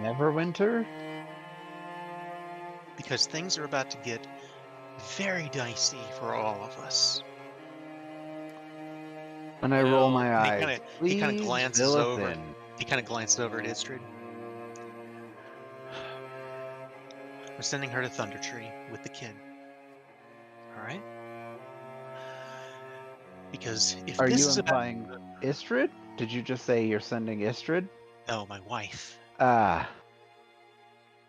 Neverwinter? Because things are about to get very dicey for all of us. And I roll my And eyes. he kind of Please glances fill us over. in. He kind of glances over at Istrid. We're sending her to Thunder Tree with the kid. All right? Because if Are this you is implying Istrid? Did you just say you're sending Istrid? no, my wife. Ah.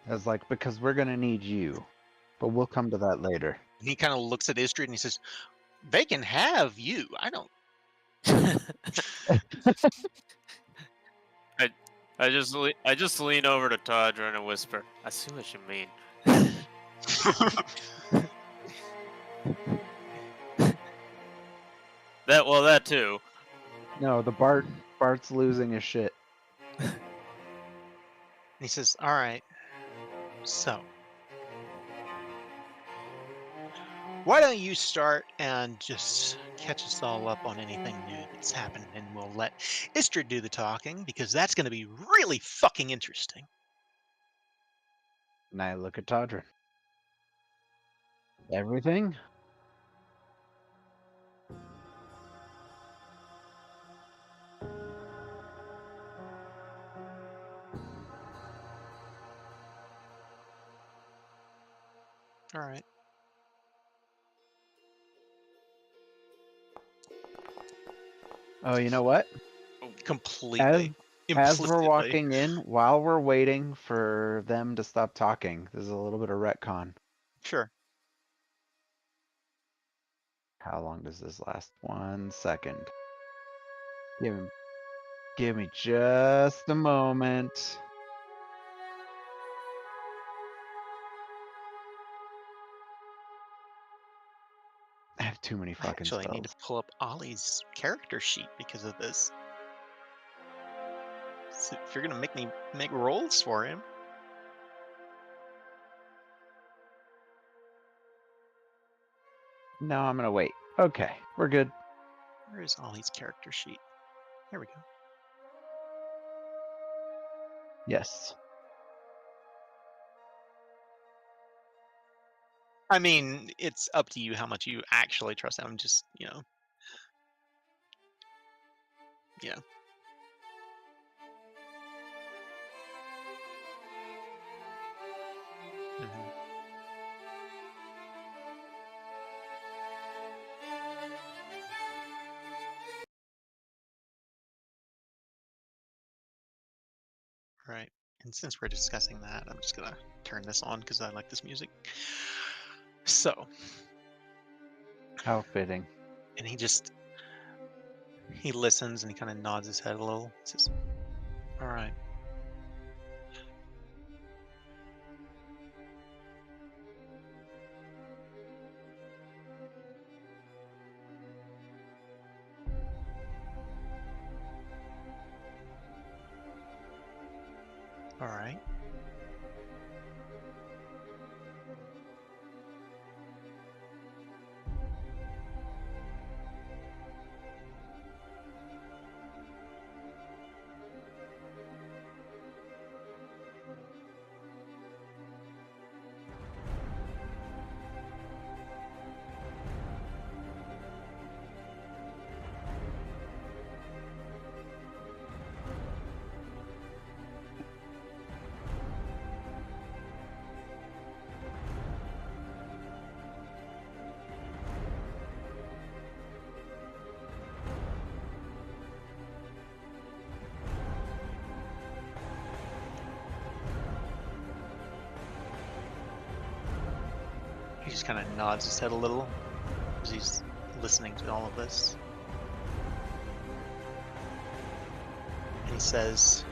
I was like, because we're gonna need you. But we'll come to that later. He kind of looks at Istrid and he says, "They can have you. I don't." I just lean over to Todron and whisper, "I see what you mean." That too. No, the Bart's losing his shit. And he says, "All right. So, why don't you start and just catch us all up on anything new that's happened, and we'll let Istrid do the talking, because that's going to be really fucking interesting." And I look at Todron. Everything? All right. Oh, you know what? Completely. As we're implicitly. walking in, while we're waiting for them to stop talking, there's a little bit of retcon. Sure. How long does this last? 1 second. Give me just a moment. I have too many I fucking actually need to spells. pull up Ollie's character sheet because of this. So if you're gonna make me make rolls for him, No, I'm gonna wait. Okay, we're good. where is Ollie's character sheet? Here we go. Yes. I mean, it's up to you how much you actually trust him. I'm just, yeah. Mhm. Right. And since we're discussing that, I'm just gonna turn this on because I like this music. So, How fitting. and he listens and he kind of nods his head a little. He says, "All right." All right. He just kind of nods his head a little as he's listening to all of this. And he says,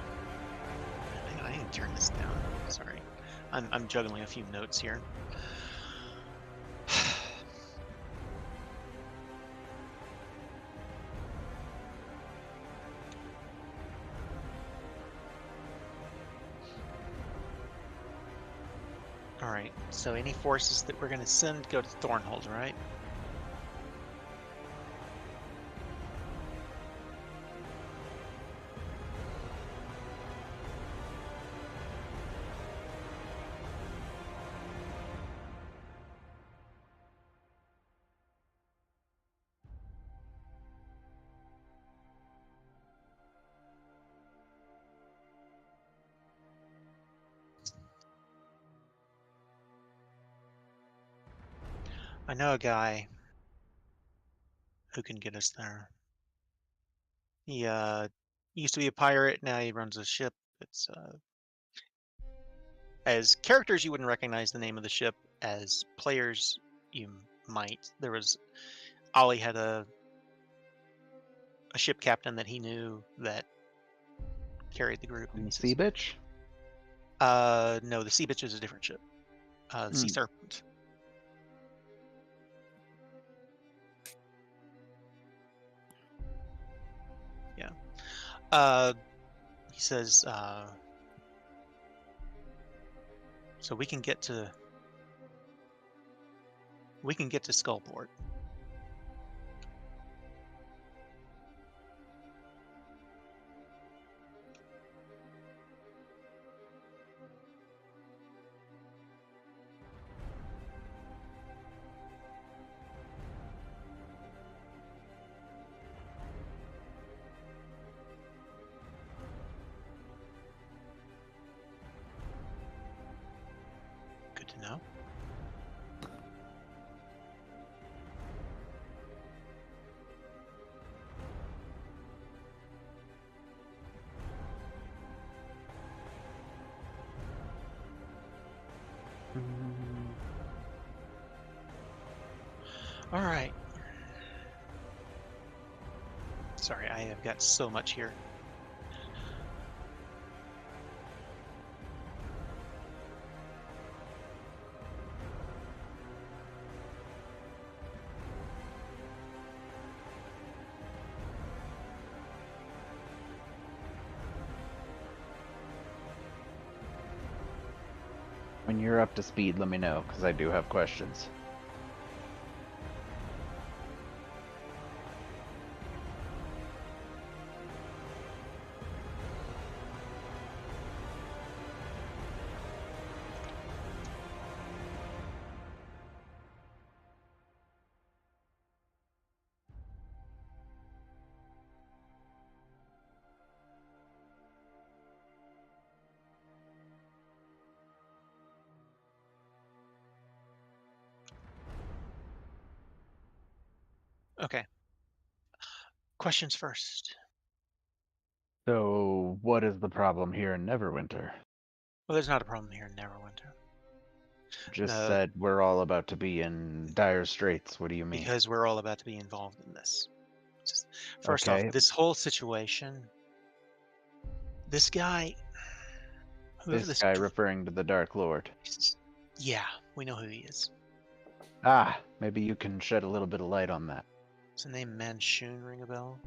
I need to turn this down. Sorry. I'm juggling a few notes here. All right. So any forces that we're going to send go to Thornhold, right? I know a guy who can get us there. He used to be a pirate. Now he runs a ship. It's as characters you wouldn't recognize the name of the ship. As players, you might. There was Ollie had a ship captain that he knew that carried the group. And he Sea says, bitch? no, the Sea Bitch is a different ship. The Sea Serpent. Yeah. He says, so we can get to Skullport. Good to know. All right. Sorry, I have got so much here. When you're up to speed, let me know, because I do have questions. Okay. Questions first. So, what is the problem here in Neverwinter? Well, there's not a problem here in Neverwinter. Just said we're all about to be in dire straits. What do you mean? Because we're all about to be involved in this. First Okay. off, this whole situation, this guy, whoever This guy referring to the Dark Lord. yeah, we know who he is. Ah, maybe you can shed a little bit of light on that. Does the name Manshoon ring a bell?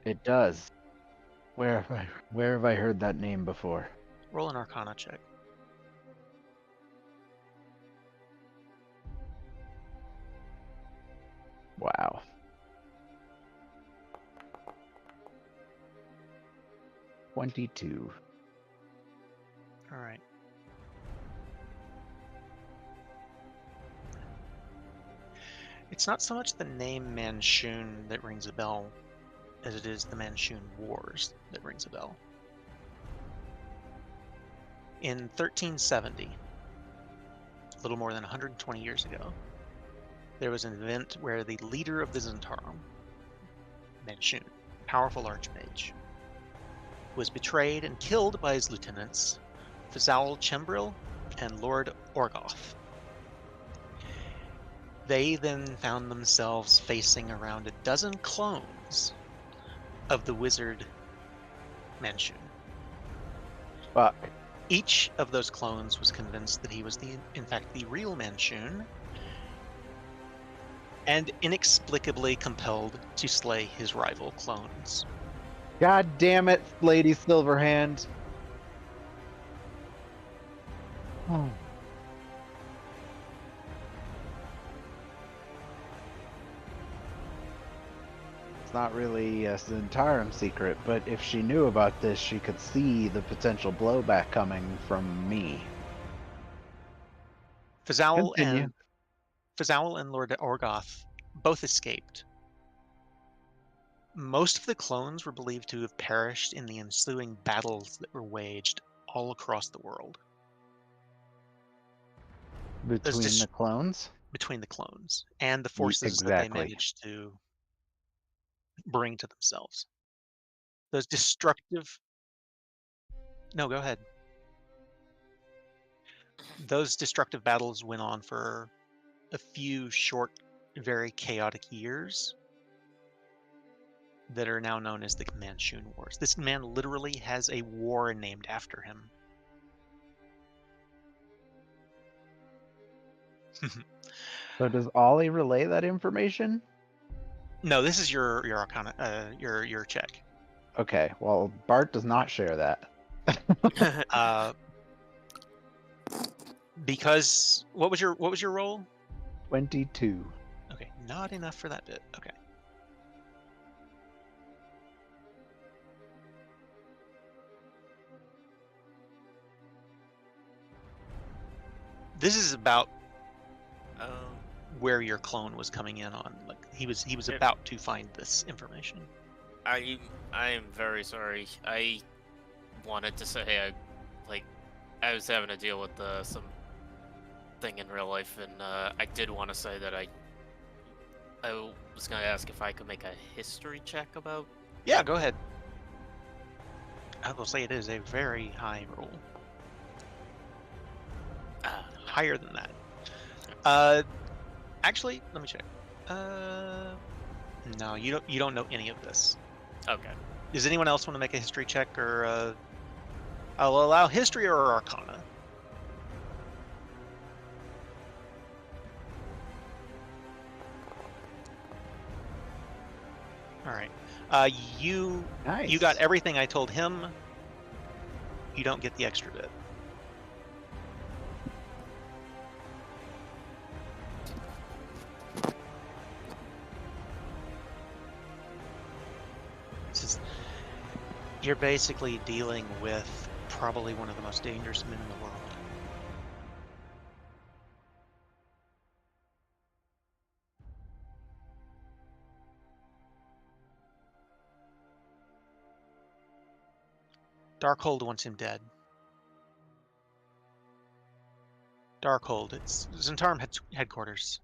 It does. Where have I heard that name before? Roll an Arcana check. Wow. 22. All right. It's not so much the name Manshoon that rings a bell as it is the Manshoon Wars that rings a bell. In 1370, a little more than 120 years ago, there was an event where the leader of the Zentarum, Manshoon, powerful archmage, was betrayed and killed by his lieutenants, Fazal Chembril and Lord Orgoth. They then found themselves facing around a dozen clones of the wizard Manshoon. Fuck. Each of those clones was convinced that he was in fact the real Manshoon, and inexplicably compelled to slay his rival clones. God damn it, Lady Silverhand. Oh. It's not really a Zentarum secret, but if she knew about this, she could see the potential blowback coming from me. Fazal Continue. and Lord Orgoth both escaped. Most of the clones were believed to have perished in the ensuing battles that were waged all across the world. Between the clones? Between the clones and the forces that they managed to bring to themselves. Those destructive... No, go ahead. Those destructive battles went on for a few short, very chaotic years that are now known as the Manshoon Wars. This man literally has a war named after him. So does Ollie relay that information? No, this is your Arcana, your check. Okay, well, Bart does not share that. Because what was your roll? 22. Okay, not enough for that bit. Okay. This is about where your clone was coming in on. Like he was about to find this information. I am very sorry. I wanted to say I was having to deal with some thing in real life, and I did want to say that I was going to ask if I could make a history check about. Yeah, go ahead. I will say it is a very high roll. Higher than that. Actually, let me check. No, you don't know any of this. Okay. Does anyone else want to make a history check, or I'll allow history or arcana? All right. You Nice. got everything I told him. You don't get the extra bit. You're basically dealing with probably one of the most dangerous men in the world. Darkhold wants him dead. Darkhold, it's Zentarum headquarters.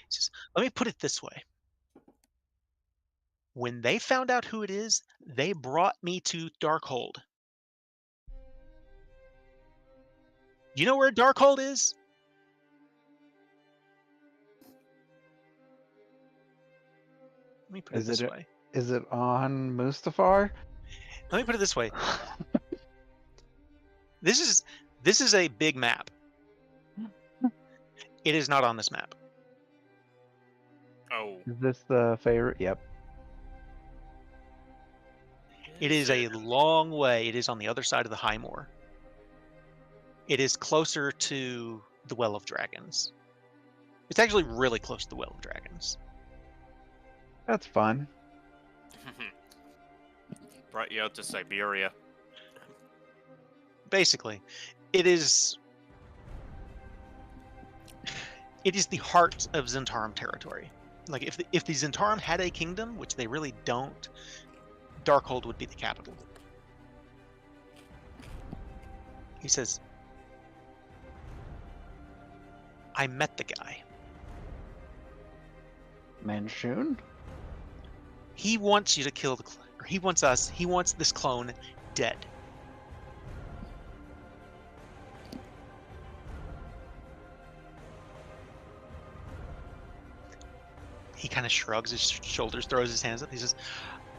He says, let me put it this way. When they found out who it is, they brought me to Darkhold. You know where Darkhold is? Let me put it this way. Is it on Mustafar? Let me put it this way. This is a big map. It is not on this map. Oh. Is this the favorite? Yep. It is a long way. It is on the other side of the High Moor. It is closer to the Well of Dragons. It's actually really close to the Well of Dragons. That's fun. Brought you out to Siberia. Basically, it is the heart of Zentarum territory. Like if the Zentarum had a kingdom, which they really don't, Darkhold would be the capital. He says, I met the guy. Manchun? He wants you to kill the clone. Or he wants this clone dead. He kind of shrugs his shoulders, throws his hands up. He says,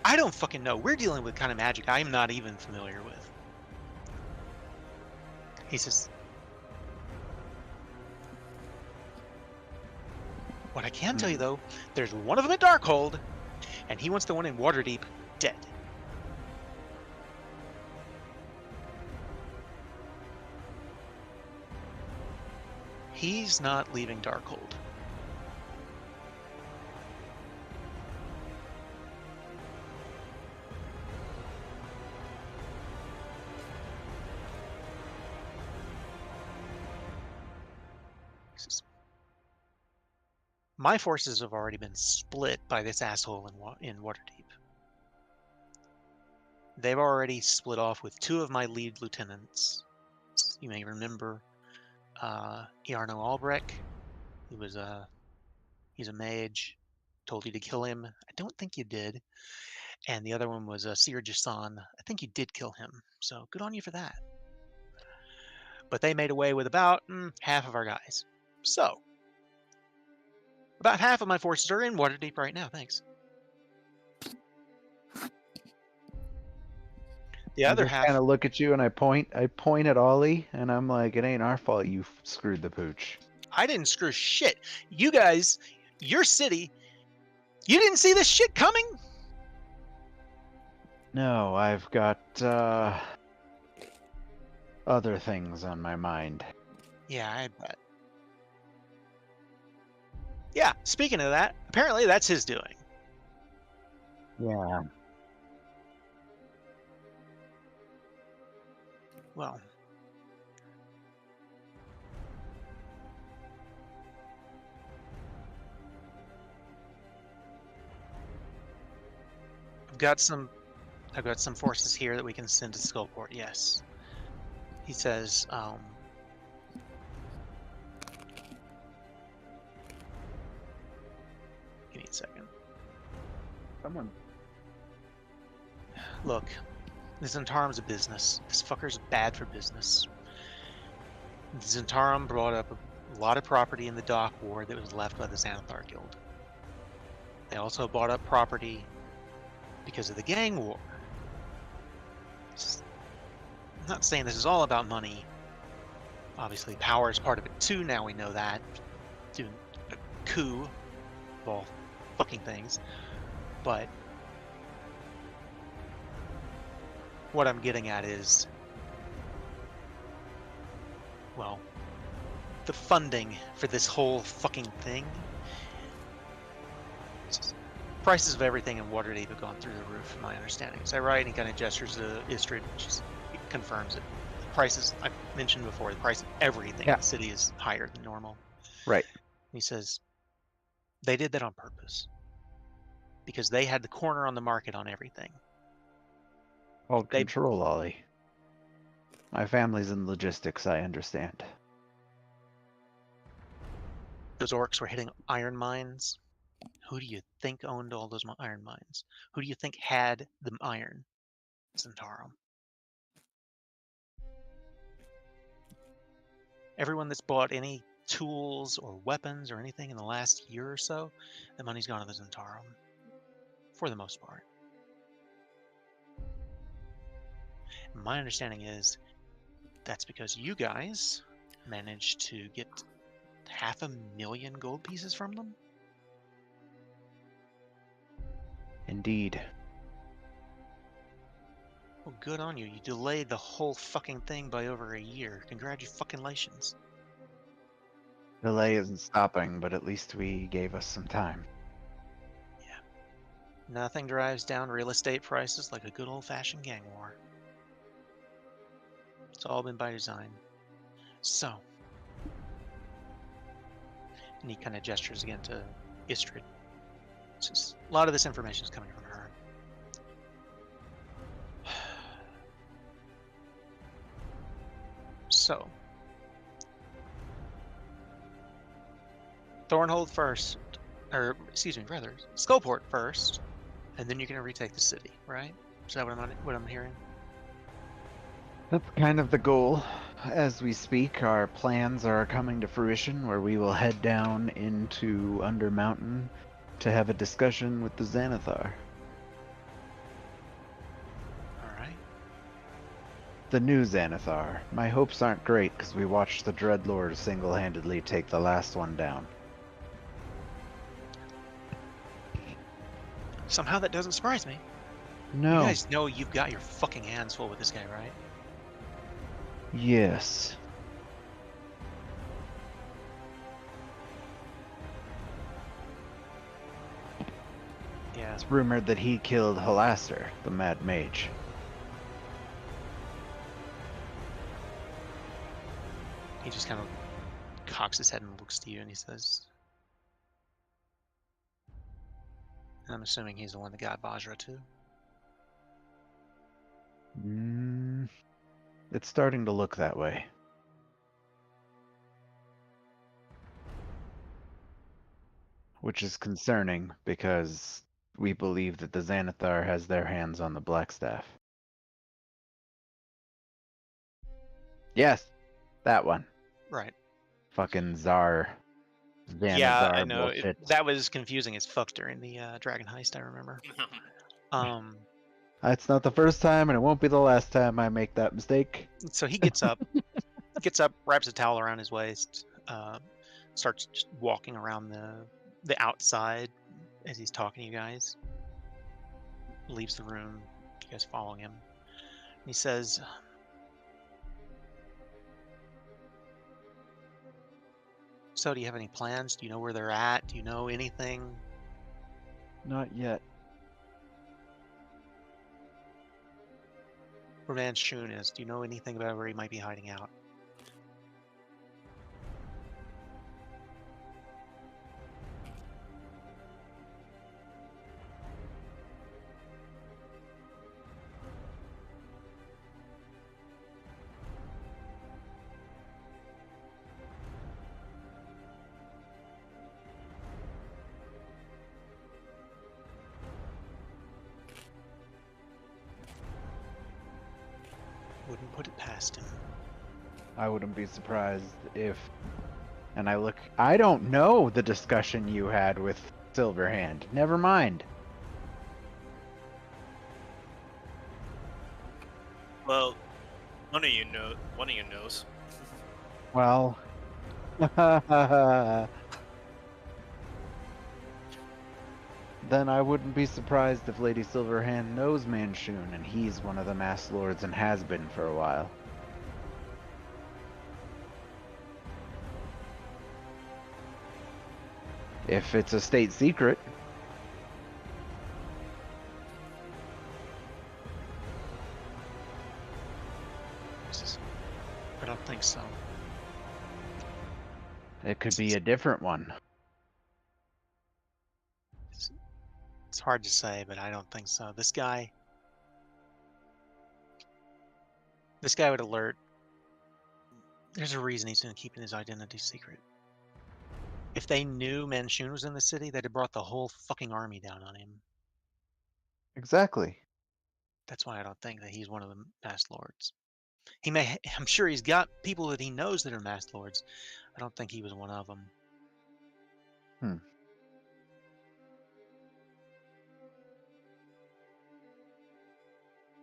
I don't fucking know. We're dealing with kind of magic I'm not even familiar with. He says, what I can tell you, though, there's one of them at Darkhold, and he wants the one in Waterdeep dead. He's not leaving Darkhold. My forces have already been split by this asshole in Waterdeep. They've already split off with two of my lead lieutenants. You may remember Iarno Albrecht. He's a mage. Told you to kill him. I don't think you did. And the other one was Sir Jason. I think you did kill him. So good on you for that. But they made away with about half of our guys. So about half of my forces are in Waterdeep right now. Thanks. The other half. I kind of look at you and I point at Ollie and I'm like, it ain't our fault you screwed the pooch. I didn't screw shit. You guys, your city, you didn't see this shit coming? No, I've got other things on my mind. Yeah, I bet. Yeah, speaking of that, apparently that's his doing. Yeah. Well, I've got some forces here that we can send to Skullport. Yes, he says. Give me a second. Someone. Look, Zentarim's a business. This fucker's bad for business. Zentarum brought up a lot of property in the dock ward that was left by the Xanathar Guild. They also bought up property because of the gang war. I'm not saying this is all about money. Obviously, power is part of it too. Now we know that. Doing a coup of all fucking things. But what I'm getting at is, well, the funding for this whole fucking thing. Prices of everything in Waterdeep have gone through the roof, from my understanding. Is that right? And he kind of gestures to Istrid, which confirms it. The prices, I've mentioned before, the price of everything in the city is higher than normal. Right. He says, they did that on purpose. Because they had the corner on the market on everything. Hold control, Ollie. My family's in logistics, I understand. Those orcs were hitting iron mines. Who do you think owned all those iron mines? Who do you think had the iron? Zentarum. Everyone that's bought any tools or weapons or anything in the last year or so, the money's gone to the Zentarum. For the most part. My understanding is that's because you guys managed to get 500,000 gold pieces from them? Indeed. Well, good on you. You delayed the whole fucking thing by over a year. Congratulations. Delay isn't stopping, but at least we gave us some time. Yeah. Nothing drives down real estate prices like a good old-fashioned gang war. It's all been by design. So. And he kind of gestures again to Istrid. It's just, a lot of this information is coming from her. So. Thornhold first, or excuse me, rather, Skullport first, and then you're going to retake the city, right? Is that what I'm hearing? That's kind of the goal. As we speak, our plans are coming to fruition, where we will head down into Undermountain to have a discussion with the Xanathar. Alright. The new Xanathar. My hopes aren't great, because we watched the Dreadlord single-handedly take the last one down. Somehow that doesn't surprise me. No. You guys know you've got your fucking hands full with this guy, right? Yes. Yeah. It's rumored that he killed Halaster, the Mad Mage. He just kind of cocks his head and looks to you and he says, and I'm assuming he's the one that got Vajra too. It's starting to look that way. Which is concerning, because we believe that the Xanathar has their hands on the Blackstaff. Yes, that one. Right. Fucking Xanathar Yeah, I know. bullshit. That was confusing as fuck during the Dragon Heist, I remember. It's not the first time, and it won't be the last time I make that mistake. So he gets up, wraps a towel around his waist, starts just walking around the outside as he's talking to you guys. Leaves the room. You guys following him. He says, so do you have any plans? Do you know where they're at? Do you know anything? Not yet. Where Van Schoon is? Do you know anything about where he might be hiding out? Wouldn't put it past him. I wouldn't be surprised if And I look, I don't know the discussion you had with Silverhand. Never mind. Well, one of you knows. Well, then I wouldn't be surprised if Lady Silverhand knows Manchun and he's one of the Masked Lords and has been for a while. If it's a state secret. I don't think so. It could be a different one. It's hard to say, but I don't think so. This guy would alert. There's a reason he's going to keep his identity secret. If they knew Manchun was in the city, they'd have brought the whole fucking army down on him. Exactly. That's why I don't think that he's one of the Masked Lords. He may. I'm sure he's got people that he knows that are Masked Lords. I don't think he was one of them.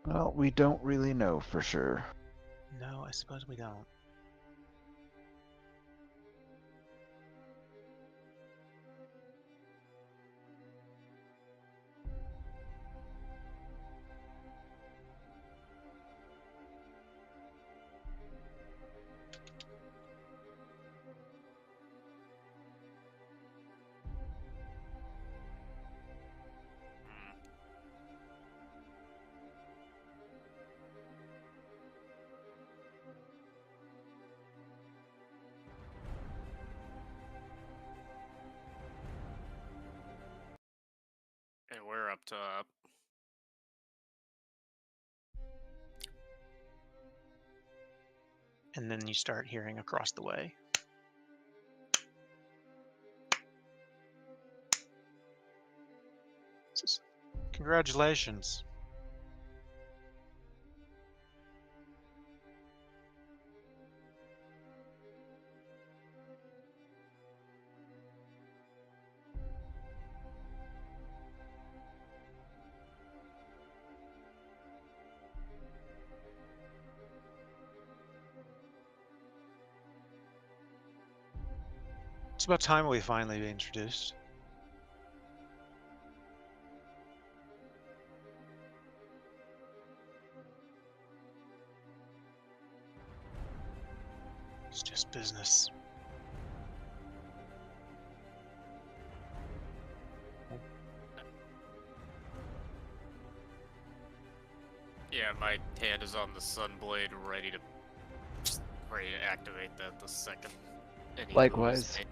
Well, we don't really know for sure. No, I suppose we don't. And we're up top. And then you start hearing across the way. Congratulations. It's about time we finally be introduced. It's just business. Yeah, my hand is on the Sunblade, ready to activate that the second. any Likewise. moves made.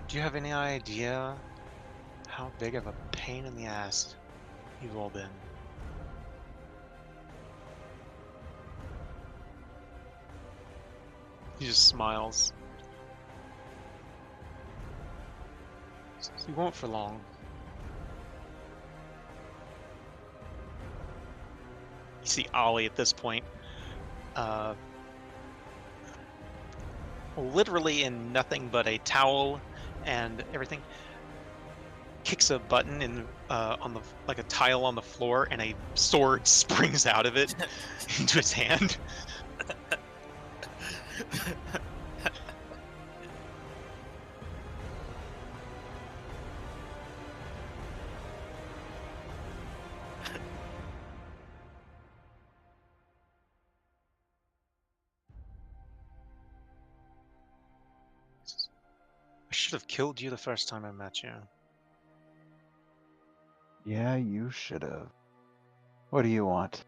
Do you have any idea how big of a pain in the ass you've all been? He just smiles. You won't for long. You see Ollie at this point, literally in nothing but a towel and everything, kicks a button in on the like a tile on the floor, and a sword springs out of it into his hand. I should have killed you the first time I met you. Yeah, you should have. What do you want?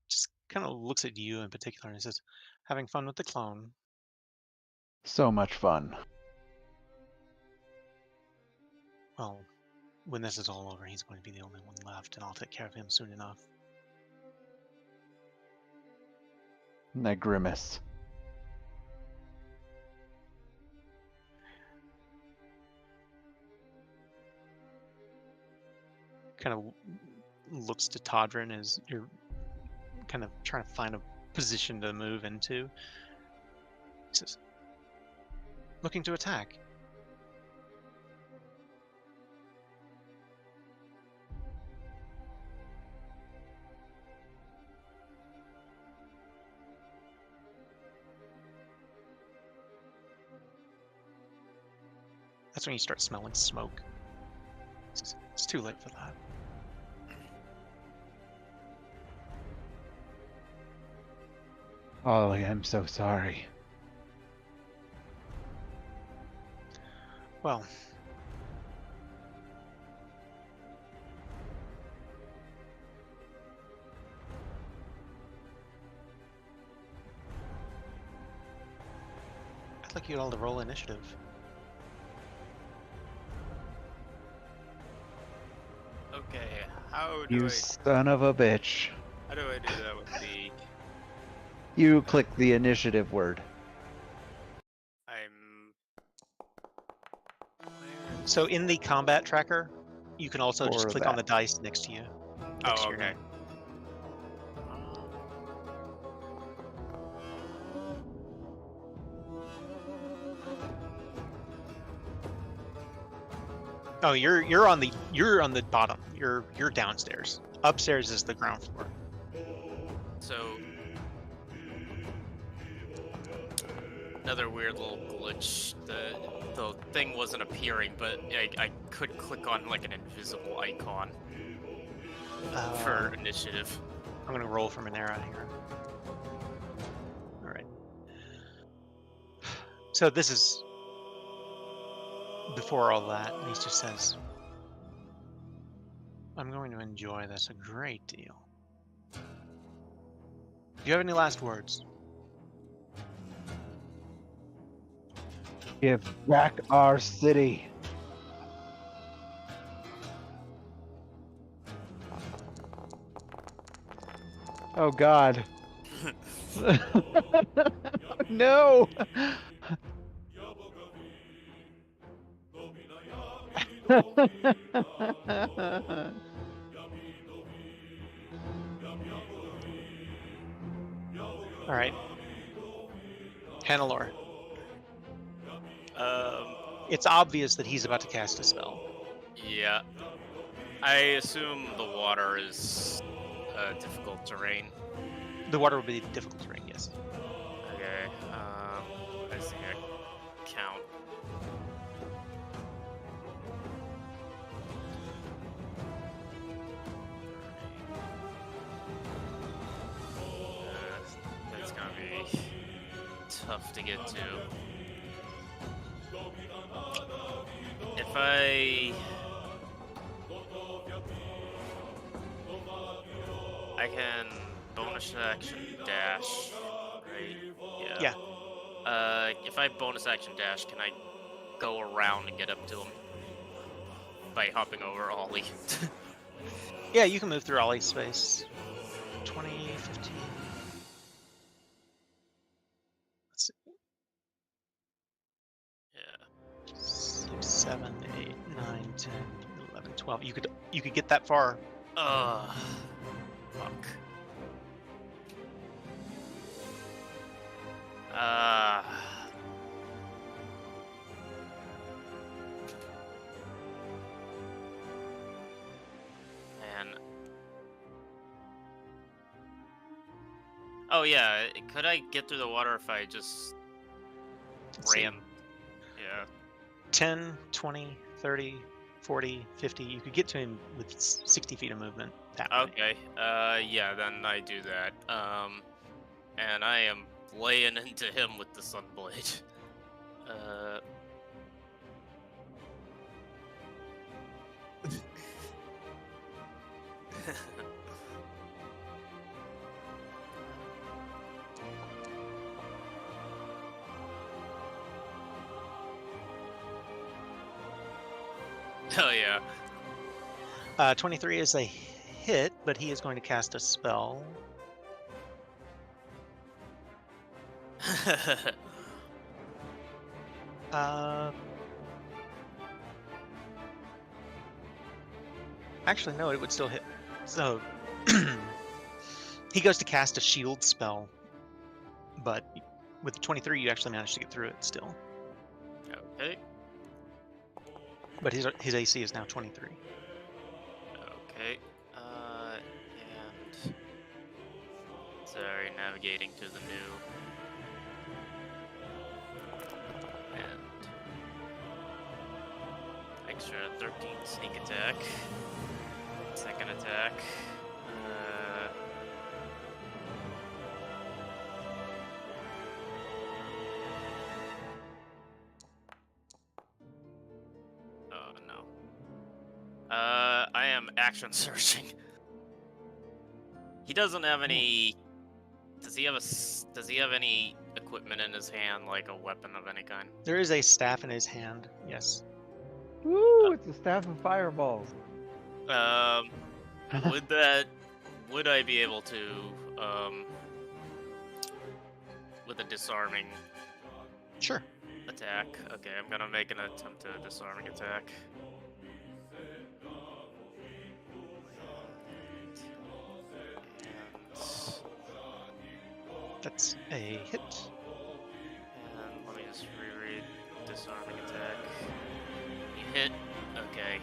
Just kind of looks at you in particular and says, "Having fun with the clone." So much fun. Well, when this is all over, he's going to be the only one left, and I'll take care of him soon enough. And that grimace. kind of looks to Todrin as you're kind of trying to find a position to move into. He says, "Looking to attack." That's when you start smelling smoke. He says, "It's too late for that." Ollie, I'm so sorry. Well, I'd like you all to roll initiative. Okay, how do You son of a bitch. I do that with the? You click the initiative word. I'm. So in the combat tracker, you can also just Or click on that. the dice next to you. Next Oh, to your okay. name. Oh, you're on the bottom. You're downstairs. Upstairs is the ground floor. So another weird little glitch. The thing wasn't appearing, but I could click on like an invisible icon for initiative. I'm gonna roll for Minera here. All right. So this is before all that. And he just says, "I'm going to enjoy this a great deal." Do you have any last words? Give back our city. Oh God. No. All right. Hannelore. It's obvious that he's about to cast a spell. Yeah. I assume the water is difficult terrain. The water will be difficult terrain, yes. Okay. I just need to count. That's gonna be tough to get to. If I can bonus action dash, right? Yeah. If I bonus action dash, can I go around and get up to him by hopping over Ollie? Yeah, you can move through Ollie's space. 20, 15. Let's see. Yeah. 6, 7, 8, 9, 10, 11, 12. You could get that far. Fuck. Man. Oh yeah, could I get through the water if I just Let's see. ran? Yeah. 10, 20, 30, 40, 50. You could get to him with 60 feet of movement that way. Okay. Yeah, then I do that. And I am laying into him with the sunblade. Hell yeah. 23 is a hit, but he is going to cast a spell. Actually, no, it would still hit. So he goes to cast a shield spell, but with the 23, you actually managed to get through it still. Okay. But his AC is now 23. Okay. And sorry, navigating to the new. And extra 13 sneak attack. Second attack. Oh no. I am action searching. He doesn't have any. Does he have any equipment in his hand, like a weapon of any kind? There is a staff in his hand. Yes. Woo! It's a staff of fireballs. Would I be able to, with a disarming Sure. attack? Okay, I'm gonna make an attempt at a disarming attack. That's a hit. And let me just reread disarming attack. You hit. Okay.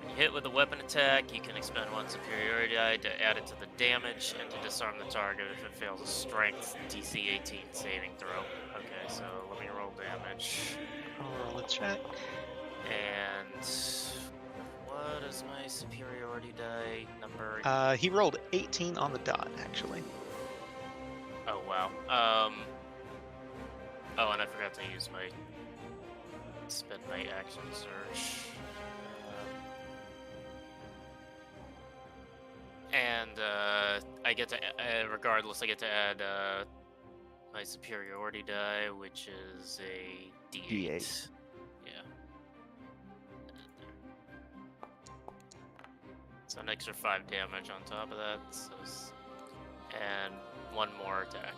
When you hit with a weapon attack, you can expend one superiority die to add it to the damage and to disarm the target if it fails a strength DC 18 saving throw. Okay, so let me roll damage. I'll roll a check. And what is my superiority die number? He rolled 18 on the dot, actually. Oh wow. Oh, and I forgot to use my spend my action search. And I get to, regardless, I get to add my superiority die, which is a D8. D8. Yeah. So an extra 5 damage on top of that. So, and one more attack.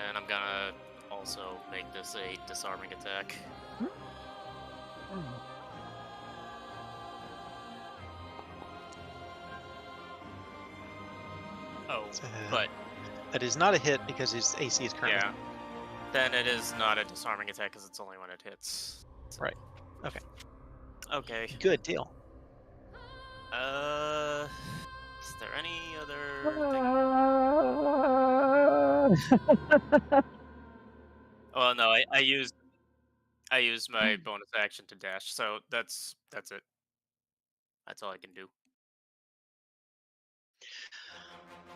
And I'm gonna also make this a disarming attack. Oh, but that is not a hit because his AC is currently. yeah, then it is not a disarming attack because it's only when it hits. Right. Okay. Okay. Good deal. Is there any other thing? Oh no, I used my bonus action to dash, so that's it. That's all I can do.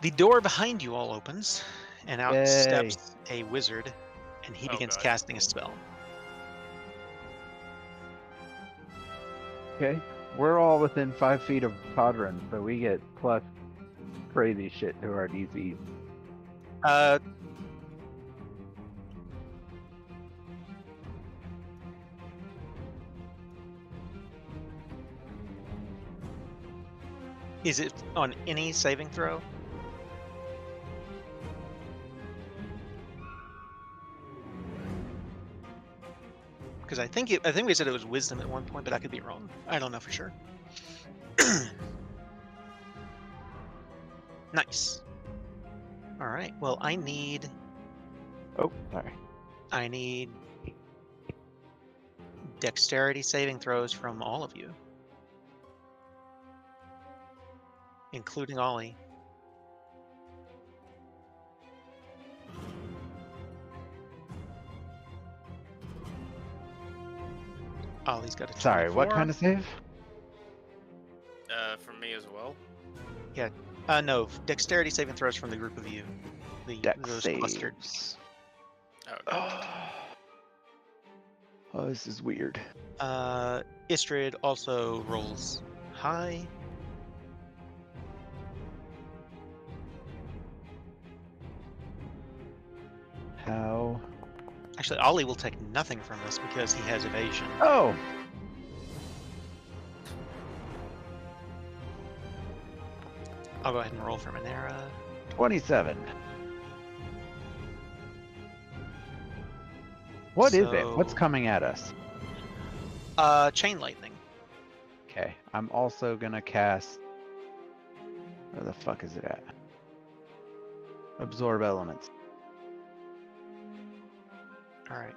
The door behind you all opens, and out Yay. steps a wizard, and he Oh, begins God. casting a spell. Okay. We're all within 5 feet of Podron, so we get plus crazy shit to our DC. Is it on any saving throw? Because I think we said it was wisdom at one point, but I could be wrong. I don't know for sure. Nice. All right. Well, I need Oh, sorry. dexterity saving throws from all of you, including Ollie. Ollie's got a Sorry, what 24. kind of save? For me as well. No, dexterity saving throws from the group of you. Dex Those saves. clustered. Oh, Oh, this is weird. Istrid also rolls high. How? Actually, Ollie will take nothing from this because he has evasion. Oh! I'll go ahead and roll for Minera. 27. What is it? What's So- coming at us? Chain lightning. Okay. I'm also gonna cast. Where the fuck is it at? Absorb elements. All right.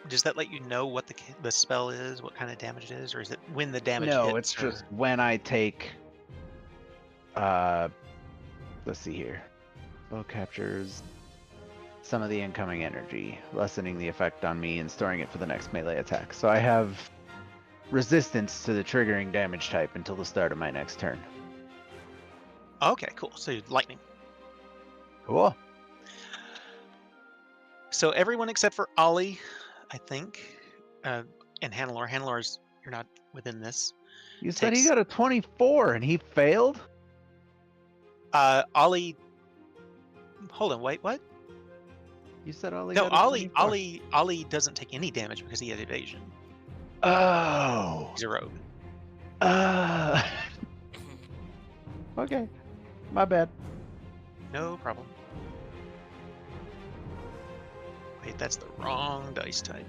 Does that let you know what the spell is, what kind of damage it is, or is it when the damage hits? No, it's just when I take. Let's see here. Spell captures some of the incoming energy, lessening the effect on me and storing it for the next melee attack. So I have resistance to the triggering damage type until the start of my next turn. Okay, cool. So lightning. Cool. So everyone except for Ollie, I think, and Hannelore. Hannelore, you're not within this. You said he Takes- got a 24 and he failed? Ollie. Hold on. Wait. What? You said Ollie No, got a Ollie. 24. Ollie doesn't take any damage because he had evasion. Oh. He's a rogue. Okay. My bad. No problem. Wait, that's the wrong dice type.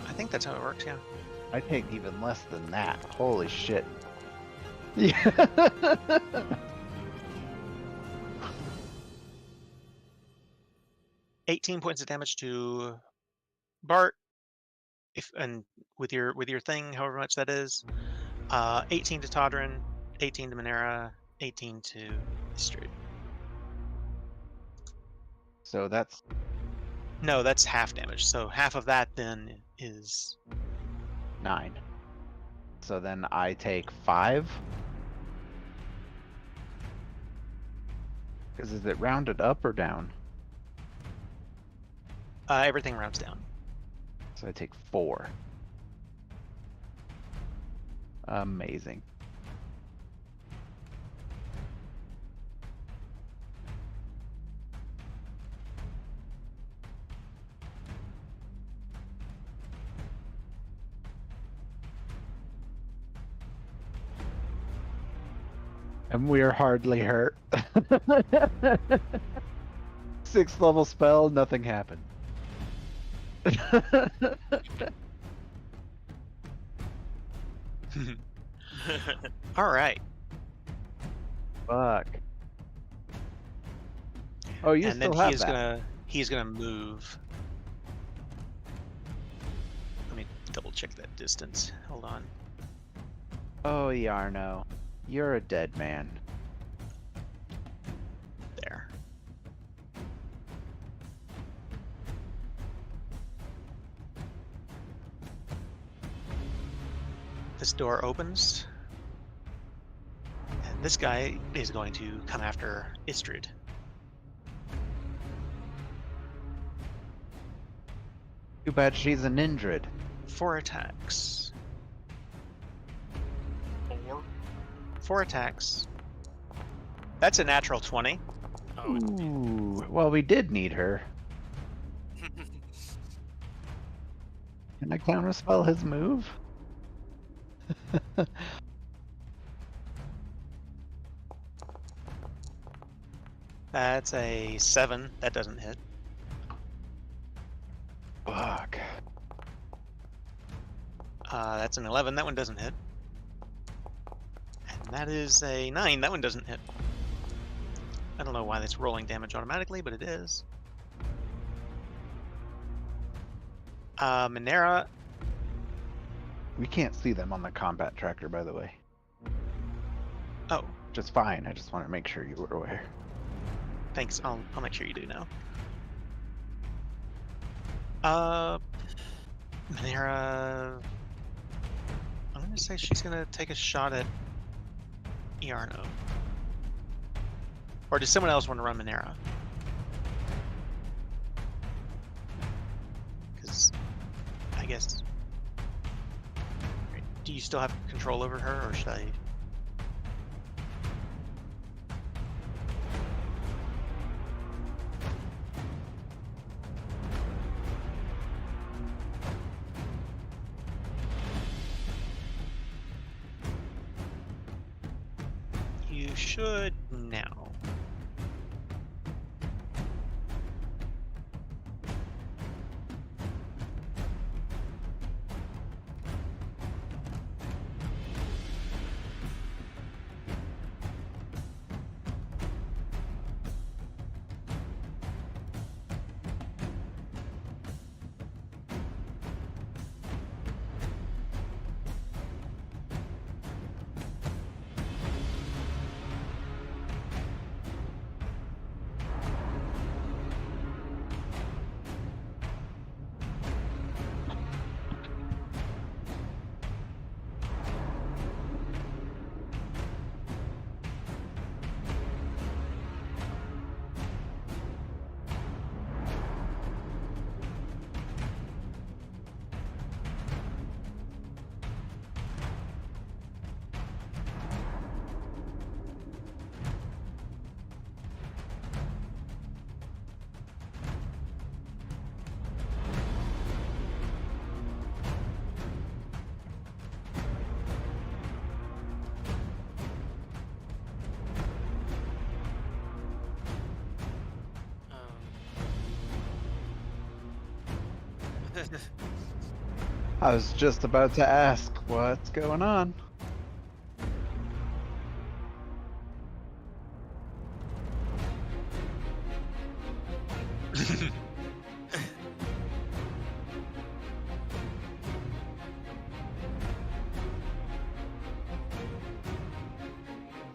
I think that's how it works, yeah. I take even less than that. Holy shit. Yeah. 18 points of damage to Bart, and with your thing, however much that is. 18 to Todrin, 18 to Minera, 18 to Istrid. So that's No, that's half damage. So half of that then is 9. So then I take 5. Because is it rounded up or down? everything rounds down. So I take 4. Amazing. And we're hardly hurt. 6th level spell, nothing happened. All right. Fuck. Oh, you And then still have that. he's gonna move. Let me double check that distance. Hold on. Oh, Yarno. You're a dead man. There. This door opens. And this guy is going to come after Istrid. Too bad she's an Indrid. 4 attacks. 4. 4 attacks. That's a natural 20. Oh, Ooh, well, we did need her. Can I counterspell his move? That's a 7. That doesn't hit. Fuck. That's an 11. That one doesn't hit. And that is a 9. That one doesn't hit. I don't know why that's rolling damage automatically, but it is. Minera. We can't see them on the combat tracker, by the way. Oh, Just fine. I just want to make sure you were aware. thanks. I'll make sure you do now. Minera. I'm gonna say she's gonna take a shot at Iarno. Or does someone else want to run Minera? Because I guess. Do you still have control over her, or should I? You should now. I was just about to ask what's going on.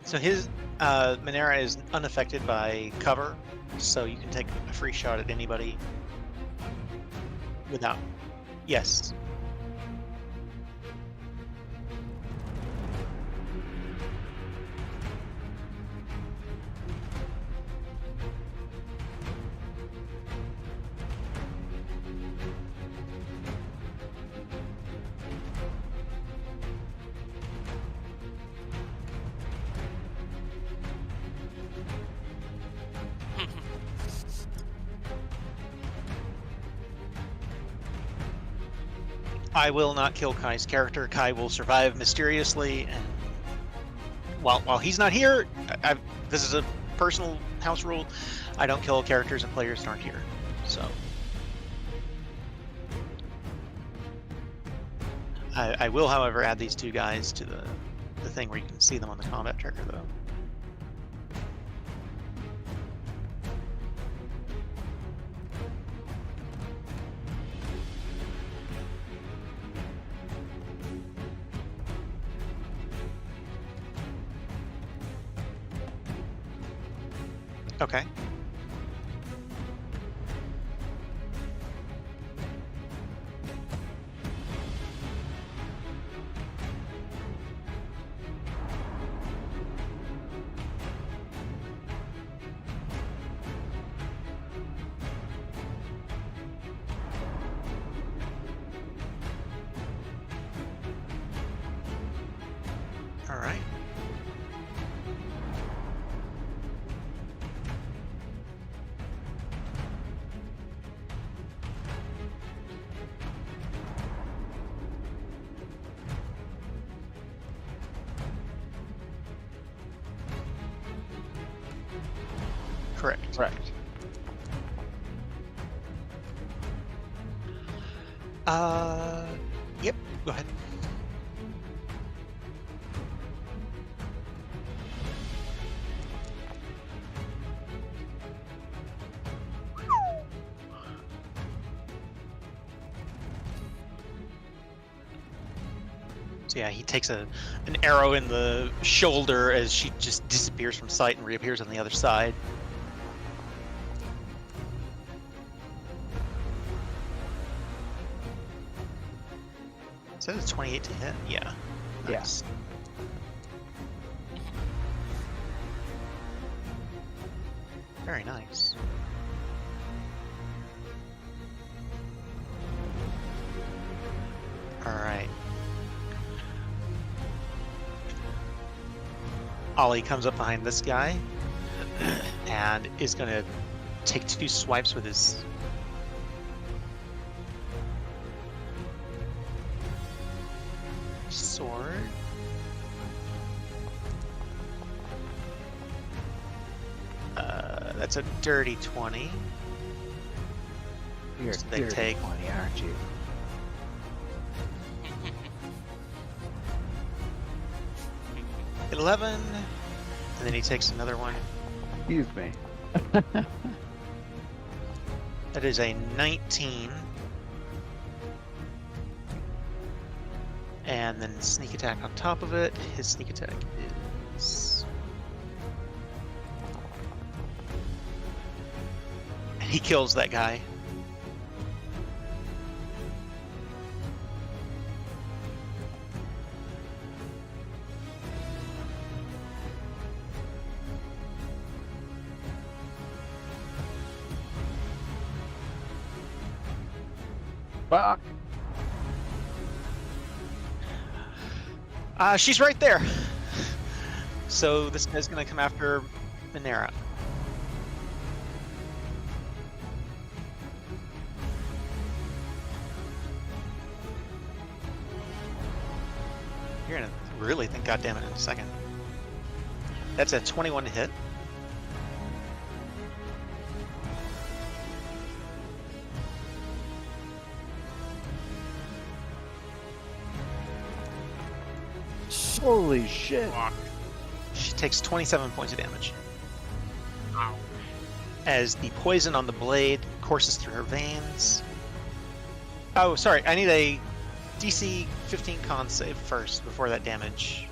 So his Monera is unaffected by cover, so you can take a free shot at anybody without. Yes. I will not kill Kai's character. Kai will survive mysteriously, and while he's not here, this is a personal house rule. I don't kill characters and players that aren't here. So I will, however, add these two guys to the thing where you can see them on the combat tracker, though. Okay. All right. Correct. Correct. Yep. Go ahead. So yeah, he takes an arrow in the shoulder as she just disappears from sight and reappears on the other side. So it's 28 to hit? Yeah. Nice. Very nice. Alright. Ollie comes up behind this guy and is going to take 2 swipes with his sword. That's a dirty 20. You're So they take 20, aren't you? at 11, and then he takes another one. Excuse me. That is a 19. And then sneak attack on top of it. His sneak attack is... And he kills that guy. Fuck. She's right there. So this guy's gonna come after Monera. You're gonna really think goddamn it in a second. That's a 21 to hit. Holy shit. Fuck. She takes 27 points of damage Ow. as the poison on the blade courses through her veins. Oh, sorry. I need a DC 15 con save first before that damage.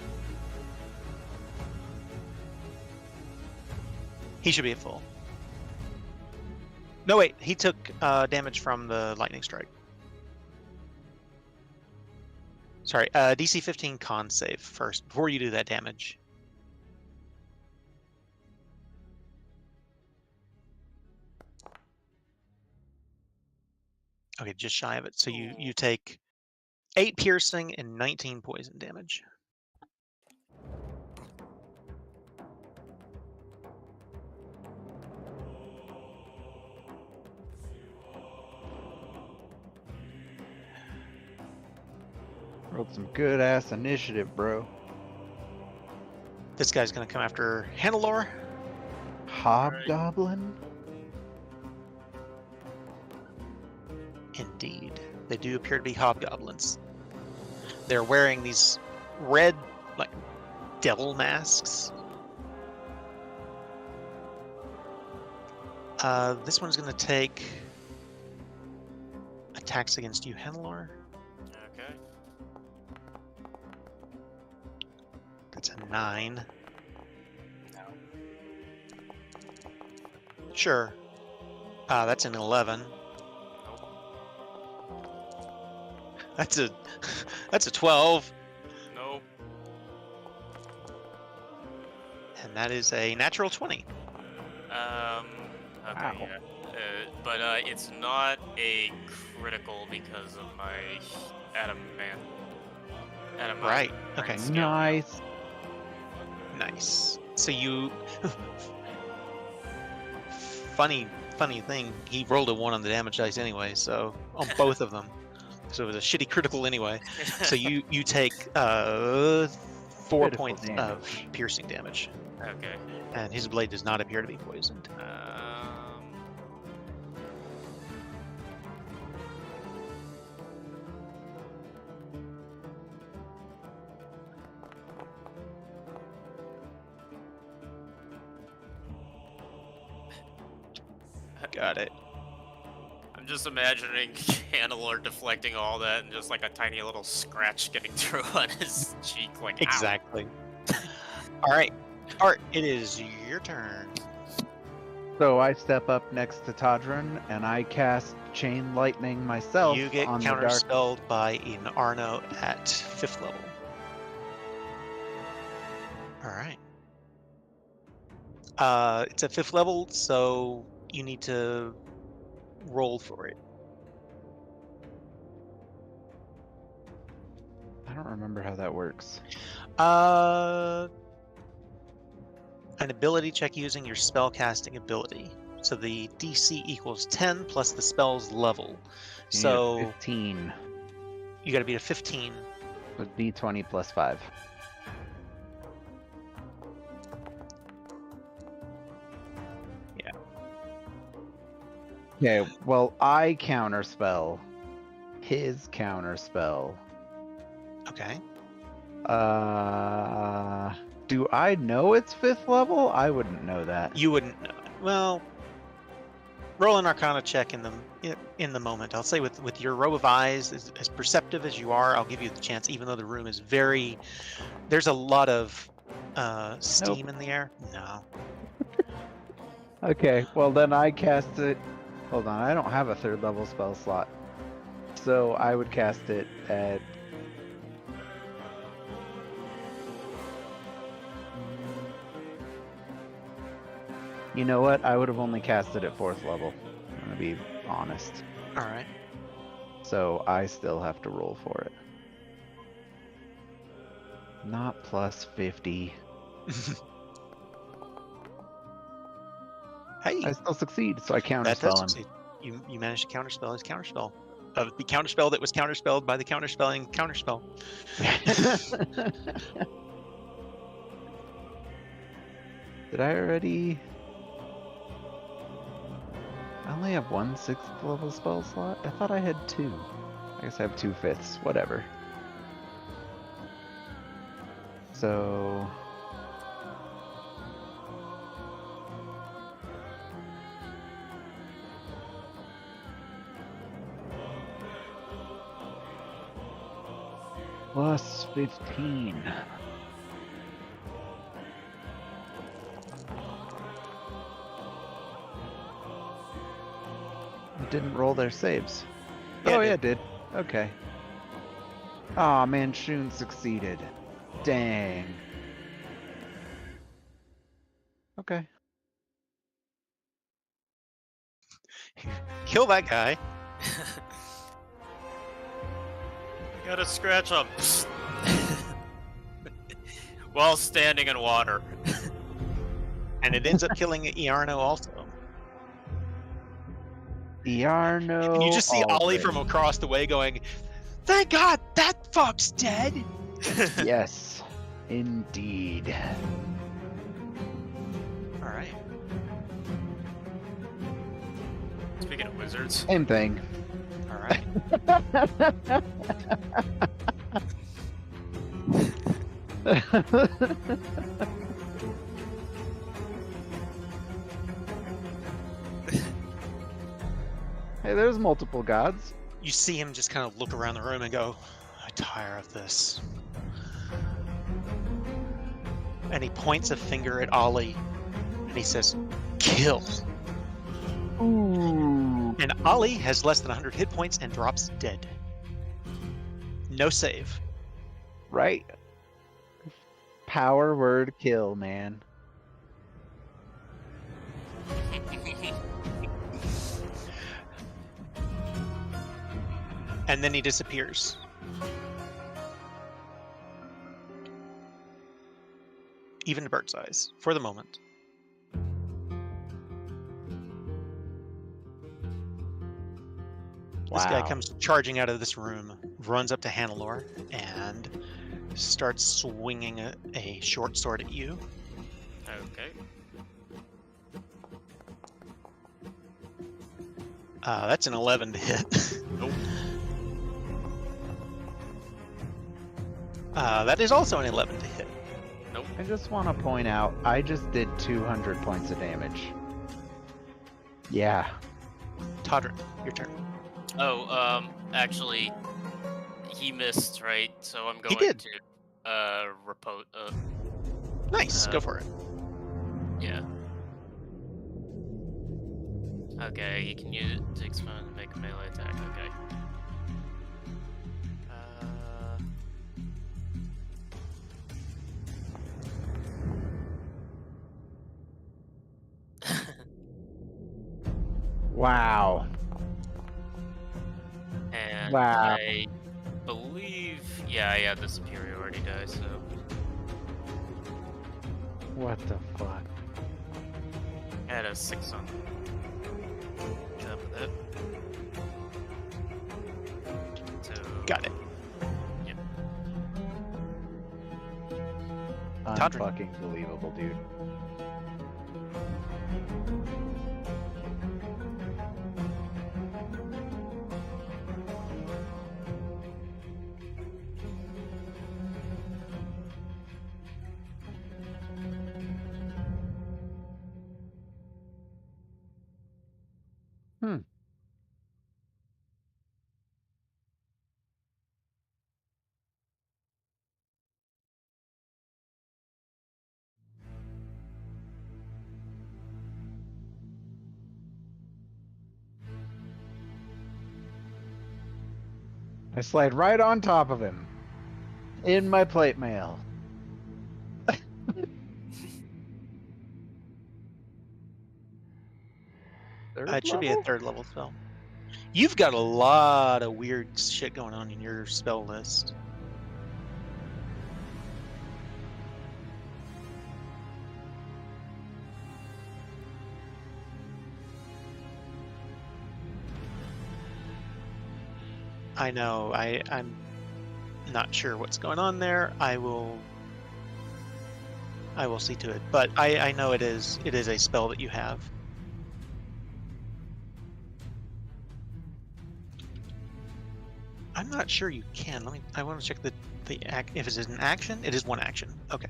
He should be at full. No, wait. He took damage from the lightning strike. Sorry. DC 15 con save first before you do that damage. Okay, just shy of it. So you take 8 piercing and 19 poison damage. Rolled some good ass initiative, bro. This guy's going to come after Hannelore. Hobgoblin? Indeed. They do appear to be hobgoblins. They're wearing these red, like, devil masks. This one's going to take attacks against you, Hannelore. Okay. That's a 9. Sure. That's an 11. That's a 12. Nope. And that is a natural 20. Okay. Wow. Yeah. But it's not a critical because of my adamant. Right. Okay. skill. Nice. Nice. So you funny thing, he rolled a 1 on the damage dice anyway, so on both of them. So it was a shitty critical anyway. So you take 4 Critical points damage. of piercing damage. Okay. And his blade does not appear to be poisoned. Got it. I'm just imagining Hannelore deflecting all that and just like a tiny little scratch getting through on his cheek, like ow. Exactly. All right. Art, it is your turn. So I step up next to Tadran and I cast Chain Lightning myself You get on the dark. counterspelled by an Arno at 5th level. All right. It's at 5th level, so you need to roll for it. I don't remember how that works. An ability check using your spellcasting ability. So the DC equals 10 plus the spell's level. You need a So 15 you got to be a 15. with D20 plus 5. Yeah. Okay, well, I counterspell his counterspell. Okay. Do I know it's 5th level? I wouldn't know that. You wouldn't know it. Well, roll an Arcana check in the moment. I'll say with your row of eyes, as perceptive as you are, I'll give you the chance, even though the room is there's a lot of steam in the air. No. Okay, well then I cast it. Hold on, I don't have a 3rd level spell slot. So I would cast it at... You know what? I would have only cast it at 4th level. I'm gonna be honest. All right. So I still have to roll for it. Not plus 50. Hey, I still succeed, so I that does counterspell him. succeed. You managed to counterspell his counterspell. The counterspell that was counterspelled by the counterspelling counterspell. Did I already? I only have one 6th level spell slot? I thought I had 2. I guess I have 2 5ths. Whatever. So plus 15. It didn't roll their saves. Yeah, Oh, it yeah, it did. Okay. Aw, man, Shun succeeded. Dang. Okay. Kill that guy. I gotta scratch him. While standing in water. And it ends up killing Iarno also. Iarno. And you just see Ollie from already. across the way going, "Thank God that fuck's dead." Yes, indeed. All right. Speaking of wizards. Same thing. All right. Hey, there's multiple gods. You see him just kind of look around the room and go, "I tire of this." And he points a finger at Ollie and he says, "Kill." Ooh. And Ollie has less than 100 hit points and drops dead. No save. Right. Power word kill, man. And then he disappears. Even to bird's eyes, for the moment. This guy Wow. comes charging out of this room, runs up to Hannelore, and starts swinging a short sword at you. Okay. That's an 11 to hit. Nope. That is also an 11 to hit. Nope. I just want to point out, I just did 200 points of damage. Yeah. Todrick, your turn. Oh, actually, he missed, right? So I'm going did. to, repose. Nice, go for it. Yeah. Okay, you can use it to expand and make a melee attack. Okay. Wow. And Wow. I believe, yeah, I had the superiority die, so What the fuck? I had a 6 on top of that. So Got it. Yep. Todrick. Unfucking believable, dude. I slide right on top of him. In my plate mail. It should be a 3rd level spell. You've got a lot of weird shit going on in your spell list. I know, I'm not sure what's going on there. I will see to it. But I know it is a spell that you have. I'm not sure you can. I want to check the If it's an action, it is one action. Okay.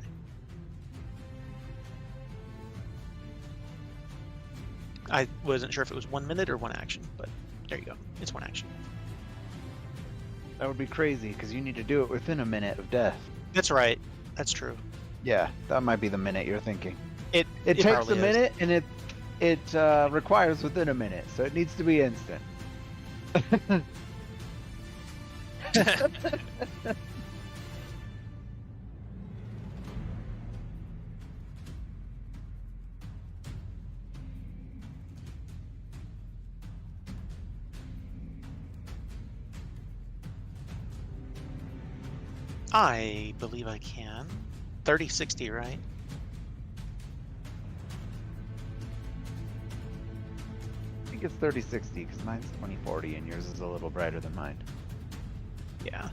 I wasn't sure if it was 1 minute or one action, but there you go. It's one action. That would be crazy because you need to do it within a minute of death. That's right. That's true. Yeah, that might be the minute you're thinking. It takes probably a is. minute, and it requires within a minute, so it needs to be instant. I believe I can. 30-60, right? I think it's 30-60 because mine's 20-40 and yours is a little brighter than mine. Yeah.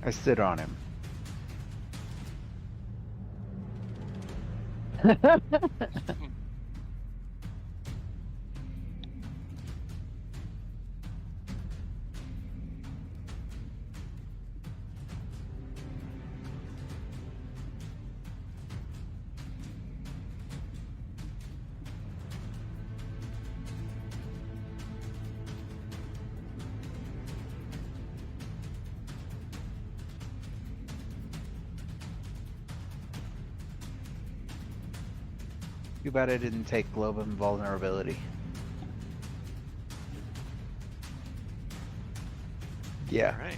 I sit on him. Too bad I didn't take Globe of Invulnerability. Yeah. All right.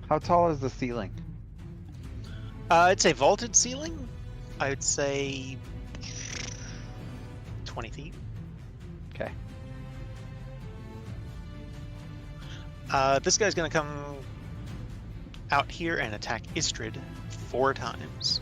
How tall is the ceiling? It's a vaulted ceiling. I would say 20 feet. Okay. This guy's going to come out here and attack Istrid 4 times.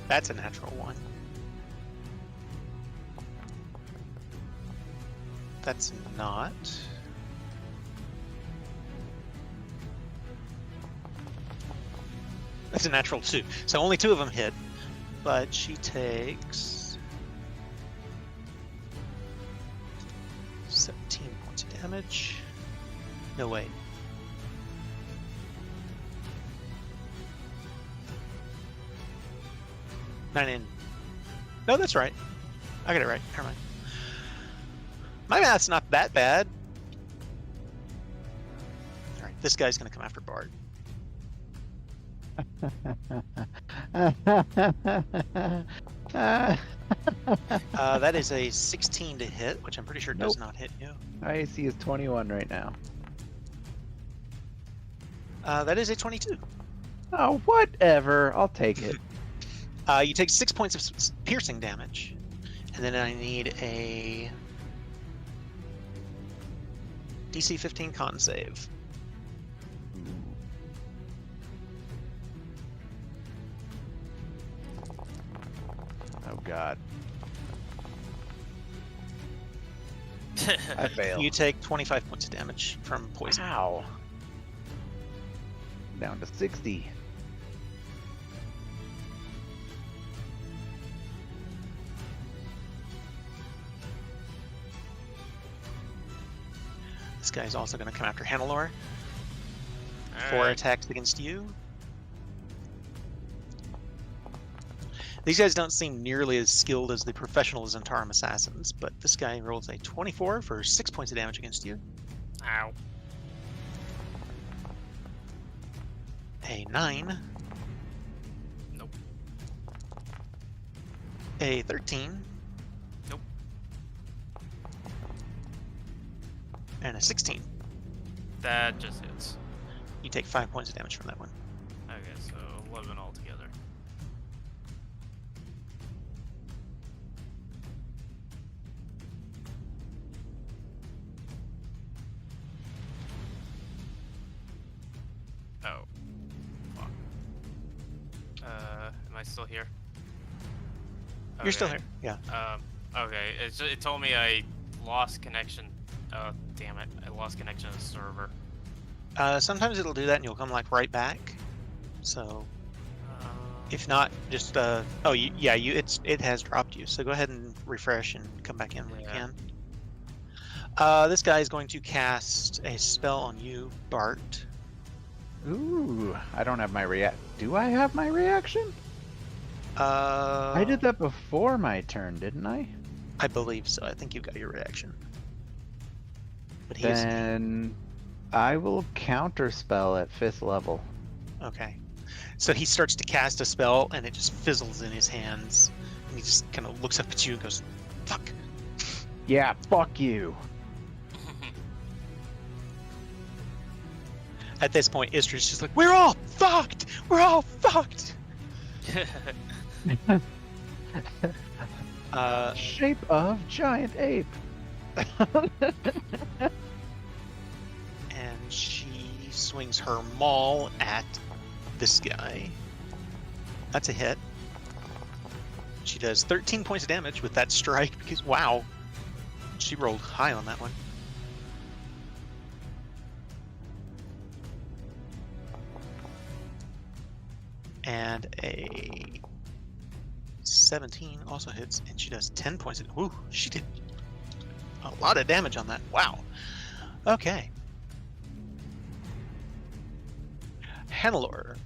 That's a natural 1. That's not. That's a natural 2. So only 2 of them hit. But she takes 17 points of damage. No, wait. No, that's right. I got it right. Never mind. My math's not that bad. All right, this guy's going to come after Bard. That is a 16 to hit, which I'm pretty sure does not hit you. My AC is 21 right now. That is a 22. Oh, whatever. I'll take it. You take 6 points of piercing damage, and then I need a DC 15 con save. Oh god. I fail. You take 25 points of damage from poison. Wow. Down to 60. This guy's also going to come after Hannelore. All 4 right. attacks against you. These guys don't seem nearly as skilled as the professional Zentarum assassins, but this guy rolls a 24 for 6 points of damage against you. Ow. A 9. Nope. A 13. Nope. And a 16. That just hits. You take 5 points of damage from that one. Okay, so 11 altogether. Oh. Fuck. Am I still here? You're still Okay. here. Yeah. Okay. It told me I lost connection. Oh, damn it! I lost connection to the server. Sometimes it'll do that, and you'll come like right back. So if not, just it has dropped you. So go ahead and refresh and come back in when you Yeah. can. This guy is going to cast a spell on you, Bart. Ooh, I don't have my Do I have my reaction? I did that before my turn, didn't I? I believe so. I think you got your reaction. But Then I will counterspell at 5th level. Okay. So he starts to cast a spell, and it just fizzles in his hands. And he just kind of looks up at you and goes, "Fuck." Yeah, fuck you. At this point, Istra's just like, "We're all fucked! We're all fucked!" Shape of giant ape. And she swings her maul at this guy. That's a hit. She does 13 points of damage with that strike because, wow, she rolled high on that one. And a 17 also hits, and she does 10 points. Woo, she did a lot of damage on that. Wow. Okay. Hannelore,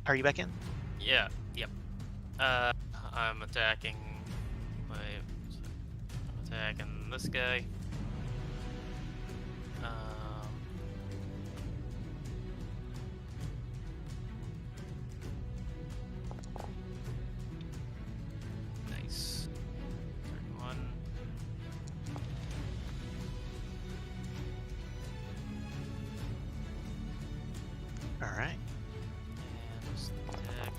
are you back in? Yeah. Yep. I'm attacking. I'm attacking this guy. Nice. 31. All right. And this attack.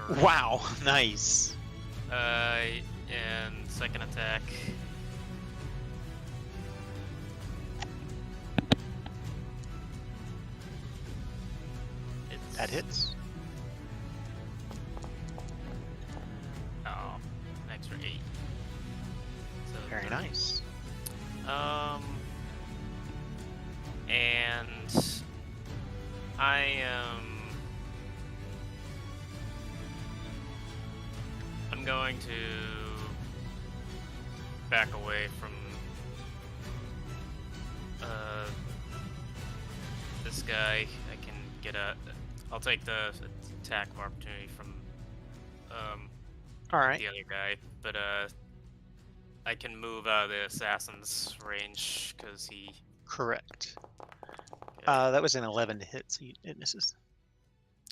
30. Wow, nice. And second attack. That hits. Oh, an extra 8. So Very 30. nice. And I am. I'm going to back away from this guy. I can get a. I'll take the attack of opportunity from All right. the other guy, but I can move out of the assassin's range because he. Correct. Okay. That was an 11 to hit, so it misses.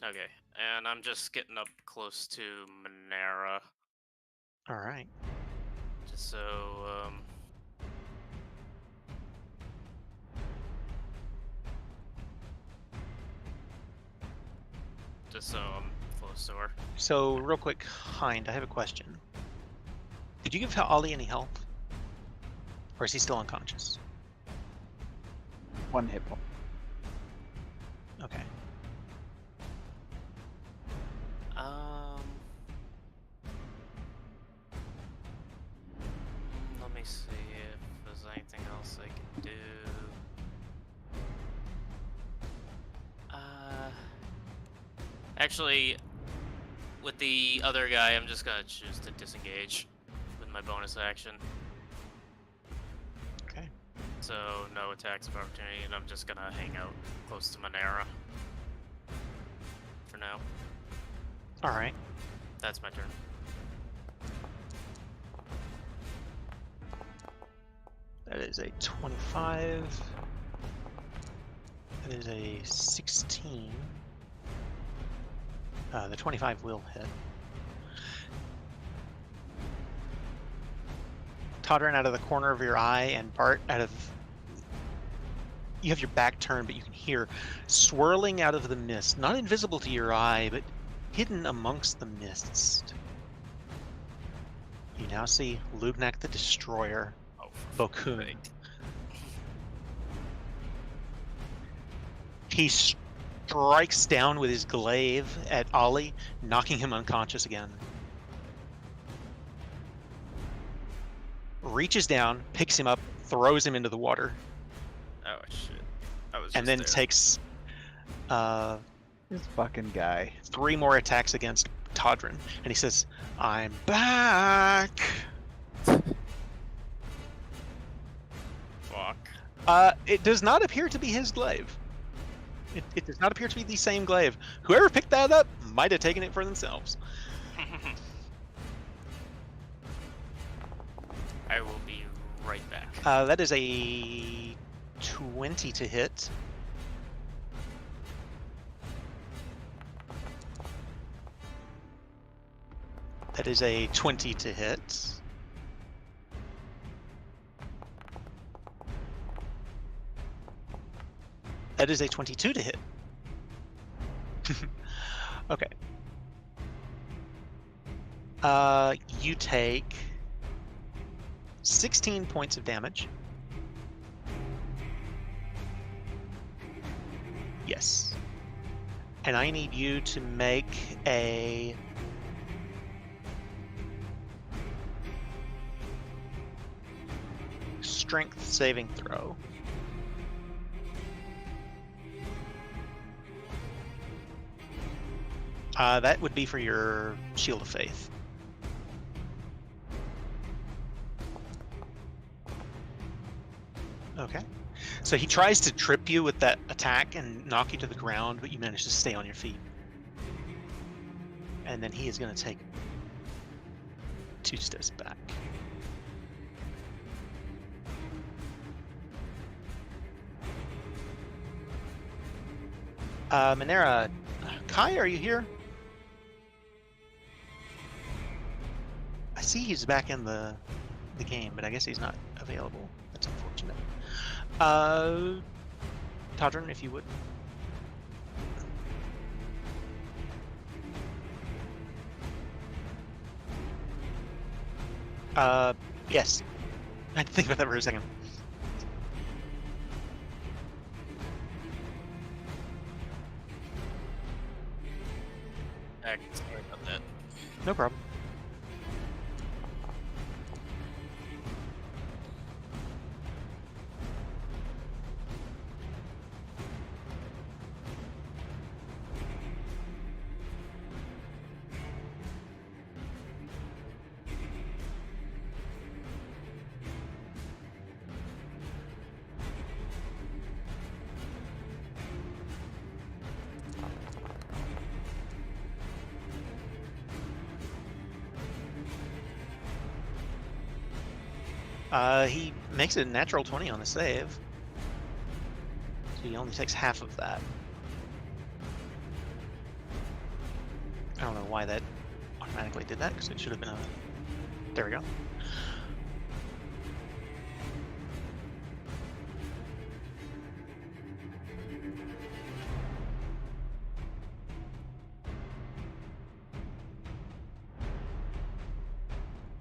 Okay, and I'm just getting up close to Monera, All right. just so I'm close to her. So, real quick, Hind, I have a question. Did you give Ollie any health? Or is he still unconscious? 1 hit point. Okay. Let me see if there's anything else I can do. Actually, with the other guy, I'm just gonna choose to disengage with my bonus action. Okay. So no attacks of opportunity, and I'm just gonna hang out close to Monera for now. All right. That's my turn. That is a 25. That is a 16. The 25 will hit. Tottering out of the corner of your eye, and Bart you have your back turned, but you can hear swirling out of the mist, not invisible to your eye, but hidden amongst the mists. You now see Lugnak the Destroyer, Oh, for Bokun. fuck's sake. He strikes down with his glaive at Ollie, knocking him unconscious again. Reaches down, picks him up, throws him into the water, Oh shit! I was. and just then there. takes This fucking guy. 3 more attacks against Todrin. And he says, "I'm back." Fuck. It does not appear to be his glaive. It does not appear to be the same glaive. Whoever picked that up might have taken it for themselves. I will be right back. That is a 20 to hit. That is a 20 to hit. That is a 22 to hit. Okay. You take 16 points of damage. Yes. And I need you to make a strength saving throw. That would be for your Shield of Faith. Okay. So he tries to trip you with that attack and knock you to the ground, but you manage to stay on your feet. And then he is going to take 2 steps back. Minera, Kai, are you here? I see he's back in the game, but I guess he's not available. That's unfortunate. Todrin, if you would. Yes. I had to think about that for a second. Sorry about that. No problem. He makes it a natural 20 on the save. So he only takes half of that. I don't know why that automatically did that, because it should have been a... There we go.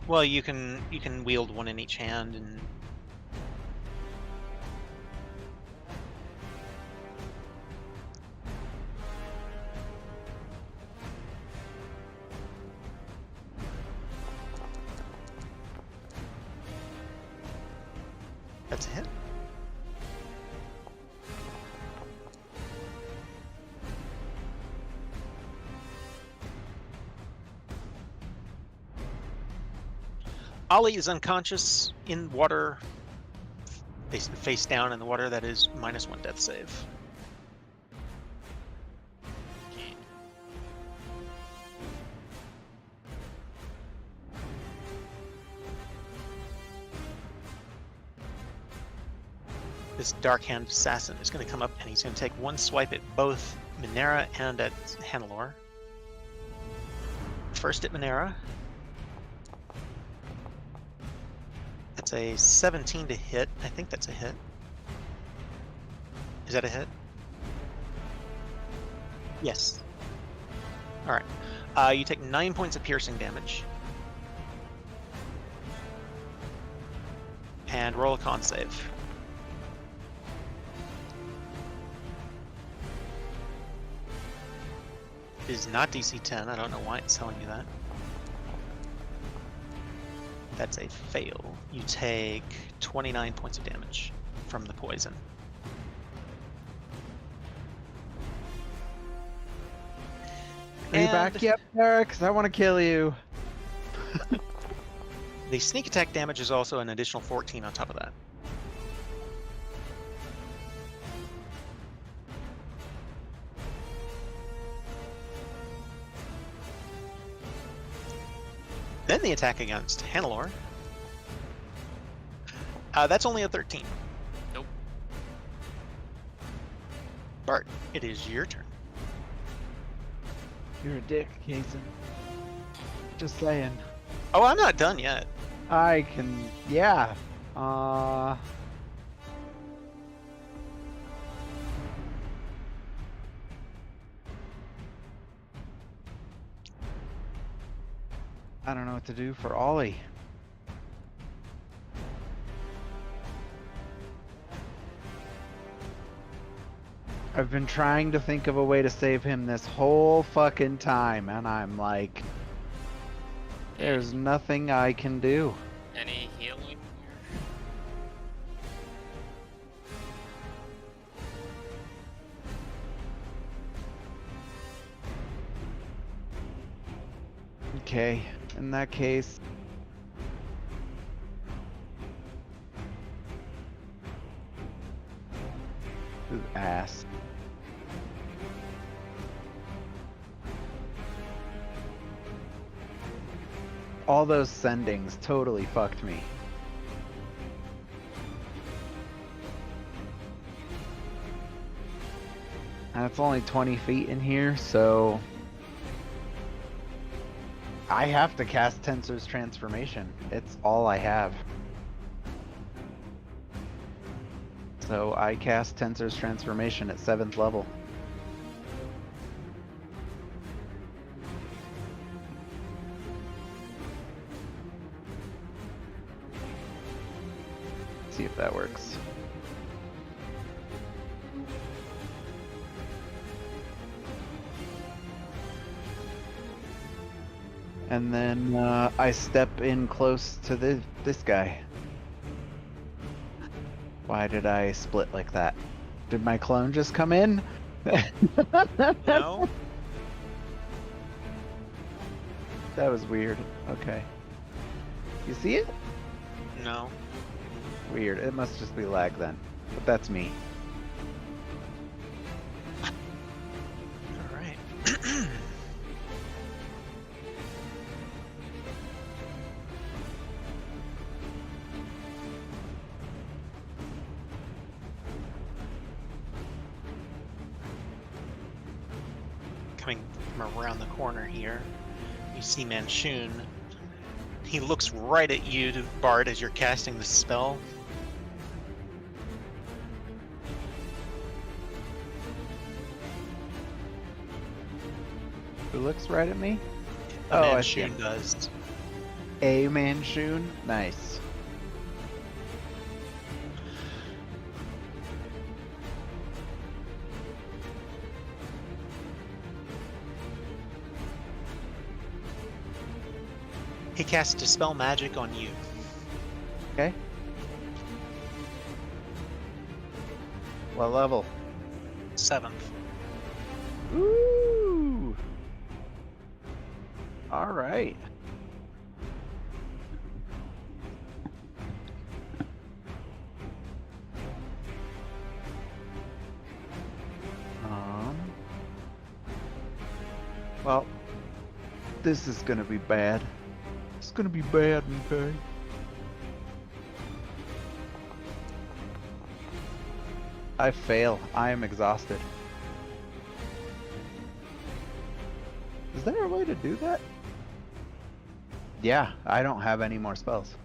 Well, you can wield one in each hand and that's a hit. Ollie is unconscious in water, face down in the water. That is -1 death save. This Dark-Hand Assassin is going to come up and he's going to take one swipe at both Minera and at Hannelore. First at Minera. That's a 17 to hit. I think that's a hit. Is that a hit? Yes. Alright. You take 9 points of piercing damage. And roll a con save. is not DC 10. I don't know why it's telling you that. That's a fail. You take 29 points of damage from the poison. Are you back yet, Eric? 'Cause I want to kill you. The sneak attack damage is also an additional 14 on top of that. Then the attack against Hannelore. That's only a 13. Nope. Bart, it is your turn. You're a dick, Kason. Just saying. Oh, I'm not done yet. I can, yeah. I don't know what to do for Ollie. I've been trying to think of a way to save him this whole fucking time, and I'm like, there's nothing I can do. Any healing? Okay, in that case, ooh, ass. All those sendings totally fucked me. And it's only 20 feet in here, so I have to cast Tensor's Transformation. It's all I have. So I cast Tensor's Transformation at 7th level. See if that works. And then I step in close to this guy. Why did I split like that? Did my clone just come in? No? That was weird. Okay. You see it? No. Weird. It must just be lag then. But that's me. Alright. Coming from around the corner here, you see Manchun. He looks right at you, Bart, as you're casting the spell. Who looks right at me? Oh, I see Manchun him. does. A Manchun? Nice. He casts Dispel Magic on you. Okay. What level? 7th. Ooh. All right. Well, this is gonna be bad. It's gonna be bad, okay? I fail. I am exhausted. Is there a way to do that? Yeah, I don't have any more spells.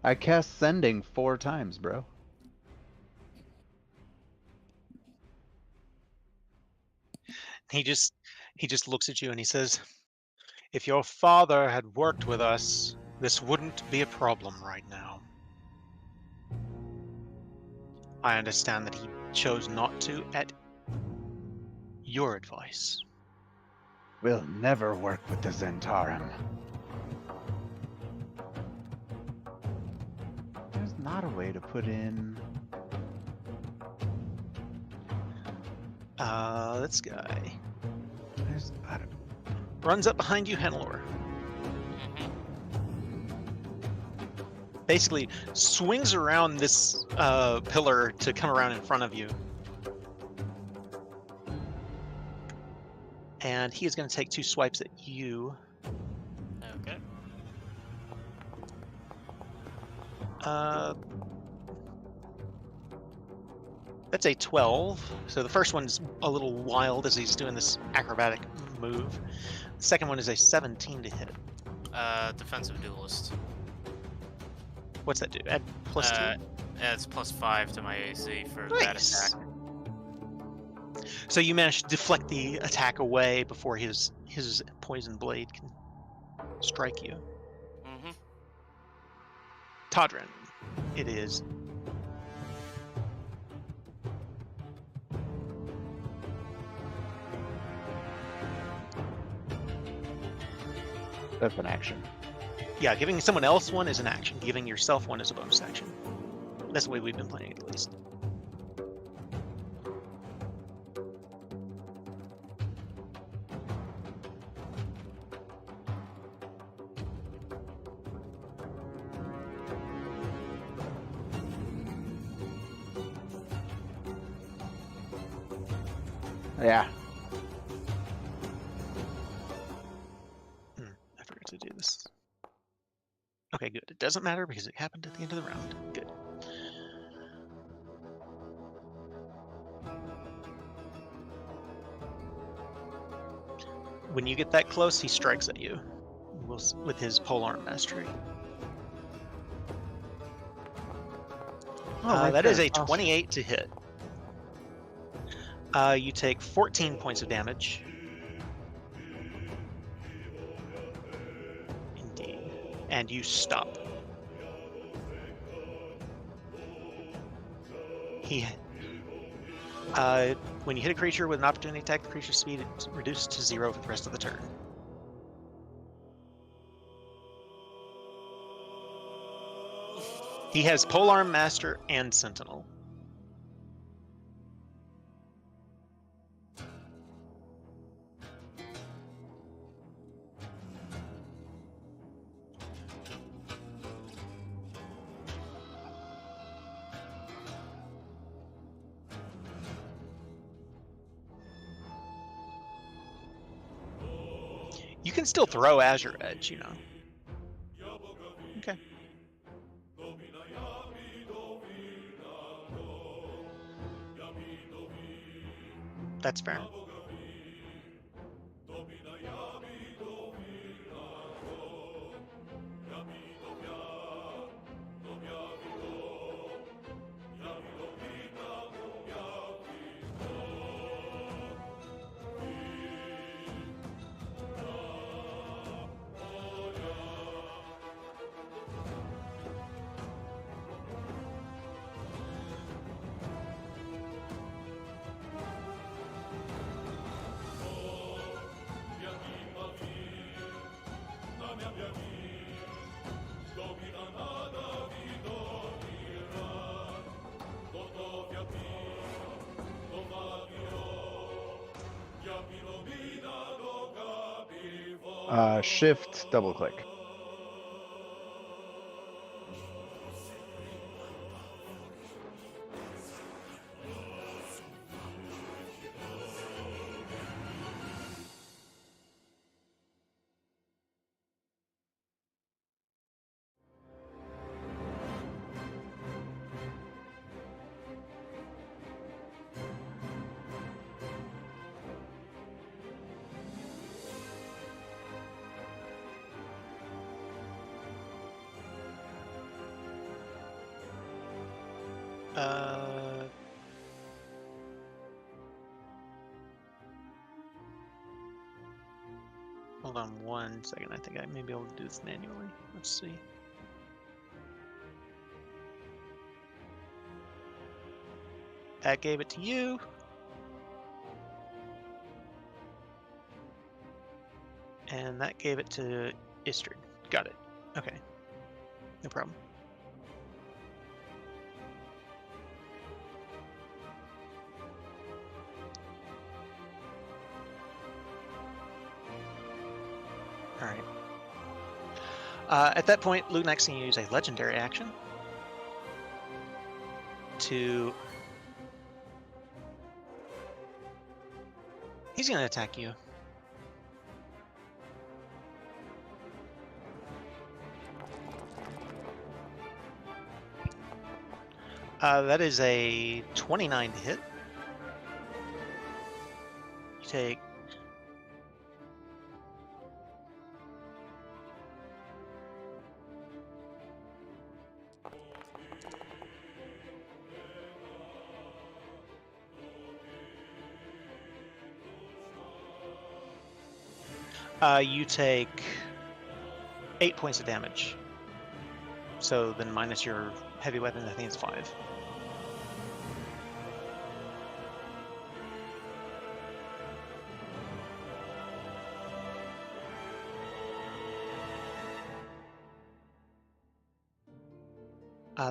I cast Sending 4 times, bro. He just looks at you and he says, "If your father had worked with us, this wouldn't be a problem right now. I understand that he chose not to at your advice." will never work with the Zentarum. There's not a way to put in... This guy There's... I don't... runs up behind you, Henlor. Mhm. Basically, swings around this pillar to come around in front of you. And he is going to take 2 swipes at you. Okay. That's a 12. So the first one's a little wild as he's doing this acrobatic move. The second one is a 17 to hit. Defensive duelist. What's that do? Add +2? It's +5 to my AC for that Nice. attack. So you manage to deflect the attack away before his poison blade can strike you. Mm-hmm. Todrin, it is. That's an action. Yeah, giving someone else one is an action. Giving yourself one is a bonus action. That's the way we've been playing it, at least. Yeah. I forgot to do this. Okay, good. It doesn't matter because it happened at the end of the round. Good. When you get that close, he strikes at you with his polearm mastery. That is a 28 to hit. You take 14 points of damage. Indeed. And you stop. When you hit a creature with an opportunity attack, the creature's speed is reduced to 0 for the rest of the turn. He has Polearm Master and Sentinel. You can still throw Azure Edge, you know. Okay. That's fair. Shift, double click. Hold on 1 second. I think I may be able to do this manually. Let's see. That gave it to you. And that gave it to Istrid. Got it. Okay. No problem. All right. At that point, Lunak's going to use a legendary action to... He's going to attack you. That is a 29 to hit. You take... you take 8 points of damage. So then minus your heavy weapon, I think it's 5.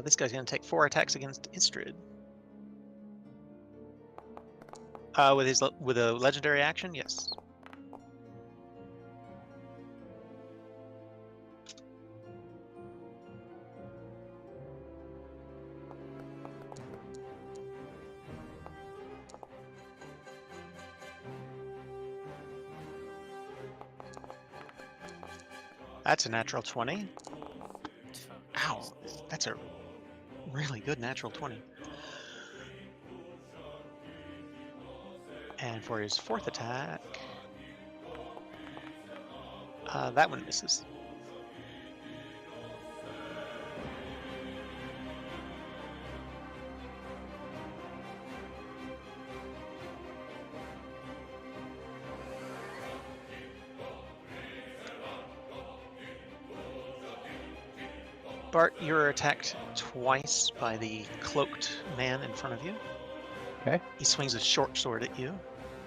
This guy's going to take 4 attacks against Istrid. With a legendary action, yes. That's a natural 20. Ow, that's a really good natural 20. And for his 4th attack, that one misses. Bart, you're attacked twice by the cloaked man in front of you. Okay. He swings a short sword at you.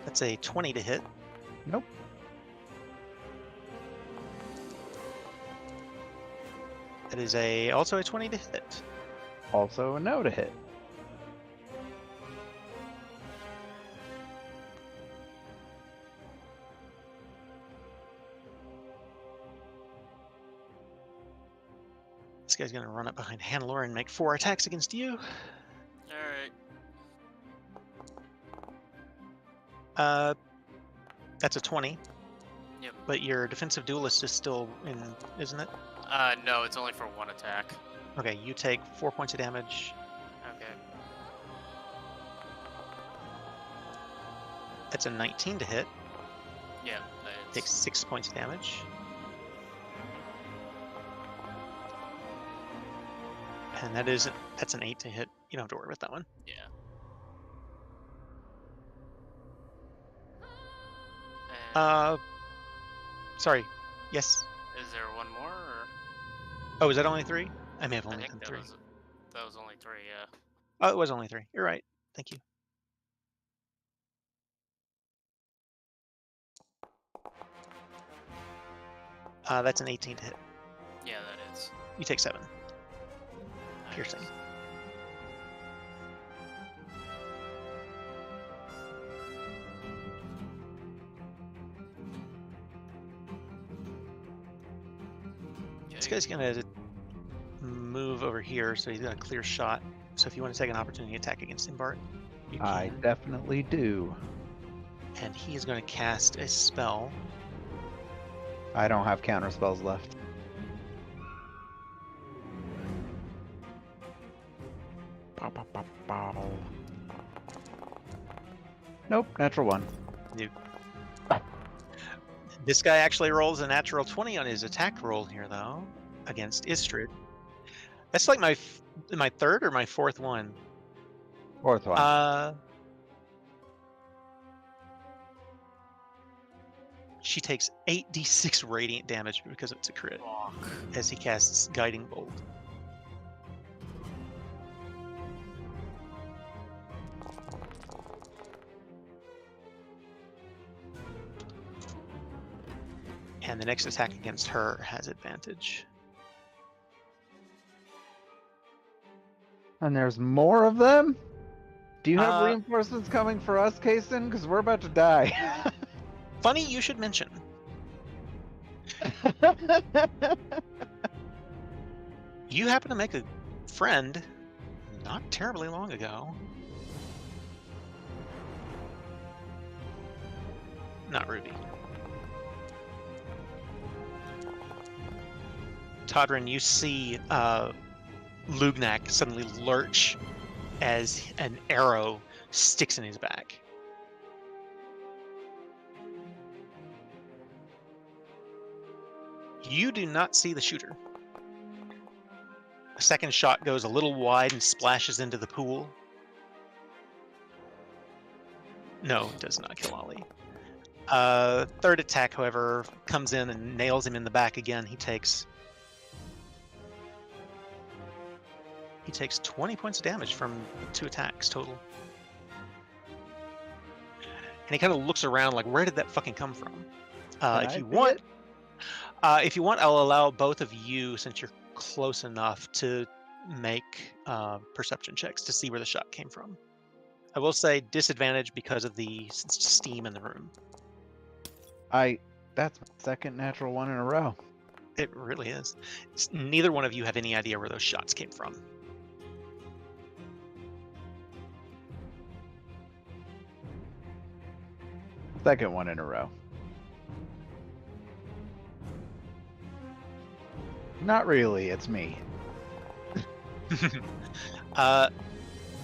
That's a 20 to hit. Nope. That is also a 20 to hit. Also a no to hit. This guy's going to run up behind Hannelore and make 4 attacks against you. Alright. That's a 20. Yep. But your defensive duelist is still in, isn't it? No, it's only for 1 attack. Okay, you take 4 points of damage. Okay. That's a 19 to hit. Yeah, Takes 6 points of damage. And that's an 8 to hit. You don't have to worry about that one. Yeah. And Sorry. Yes. is there one more? Or? Oh, is that only 3? I may have I only think done that 3. was only 3, yeah. Oh, it was only 3. You're right. Thank you. That's an 18 to hit. Yeah, that is. You take 7. Nice. Piercing. This Okay. guy's gonna move over here, so he's got a clear shot. So if you want to take an opportunity attack against him, Bart, you can. I definitely do. And he is going to cast a spell. I don't have counter spells left. Bow, bow, bow, bow. Nope, natural 1. This guy actually rolls a natural 20 on his attack roll here, though, against Istrid. That's like my 3rd or my 4th one. 4th one. She takes 8d6 radiant damage because it's a crit Fuck. as he casts Guiding Bolt. And the next attack against her has advantage. And there's more of them? Do you have Uh, reinforcements coming for us, Kason? Because we're about to die. Funny you should mention. You happen to make a friend not terribly long ago. Not Ruby. Todrin, you see Lugnak suddenly lurch as an arrow sticks in his back. You do not see the shooter. A second shot goes a little wide and splashes into the pool. No, it does not kill Ollie. Third attack, however, comes in and nails him in the back again. He takes 20 points of damage from 2 attacks total. And he kind of looks around like, where did that fucking come from? If you want, I'll allow both of you, since you're close enough, to make perception checks to see where the shot came from. I will say disadvantage because of the steam in the room. That's my second natural one in a row. It really is. Neither one of you have any idea where those shots came from. Second one in a row. Not really, it's me.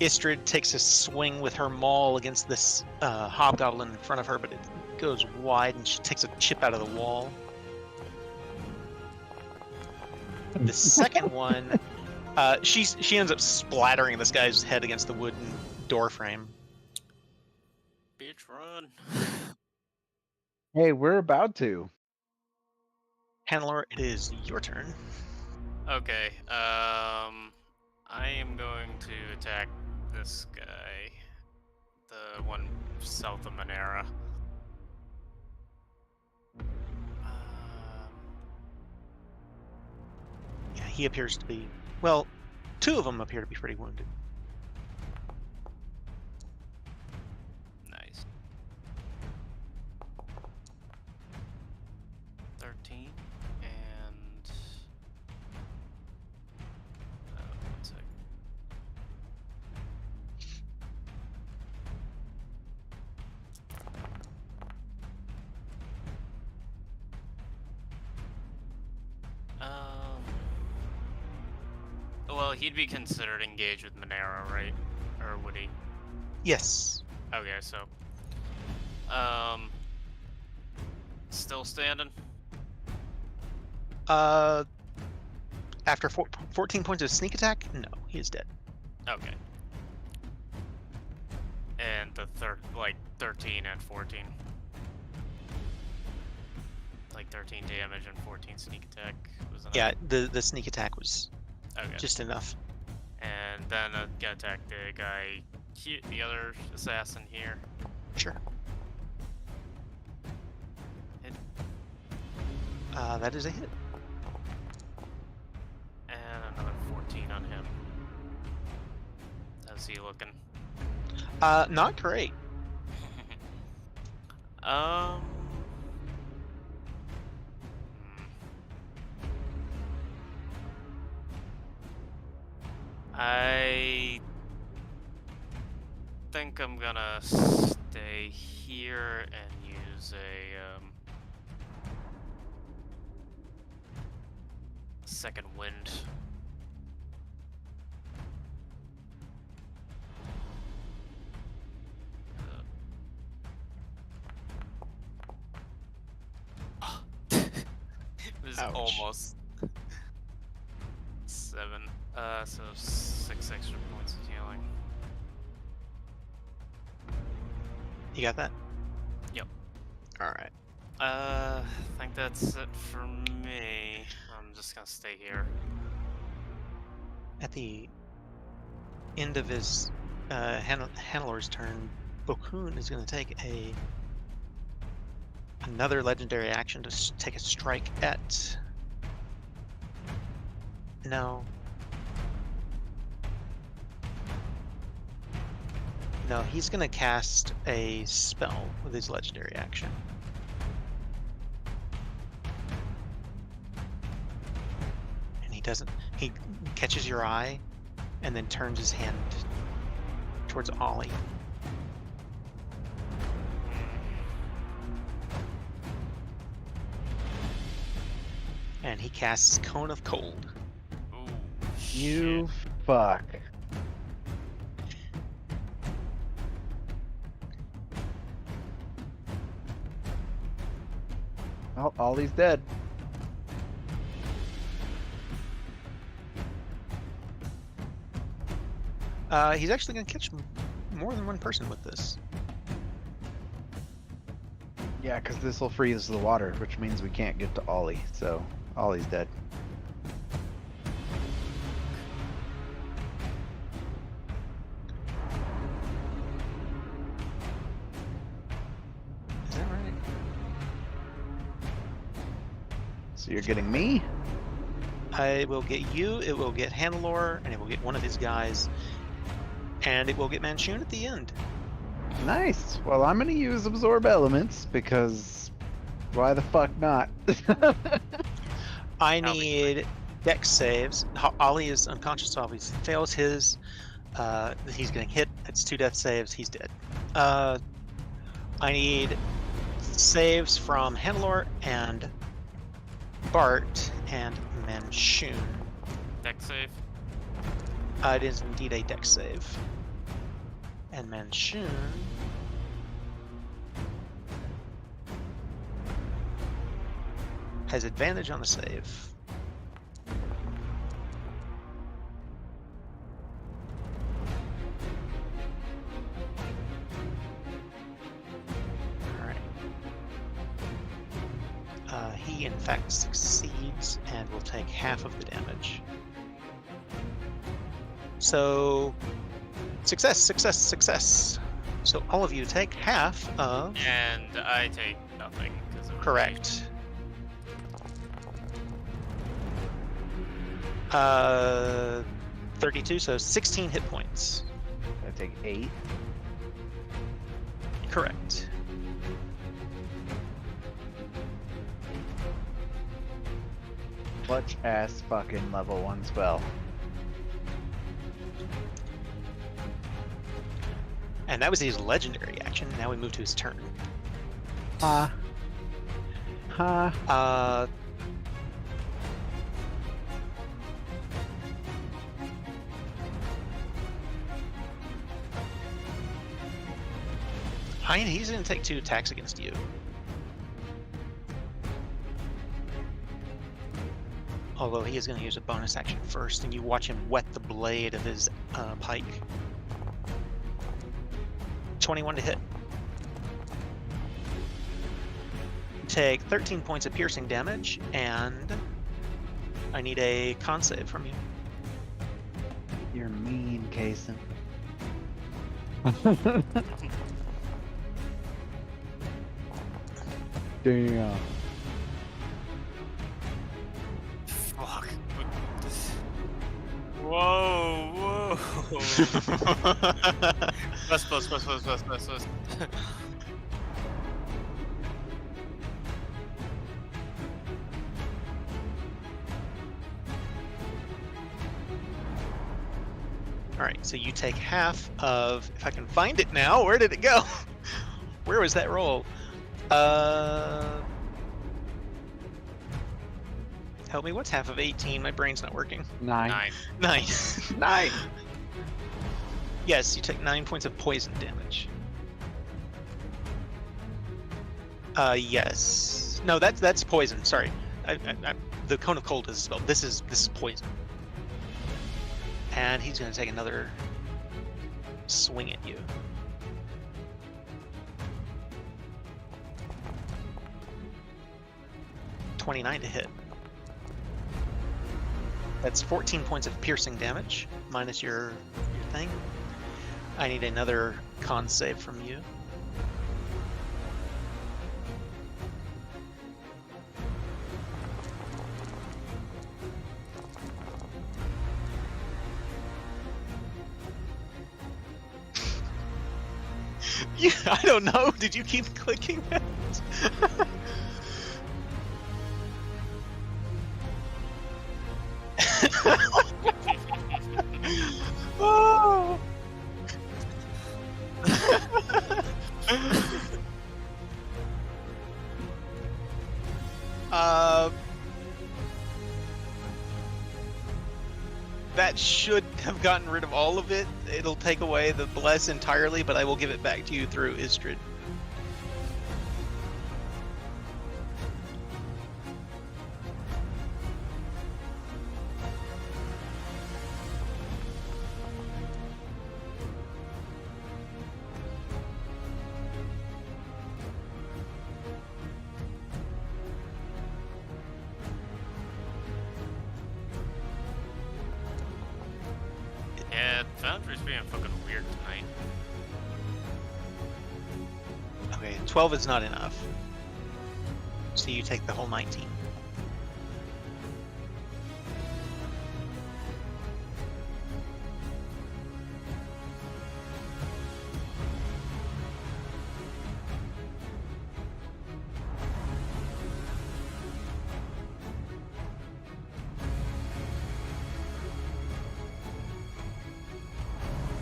Istrid takes a swing with her maul against this hobgoblin in front of her, but it goes wide and she takes a chip out of the wall. The second one, she ends up splattering this guy's head against the wooden door frame. Bitch, run. Hey, we're about to. Hannelore, it is your turn. Okay, I am going to attack this guy. The one south of Monera. Yeah, he appears to be... Well, 2 of them appear to be pretty wounded. Nice. 13 and... one sec. Well, he'd be considered engaged with Monera, right? Or would he? Yes. Okay, so... Still standing? After 14 points of sneak attack? No, he is dead. Okay. And the 13 and 14. Like 13 damage and 14 sneak attack was enough. Yeah, the sneak attack was Okay. just enough. And then gonna attack the guy, the other assassin here. Sure. Hit. That is a hit. And another 14 on him. How's he looking? Not great. Hmm. I think I'm gonna stay here and use a second wind. It was Ouch. almost 7. So 6 extra points of healing. You got that? Yep. Alright. I think that's it for me. I'm just gonna stay here. At the end of his Hannelore's turn, Bokun is going to take a another legendary action to take a strike at... No. No, he's going to cast a spell with his legendary action. And he doesn't... He catches your eye and then turns his hand towards Ollie. And he casts Cone of Cold. Ooh, You shit. fuck. Oh, Ollie's dead. He's actually going to catch more than one person with this. Yeah, because this will freeze the water, which means we can't get to Ollie. So Ollie's dead. Is that right? So you're getting me? I will get you, it will get Hannelore, and it will get one of his guys. And it will get Manchun at the end. Nice. Well, I'm gonna use absorb elements because why the fuck not? I That'll be need dex saves. Ollie is unconscious, so if he fails his, he's getting hit. It's 2 death saves. He's dead. I need saves from Hannelore and Bart and Manchun. Deck save. It is indeed a dex save. And Manchun has advantage on the save. Alright. He in fact succeeds and will take half of the damage. So, success, success, success. So all of you take half of... And I take nothing because of Correct. 32, so 16 hit points. I take 8. Correct. Clutch ass fucking level 1 spell. And that was his legendary action. Now we move to his turn. Ha. Ha. He's going to take 2 attacks against you. Although he is going to use a bonus action first, and you watch him wet the blade of his pike. 21 to hit. Take 13 points of piercing damage, and I need a con save from you. You're mean, Kason. Damn. Fuck. Whoa, whoa. Plus. Alright, so you take half of... If I can find it now, where did it go? Where was that roll? Help me, what's half of 18? My brain's not working. 9. 9. 9. 9. Yes, you take 9 points of poison damage. Yes. No, that's poison. Sorry, the Cone of Cold is a spell. This is poison. And he's going to take another swing at you. .29 to hit. That's 14 points of piercing damage minus your thing. I need another con save from you. I don't know. Did you keep clicking it? Oh. Uh, that should have gotten rid of all of it. It'll take away the bless entirely, but I will give it back to you through Istrid. Yeah, Foundry's being fucking weird tonight. Okay, 12 is not enough. So you take the whole 19.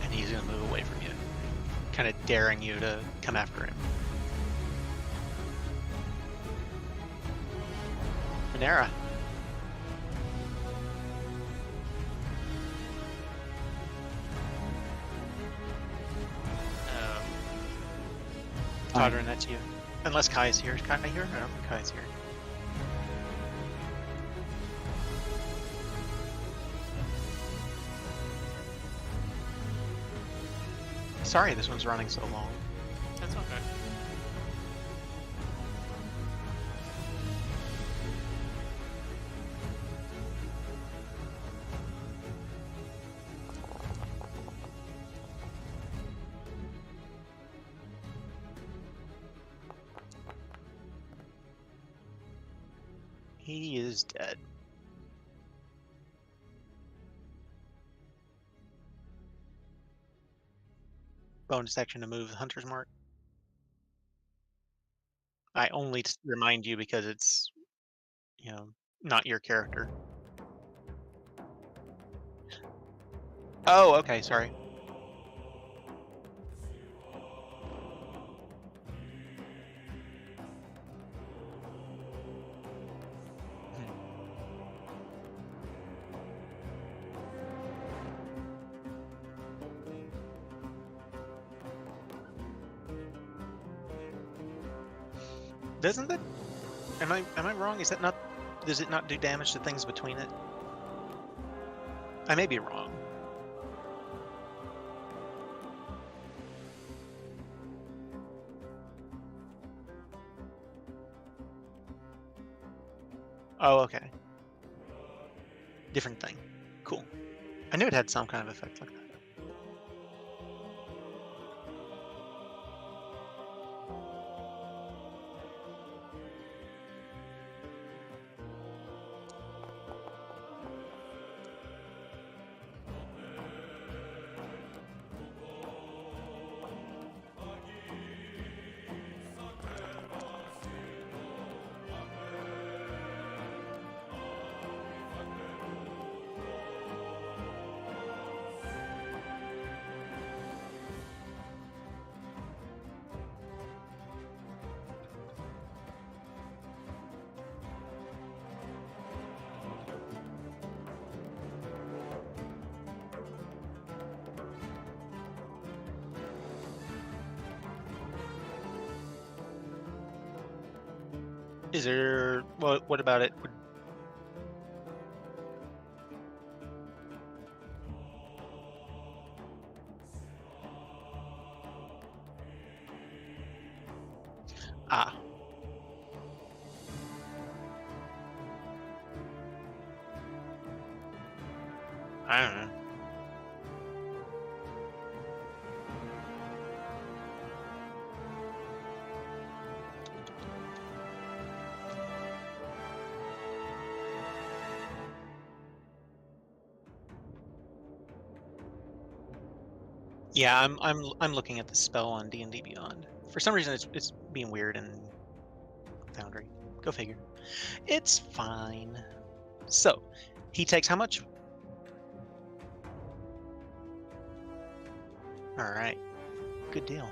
And he's gonna move away from you, kind of daring you to come after him. Panera. Todrin, that's you. Unless Kai's here. Is Kai here? I don't think Kai's here. Sorry this one's running so long. That's okay. He is dead. Bonus action to move the hunter's mark. I only remind you because it's, not your character. Oh, okay, sorry. Doesn't that? Am I wrong? Is that not? Does it not do damage to things between it? I may be wrong. Oh, okay. Different thing. Cool. I knew it had some kind of effect like that. Is there? What about it? Ah. I don't know. Yeah, I'm looking at the spell on D&D Beyond. For some reason, it's being weird in Foundry. Go figure. It's fine. So, he takes how much? All right, good deal.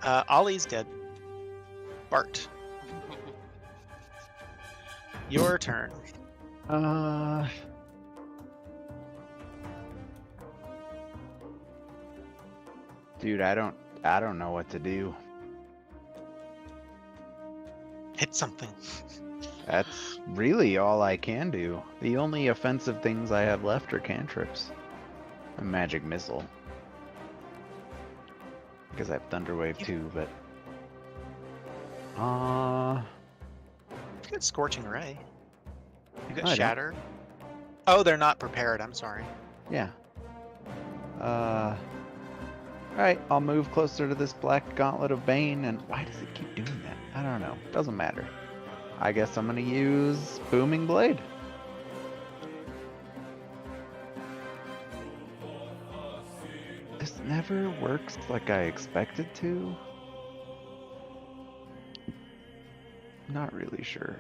Ollie's dead. Bart, your turn. Dude, I don't know what to do. Hit something. That's really all I can do. The only offensive things I have left are cantrips. A magic missile. Because I have Thunderwave too, but You got Scorching Ray. You got I don't. Shatter. Oh, they're not prepared. I'm sorry. yeah. Alright, I'll move closer to this black gauntlet of Bane, and why does it keep doing that? I don't know. Doesn't matter. I guess I'm gonna use Booming Blade. This never works like I expected to. Not really sure.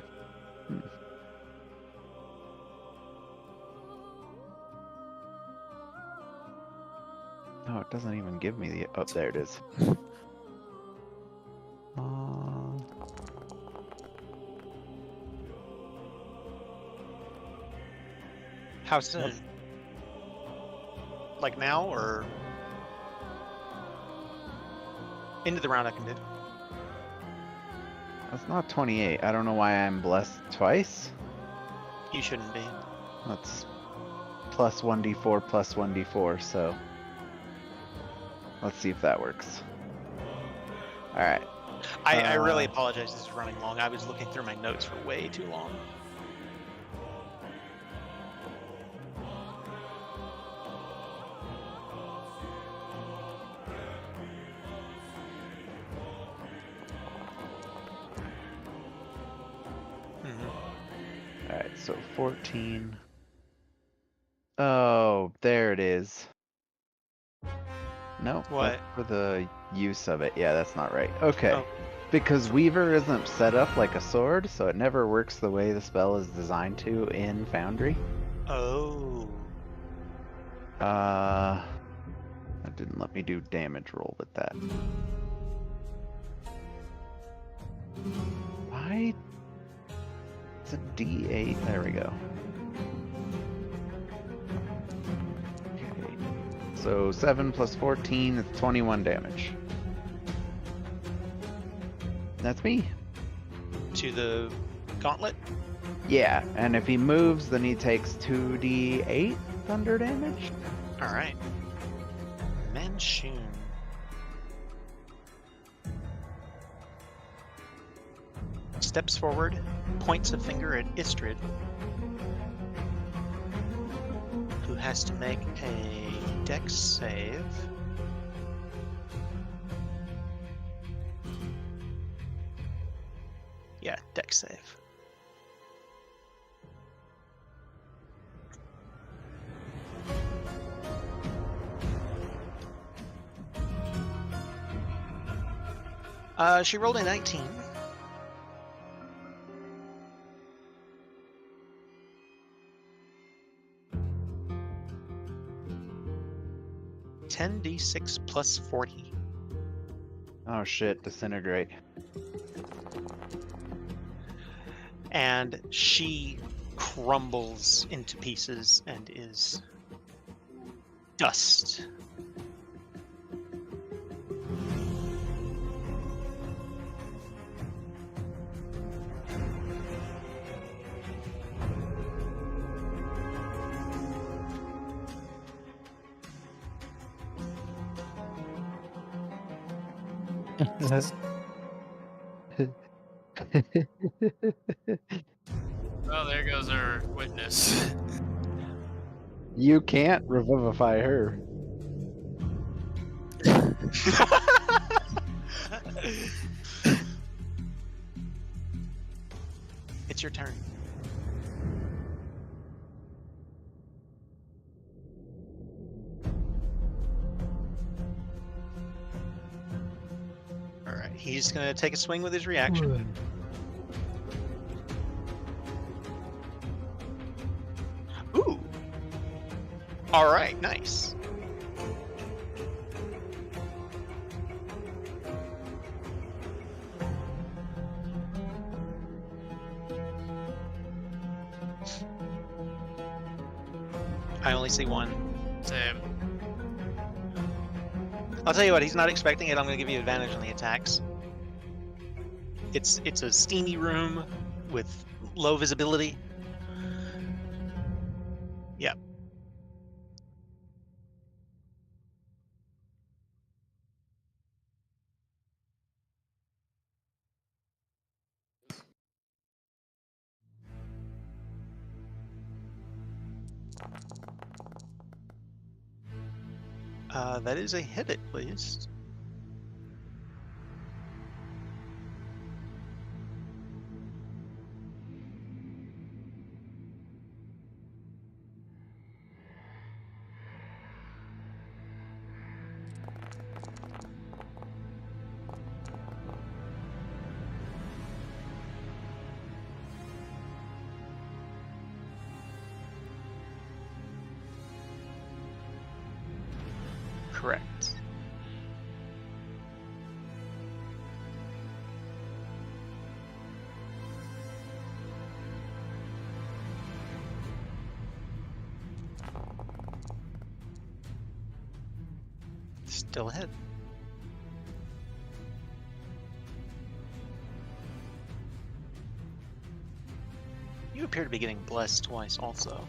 Oh, it doesn't even give me the. Oh, there it is. How soon? Like now or into the round? I can do. That's not 28. I don't know why I'm blessed twice. You shouldn't be. That's plus 1d4 plus 1d4, so let's see if that works. Alright. I really apologize. This is running long. I was looking through my notes for way too long. Alright, so 14. Oh, there it is. No, What? that's for the use of it. Yeah, that's not right. Okay. Oh. Because Weaver isn't set up like a sword, so it never works the way the spell is designed to in Foundry. Oh. That didn't let me do damage roll with that. Why? It's a D8. There we go. Okay. So 7 plus 14 is 21 damage. That's me. To the gauntlet? Yeah, and if he moves, then he takes 2d8 thunder damage. Alright. Manchun. Steps forward, points a finger at Istrid, who has to make a dex save. Yeah, dex save. She rolled a 19. $10d6 plus 40. Oh shit, disintegrate. And she crumbles into pieces and is dust. Oh, there goes our witness. You can't revivify her. It's your turn. He's going to take a swing with his reaction. Ooh. All right, nice. I only see one. Same. I'll tell you what, he's not expecting it. I'm going to give you advantage on the attacks. It's a steamy room with low visibility. Yep. That is a hit, at least. Correct. Still ahead. You appear to be getting blessed twice also.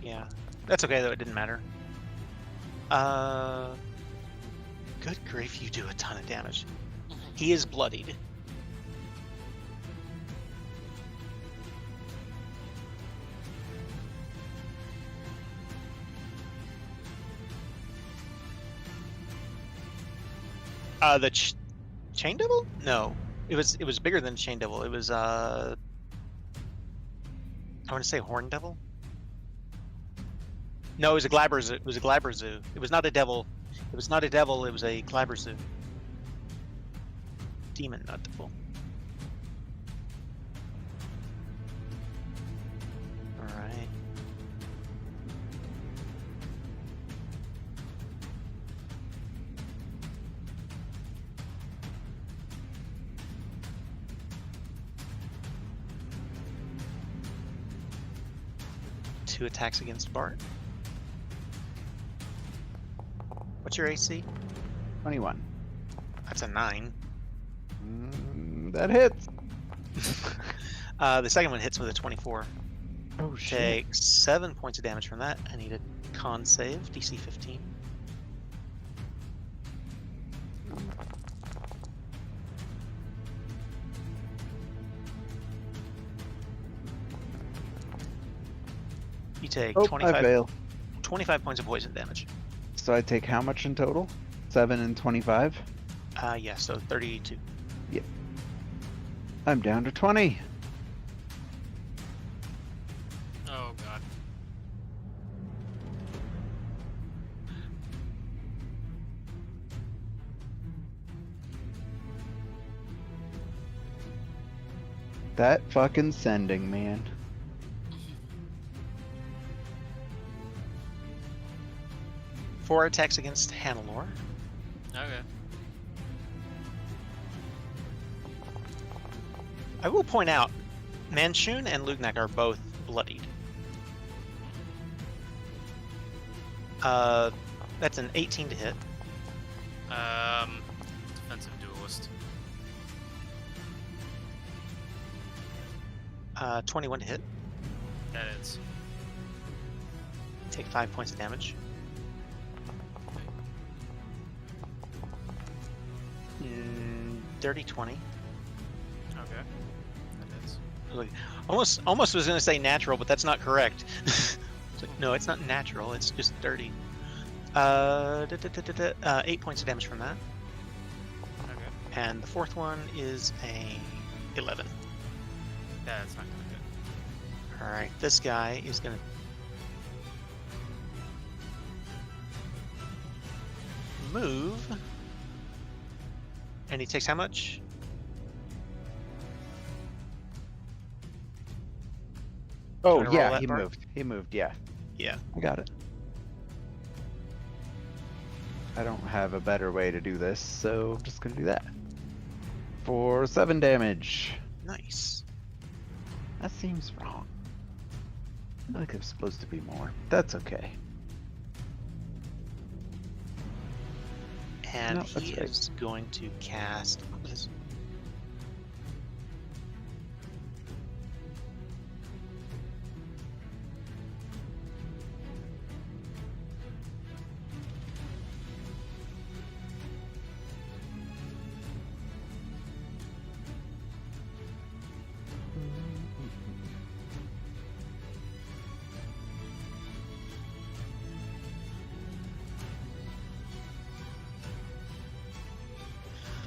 Yeah. That's okay though, it didn't matter. Good grief, you do a ton of damage. He is bloodied. The Chain Devil? No. It was bigger than Chain Devil. It was I want to say Horn Devil? No, it was a Glabrezu. It was a Glabrezu. It was not a devil. It was not a devil, it was a Glabrezu. Demon, not devil. Alright. Two attacks against Bart. What's your AC? 21. That's a 9. That hits. The second one hits with a 24. Oh shit. Take 7 points of damage from that. I need a con save, DC 15. You take Oh, I 25 fail. 25 points of poison damage. So I take how much in total? 7 and 25? Yeah, so 32. I'm down to 20. Oh god. That fucking sending, man. Four attacks against Hannelore. Okay. I will point out, Manchun and Lugnak are both bloodied. That's an 18 to hit. Defensive duelist. 21 to hit. That is. Take 5 points of damage. Dirty 20. Okay. That is. Like, almost was going to say natural, but that's not correct. It's like, no, it's not natural. It's just dirty. 8 points of damage from that. Okay. And the fourth one is a 11. That's not gonna be All right, this guy is going to move And he takes how much? Do you Oh want to roll yeah, that, he Bart? moved. He moved. Yeah, Yeah. I got it. I don't have a better way to do this, so I'm just gonna do that. For 7 damage. Nice. That seems wrong. I feel like it was supposed to be more. That's okay. And No, he that's right. is going to cast. What is-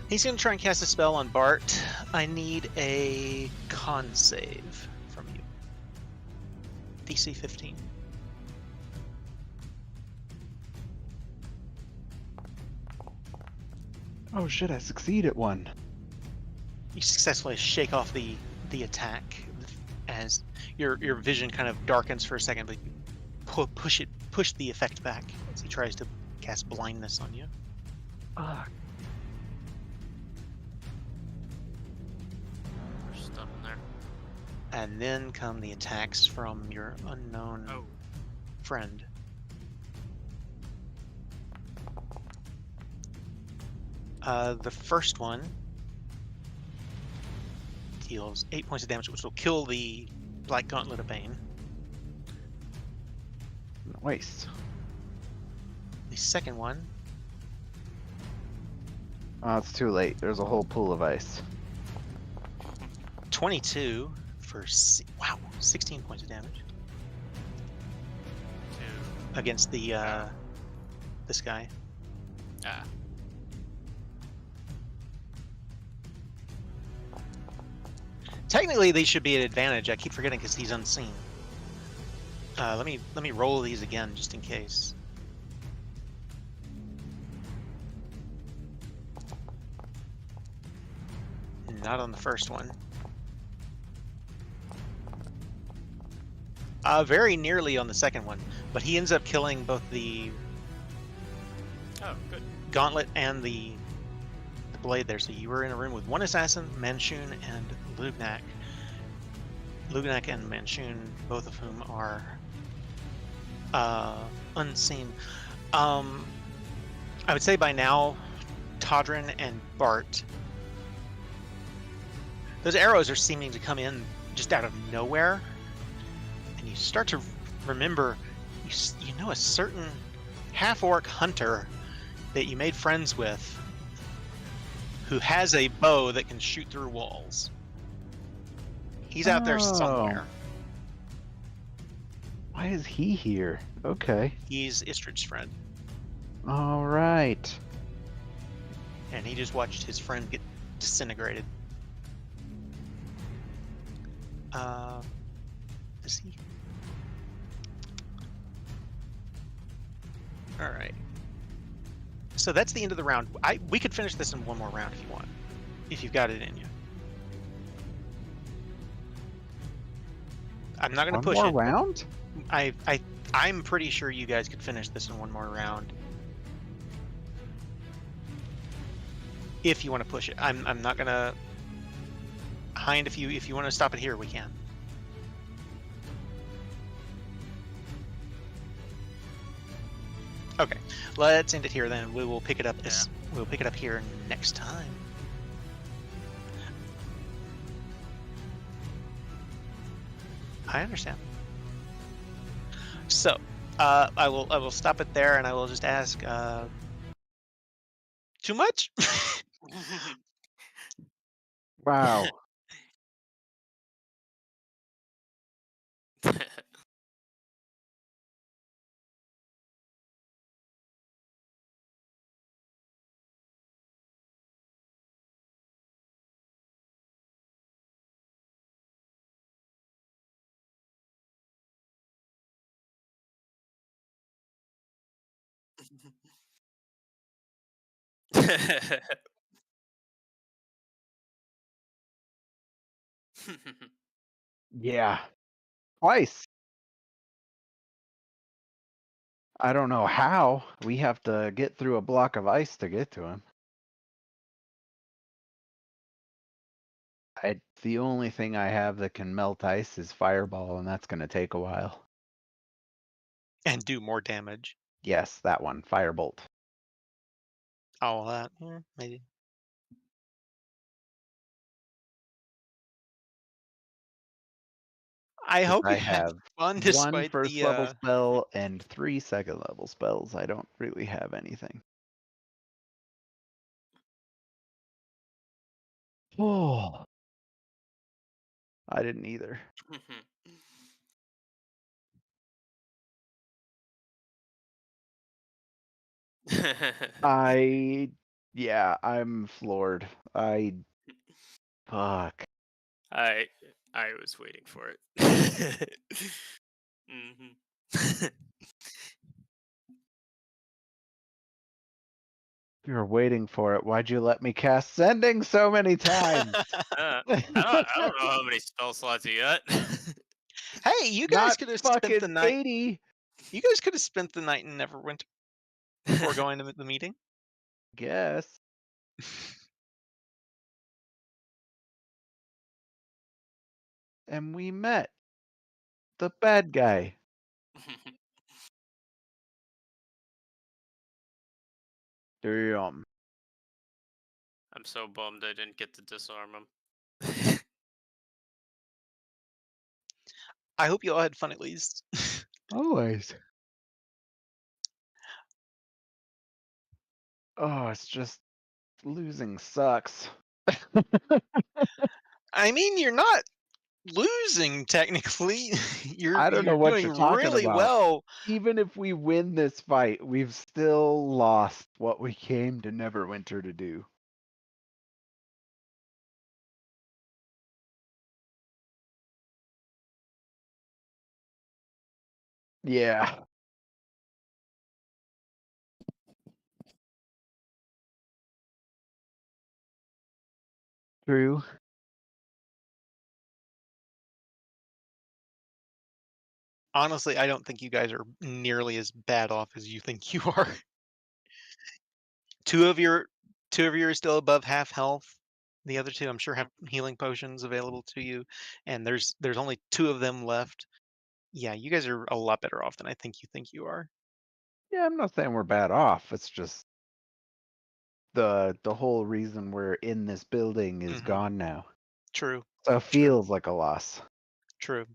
He's going to try and cast a spell on Bart. I need a con save from you. DC 15. Oh shit, I succeed at one. You successfully shake off the attack as your vision kind of darkens for a second, but you push the effect back as he tries to cast blindness on you. Fuck. We're stuck in there. And then come the attacks from your unknown Oh. friend. The first one deals 8 points of damage, which will kill the Black Gauntlet of Bane. Nice. The second one, Oh, it's too late. There's a whole pool of ice. 22 for 16 points of damage Two. against the this guy. Ah. Technically, these should be at advantage. I keep forgetting because he's unseen. Let me roll these again just in case. Not on the first one. Very nearly on the second one, but he ends up killing both the Oh, good. gauntlet and the blade there. So you were in a room with one assassin, Manchun, and Lugnak. Lugnak and Manchun, both of whom are unseen. I would say by now, Todrin and Bart, those arrows are seeming to come in just out of nowhere, and you start to remember, you know, a certain half-orc hunter that you made friends with who has a bow that can shoot through walls. He's out there somewhere. Why is he here? Okay. He's Istrid's friend, All right. and he just watched his friend get disintegrated. Is he? All right. So that's the end of the round. We could finish this in one more round if you want, if you've got it in you. I'm not going to One push more it. round? I'm pretty sure you guys could finish this in one more round. If you want to push it, I'm not going to. Hind, if you want to stop it here, we can. Okay, let's end it here then. We will pick it up we'll pick it up here next time. I understand. So, I will stop it there, and I will just ask. Too much? Wow. Yeah, twice. I don't know how. We have to get through a block of ice to get to him. The only thing I have that can melt ice is fireball, and that's going to take a while. And do more damage. Yes, that one, firebolt. Oh, that maybe. I 'Cause hope you I had have fun one despite first the level spell and 3 second level spells. I don't really have anything. Oh, I didn't either. Yeah, I'm floored. Fuck. I I was waiting for it. hmm You were waiting for it. Why'd you let me cast sending so many times? I don't know how many spell slots you got. Hey, you guys Not could have spent the fucking night. 80. You guys could have spent the night in Neverwinter before going to the meeting. Guess. And we met the bad guy. Damn. I'm so bummed I didn't get to disarm him. I hope you all had fun at least. Always. Oh, it's just losing sucks. I mean, you're not losing technically. You're I don't know you're what doing you're talking really about. well. Even if we win this fight, we've still lost what we came to Neverwinter to do. Yeah. True. Honestly, I don't think you guys are nearly as bad off as you think you are. Two of your two of you are still above half health. The other two, I'm sure, have healing potions available to you, and there's only two of them left. Yeah, you guys are a lot better off than I think you are. Yeah, I'm not saying we're bad off. It's just the whole reason we're in this building is Hmm. gone now. True, So it true, feels like a loss. true.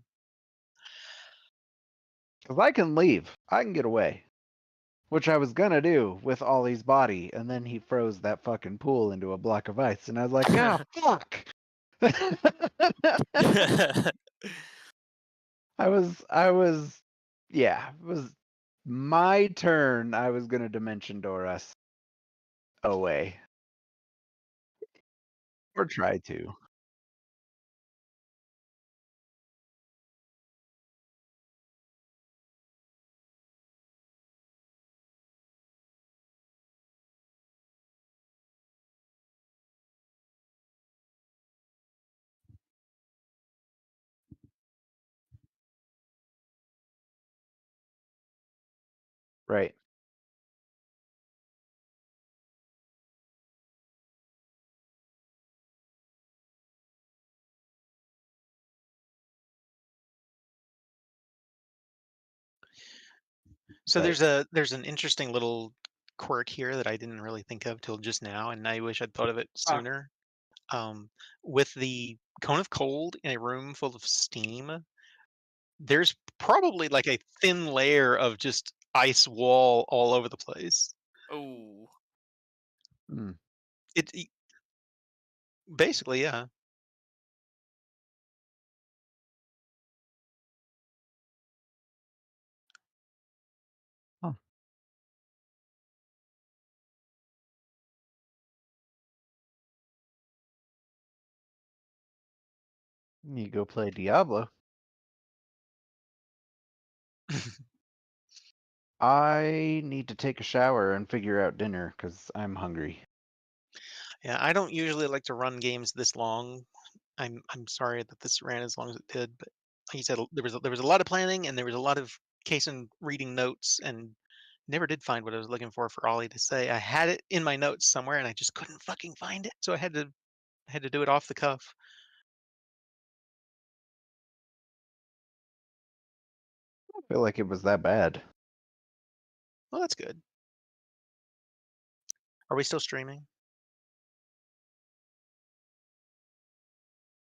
Because I can leave. I can get away. Which I was gonna do with Ollie's body, and then he froze that fucking pool into a block of ice, and I was like, ah, fuck. Yeah, it was my turn. I was gonna dimension door us away. Or try to. Right. So Right. there's an interesting little quirk here that I didn't really think of till just now, and I wish I'd thought of it Ah. sooner. With the cone of cold in a room full of steam, there's probably like a thin layer of just ice wall all over the place. Oh. Hmm. It basically, yeah. Huh. You go play Diablo. I need to take a shower and figure out dinner because I'm hungry. Yeah, I don't usually like to run games this long, I'm sorry that this ran as long as it did, but like you said, there was a lot of planning and there was a lot of case and reading notes and never did find what I was looking for Ollie to say. I had it in my notes somewhere and I just couldn't fucking find it, so I had to do it off the cuff. I feel like it was that bad. Well, that's good. Are we still streaming?